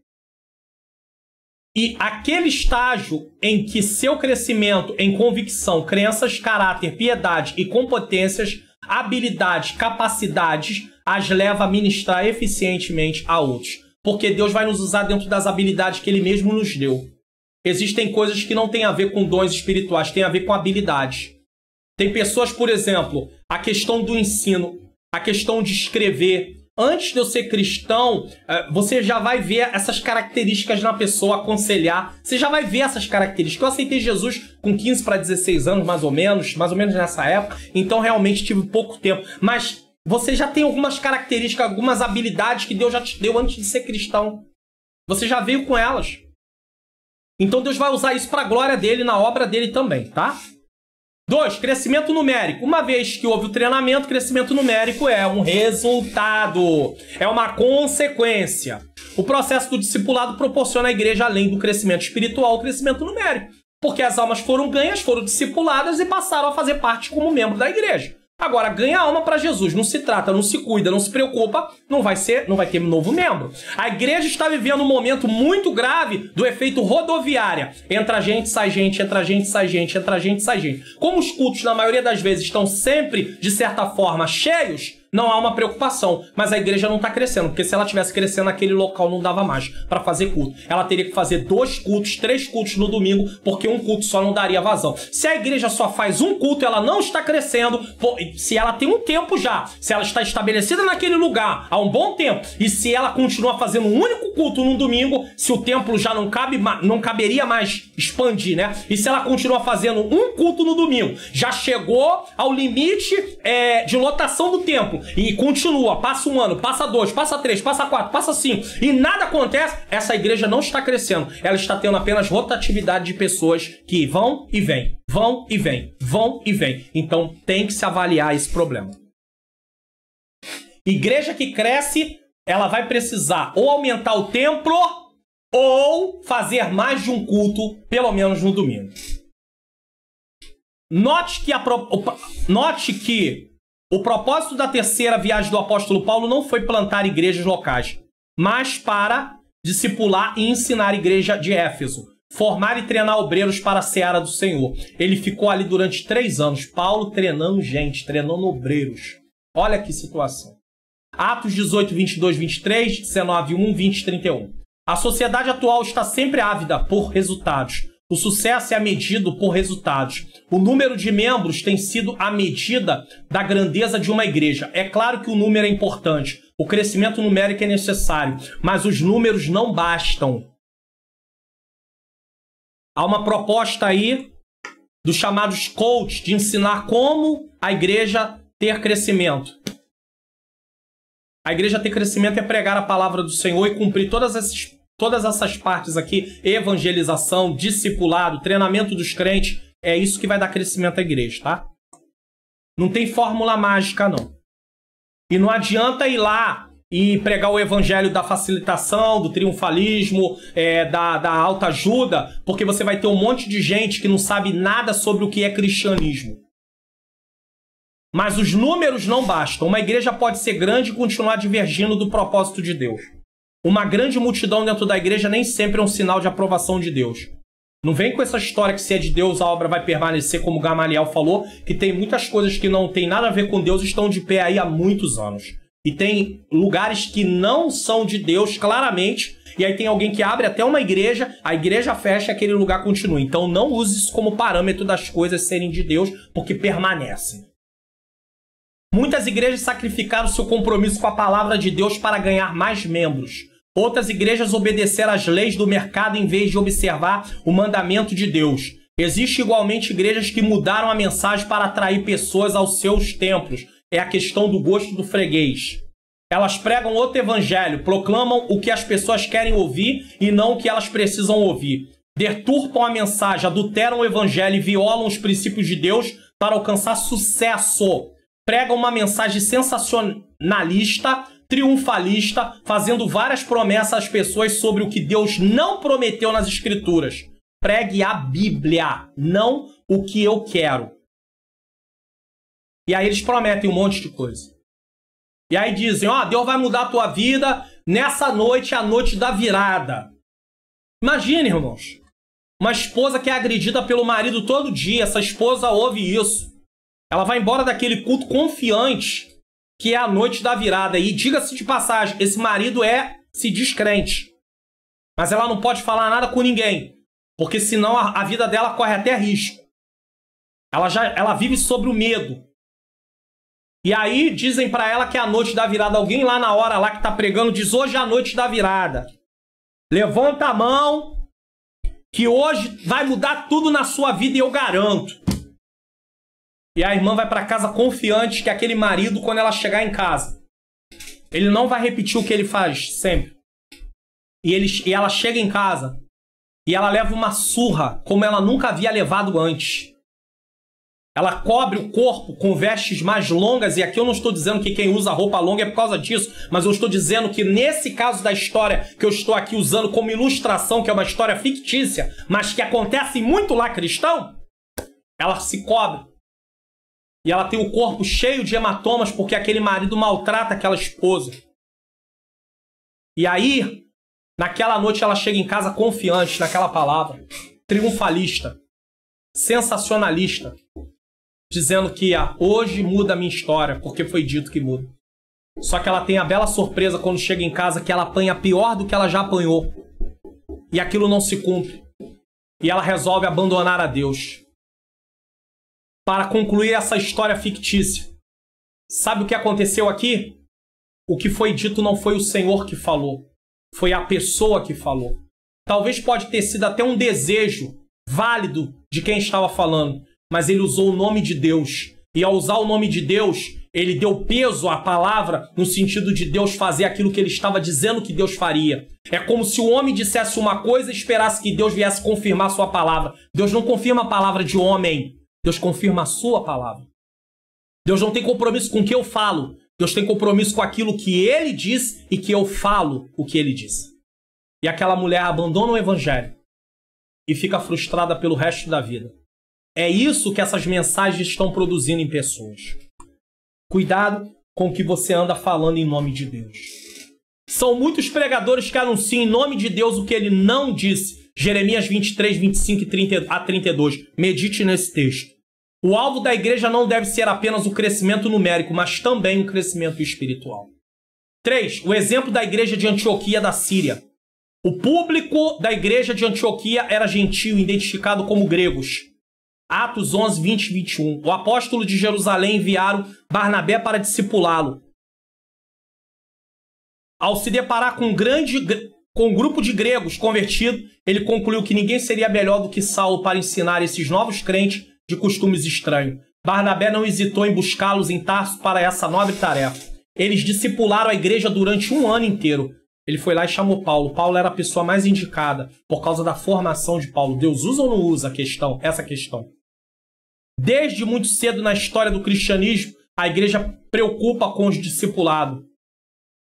A: E aquele estágio em que seu crescimento em convicção, crenças, caráter, piedade e competências, habilidades, capacidades, as leva a ministrar eficientemente a outros. Porque Deus vai nos usar dentro das habilidades que Ele mesmo nos deu. Existem coisas que não têm a ver com dons espirituais, têm a ver com habilidades. Tem pessoas, por exemplo, a questão do ensino, a questão de escrever. Antes de eu ser cristão, você já vai ver essas características na pessoa, aconselhar. Você já vai ver essas características. Eu aceitei Jesus com 15 para 16 anos, mais ou menos nessa época. Então, realmente, tive pouco tempo. Mas você já tem algumas características, algumas habilidades que Deus já te deu antes de ser cristão. Você já veio com elas. Então, Deus vai usar isso para a glória dele, na obra dele também, tá? 2, crescimento numérico. Uma vez que houve o treinamento, crescimento numérico é um resultado, é uma consequência. O processo do discipulado proporciona à igreja, além do crescimento espiritual, o crescimento numérico. Porque as almas foram ganhas, foram discipuladas e passaram a fazer parte como membro da igreja. Agora, ganha alma para Jesus, não se trata, não se cuida, não se preocupa, não vai ter novo membro. A igreja está vivendo um momento muito grave do efeito rodoviária. Entra gente, sai gente, entra gente, sai gente, entra gente, sai gente. Como os cultos, na maioria das vezes, estão sempre, de certa forma, cheios, não há uma preocupação, mas a igreja não está crescendo, porque se ela tivesse crescendo naquele local não dava mais para fazer culto. Ela teria que fazer 2 cultos, 3 cultos no domingo, porque um culto só não daria vazão. Se a igreja só faz um culto, ela não está crescendo, se ela tem um tempo já, se ela está estabelecida naquele lugar há um bom tempo, e se ela continua fazendo um único culto num domingo, se o templo já não caberia mais expandir, né? E se ela continua fazendo um culto no domingo, já chegou ao limite de lotação do templo, e continua, passa 1 ano, passa 2, passa 3, passa 4, passa 5, e nada acontece, essa igreja não está crescendo. Ela está tendo apenas rotatividade de pessoas que vão e vêm, vão e vêm, vão e vêm. Então tem que se avaliar esse problema. Igreja que cresce, ela vai precisar ou aumentar o templo ou fazer mais de um culto, pelo menos no domingo. Note que o propósito da terceira viagem do apóstolo Paulo não foi plantar igrejas locais, mas para discipular e ensinar a igreja de Éfeso, formar e treinar obreiros para a seara do Senhor. Ele ficou ali durante 3 anos, Paulo treinando gente, treinando obreiros. Olha que situação. Atos 18, 22, 23, 19, 1, 20, 31. A sociedade atual está sempre ávida por resultados. O sucesso é medido por resultados. O número de membros tem sido a medida da grandeza de uma igreja. É claro que o número é importante. O crescimento numérico é necessário. Mas os números não bastam. Há uma proposta aí dos chamados coaches de ensinar como a igreja ter crescimento. A igreja ter crescimento é pregar a palavra do Senhor e cumprir todas essas partes aqui, evangelização, discipulado, treinamento dos crentes, é isso que vai dar crescimento à igreja, tá? Não tem fórmula mágica, não. E não adianta ir lá e pregar o evangelho da facilitação, do triunfalismo, da autoajuda, porque você vai ter um monte de gente que não sabe nada sobre o que é cristianismo. Mas os números não bastam. Uma igreja pode ser grande e continuar divergindo do propósito de Deus. Uma grande multidão dentro da igreja nem sempre é um sinal de aprovação de Deus. Não vem com essa história que se é de Deus a obra vai permanecer, como Gamaliel falou, que tem muitas coisas que não tem nada a ver com Deus e estão de pé aí há muitos anos. E tem lugares que não são de Deus, claramente, e aí tem alguém que abre até uma igreja, a igreja fecha e aquele lugar continua. Então não use isso como parâmetro das coisas serem de Deus, porque permanecem. Muitas igrejas sacrificaram seu compromisso com a palavra de Deus para ganhar mais membros. Outras igrejas obedeceram às leis do mercado em vez de observar o mandamento de Deus. Existem igualmente igrejas que mudaram a mensagem para atrair pessoas aos seus templos. É a questão do gosto do freguês. Elas pregam outro evangelho, proclamam o que as pessoas querem ouvir e não o que elas precisam ouvir. Deturpam a mensagem, adulteram o evangelho e violam os princípios de Deus para alcançar sucesso. Pregam uma mensagem sensacionalista, triunfalista, fazendo várias promessas às pessoas sobre o que Deus não prometeu nas Escrituras. Pregue a Bíblia, não o que eu quero. E aí eles prometem um monte de coisa. E aí dizem, Deus vai mudar a tua vida nessa noite, a noite da virada. Imagine, irmãos, uma esposa que é agredida pelo marido todo dia, essa esposa ouve isso. Ela vai embora daquele culto confiante, que é a noite da virada. E diga-se de passagem, esse marido se diz crente. Mas ela não pode falar nada com ninguém, porque senão a vida dela corre até risco. Ela vive sobre o medo. E aí dizem para ela que é a noite da virada. Alguém lá na hora lá que tá pregando diz, hoje é a noite da virada. Levanta a mão, que hoje vai mudar tudo na sua vida e eu garanto. E a irmã vai para casa confiante que aquele marido, quando ela chegar em casa, ele não vai repetir o que ele faz sempre. E ela chega em casa e ela leva uma surra como ela nunca havia levado antes. Ela cobre o corpo com vestes mais longas, e aqui eu não estou dizendo que quem usa roupa longa é por causa disso, mas eu estou dizendo que nesse caso da história que eu estou aqui usando como ilustração, que é uma história fictícia, mas que acontece muito lá cristão, ela se cobre. E ela tem o corpo cheio de hematomas porque aquele marido maltrata aquela esposa. E aí, naquela noite ela chega em casa confiante naquela palavra, triunfalista, sensacionalista, dizendo que hoje muda a minha história, porque foi dito que muda. Só que ela tem a bela surpresa quando chega em casa que ela apanha pior do que ela já apanhou. E aquilo não se cumpre. E ela resolve abandonar a Deus. Para concluir essa história fictícia, sabe o que aconteceu aqui? O que foi dito não foi o Senhor que falou, foi a pessoa que falou. Talvez pode ter sido até um desejo válido de quem estava falando, mas ele usou o nome de Deus. E ao usar o nome de Deus, ele deu peso à palavra no sentido de Deus fazer aquilo que ele estava dizendo que Deus faria. É como se o homem dissesse uma coisa e esperasse que Deus viesse confirmar a sua palavra. Deus não confirma a palavra de homem. Deus confirma a sua palavra. Deus não tem compromisso com o que eu falo. Deus tem compromisso com aquilo que ele diz e que eu falo o que ele diz. E aquela mulher abandona o evangelho e fica frustrada pelo resto da vida. É isso que essas mensagens estão produzindo em pessoas. Cuidado com o que você anda falando em nome de Deus. São muitos pregadores que anunciam em nome de Deus o que ele não disse. Jeremias 23, 25 a 32. Medite nesse texto. O alvo da igreja não deve ser apenas o crescimento numérico, mas também o crescimento espiritual. 3. O exemplo da igreja de Antioquia da Síria. O público da igreja de Antioquia era gentio, identificado como gregos. Atos 11, 20 e 21. O apóstolo de Jerusalém enviaram Barnabé para discipulá-lo. Ao se deparar com um grupo de gregos convertidos, ele concluiu que ninguém seria melhor do que Saulo para ensinar esses novos crentes de costumes estranhos. Barnabé não hesitou em buscá-los em Tarso para essa nobre tarefa. Eles discipularam a igreja durante um ano inteiro. Ele foi lá e chamou Paulo. Paulo era a pessoa mais indicada por causa da formação de Paulo. Deus usa ou não usa essa questão? Desde muito cedo na história do cristianismo, a igreja preocupa com os discipulados,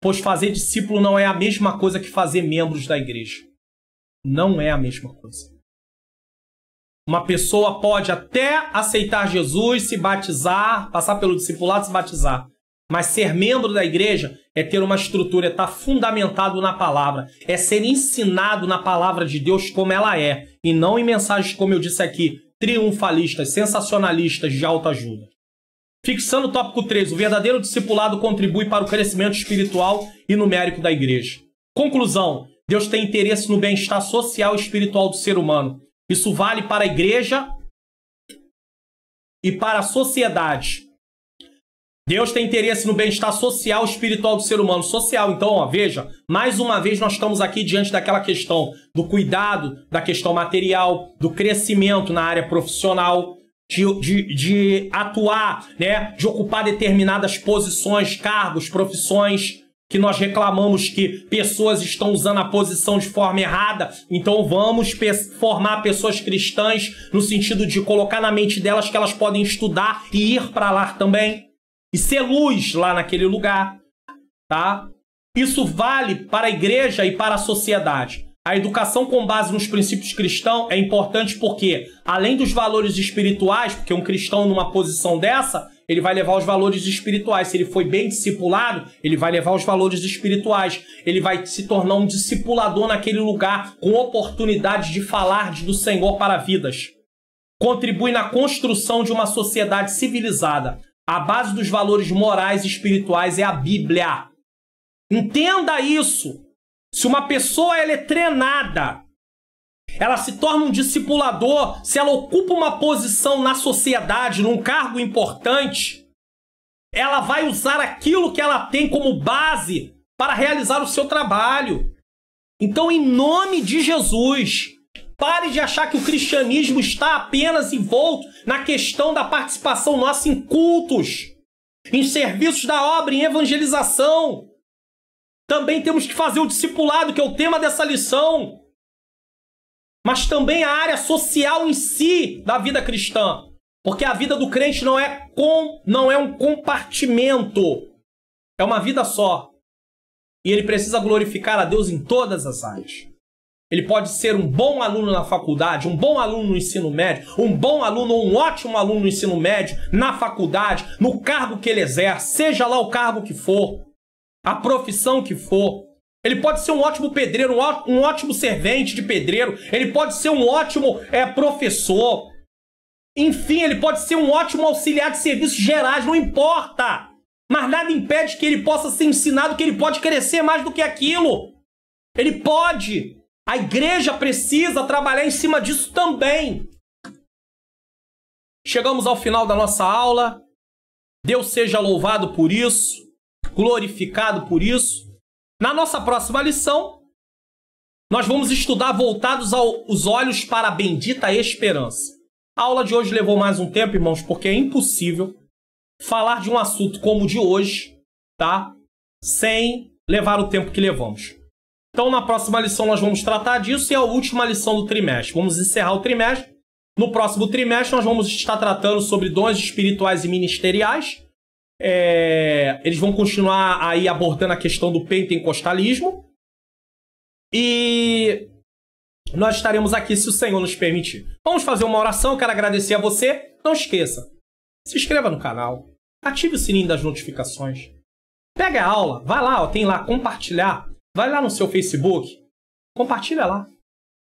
A: pois fazer discípulo não é a mesma coisa que fazer membros da igreja. Não é a mesma coisa. Uma pessoa pode até aceitar Jesus, se batizar, passar pelo discipulado, se batizar, mas ser membro da igreja é ter uma estrutura, é estar fundamentado na palavra, é ser ensinado na palavra de Deus como ela é, e não em mensagens, como eu disse aqui, triunfalistas, sensacionalistas de autoajuda. Fixando o tópico 3, o verdadeiro discipulado contribui para o crescimento espiritual e numérico da igreja. Conclusão, Deus tem interesse no bem-estar social e espiritual do ser humano. Isso vale para a igreja e para a sociedade. Deus tem interesse no bem-estar social e espiritual do ser humano. Social, então, ó, veja, mais uma vez nós estamos aqui diante daquela questão do cuidado, da questão material, do crescimento na área profissional, de atuar, né, de ocupar determinadas posições, cargos, profissões, que nós reclamamos que pessoas estão usando a posição de forma errada. Então vamos formar pessoas cristãs no sentido de colocar na mente delas que elas podem estudar e ir para lá também. E ser luz lá naquele lugar, tá? Isso vale para a igreja e para a sociedade. A educação com base nos princípios cristãos é importante porque, além dos valores espirituais, porque um cristão numa posição dessa, ele vai levar os valores espirituais. Se ele foi bem discipulado, ele vai levar os valores espirituais. Ele vai se tornar um discipulador naquele lugar, com oportunidade de falar do Senhor para vidas. Contribui na construção de uma sociedade civilizada. A base dos valores morais e espirituais é a Bíblia. Entenda isso. Se uma pessoa ela é treinada, ela se torna um discipulador, se ela ocupa uma posição na sociedade, num cargo importante, ela vai usar aquilo que ela tem como base para realizar o seu trabalho. Então, em nome de Jesus, pare de achar que o cristianismo está apenas envolto na questão da participação nossa em cultos, em serviços da obra, em evangelização. Também temos que fazer o discipulado, que é o tema dessa lição. Mas também a área social em si da vida cristã. Porque a vida do crente não é um compartimento. É uma vida só. E ele precisa glorificar a Deus em todas as áreas. Ele pode ser um bom aluno na faculdade, um bom aluno no ensino médio, um bom aluno ou um ótimo aluno no ensino médio, na faculdade, no cargo que ele exerce, seja lá o cargo que for, a profissão que for. Ele pode ser um ótimo pedreiro, um ótimo servente de pedreiro, ele pode ser um ótimo professor. Enfim, ele pode ser um ótimo auxiliar de serviços gerais, não importa. Mas nada impede que ele possa ser ensinado, que ele pode crescer mais do que aquilo. Ele pode. A igreja precisa trabalhar em cima disso também. Chegamos ao final da nossa aula. Deus seja louvado por isso, glorificado por isso. Na nossa próxima lição, nós vamos estudar voltados os olhos para a bendita esperança. A aula de hoje levou mais um tempo, irmãos, porque é impossível falar de um assunto como o de hoje, tá? Sem levar o tempo que levamos. Então, na próxima lição, nós vamos tratar disso e é a última lição do trimestre. Vamos encerrar o trimestre. No próximo trimestre, nós vamos estar tratando sobre dons espirituais e ministeriais. Eles vão continuar aí abordando a questão do pentecostalismo. E nós estaremos aqui se o Senhor nos permitir. Vamos fazer uma oração. Eu quero agradecer a você. Não esqueça, se inscreva no canal, ative o sininho das notificações, pega a aula, vai lá, ó, tem lá compartilhar, vai lá no seu Facebook, compartilha lá,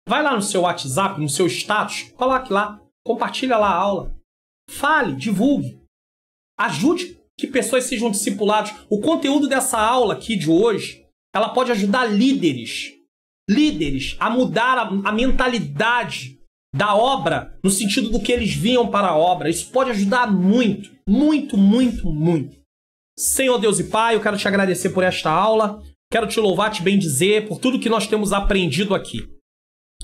A: vai lá no seu WhatsApp, no seu status, coloque lá, compartilha lá a aula, fale, divulgue, ajude que pessoas sejam discipuladas. O conteúdo dessa aula aqui de hoje, ela pode ajudar líderes a mudar a mentalidade da obra, no sentido do que eles vinham para a obra. Isso pode ajudar muito, muito, muito, muito. Senhor Deus e Pai, eu quero te agradecer por esta aula, quero te louvar, te bendizer por tudo que nós temos aprendido aqui.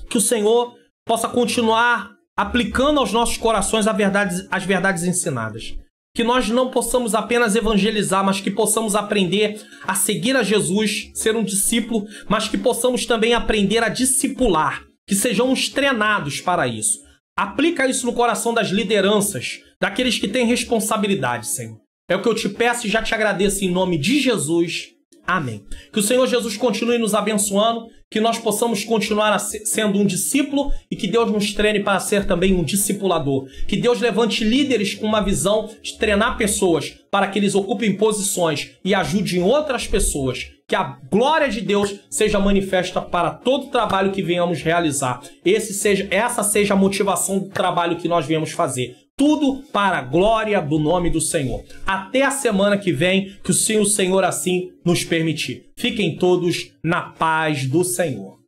A: Que o Senhor possa continuar aplicando aos nossos corações as verdades ensinadas. Que nós não possamos apenas evangelizar, mas que possamos aprender a seguir a Jesus, ser um discípulo, mas que possamos também aprender a discipular. Que sejamos treinados para isso. Aplica isso no coração das lideranças, daqueles que têm responsabilidade, Senhor. É o que eu te peço e já te agradeço em nome de Jesus. Amém. Que o Senhor Jesus continue nos abençoando, que nós possamos continuar sendo um discípulo e que Deus nos treine para ser também um discipulador. Que Deus levante líderes com uma visão de treinar pessoas para que eles ocupem posições e ajudem outras pessoas. Que a glória de Deus seja manifesta para todo o trabalho que venhamos realizar. Essa seja a motivação do trabalho que nós viemos fazer. Tudo para a glória do nome do Senhor. Até a semana que vem, que o Senhor assim nos permitir. Fiquem todos na paz do Senhor.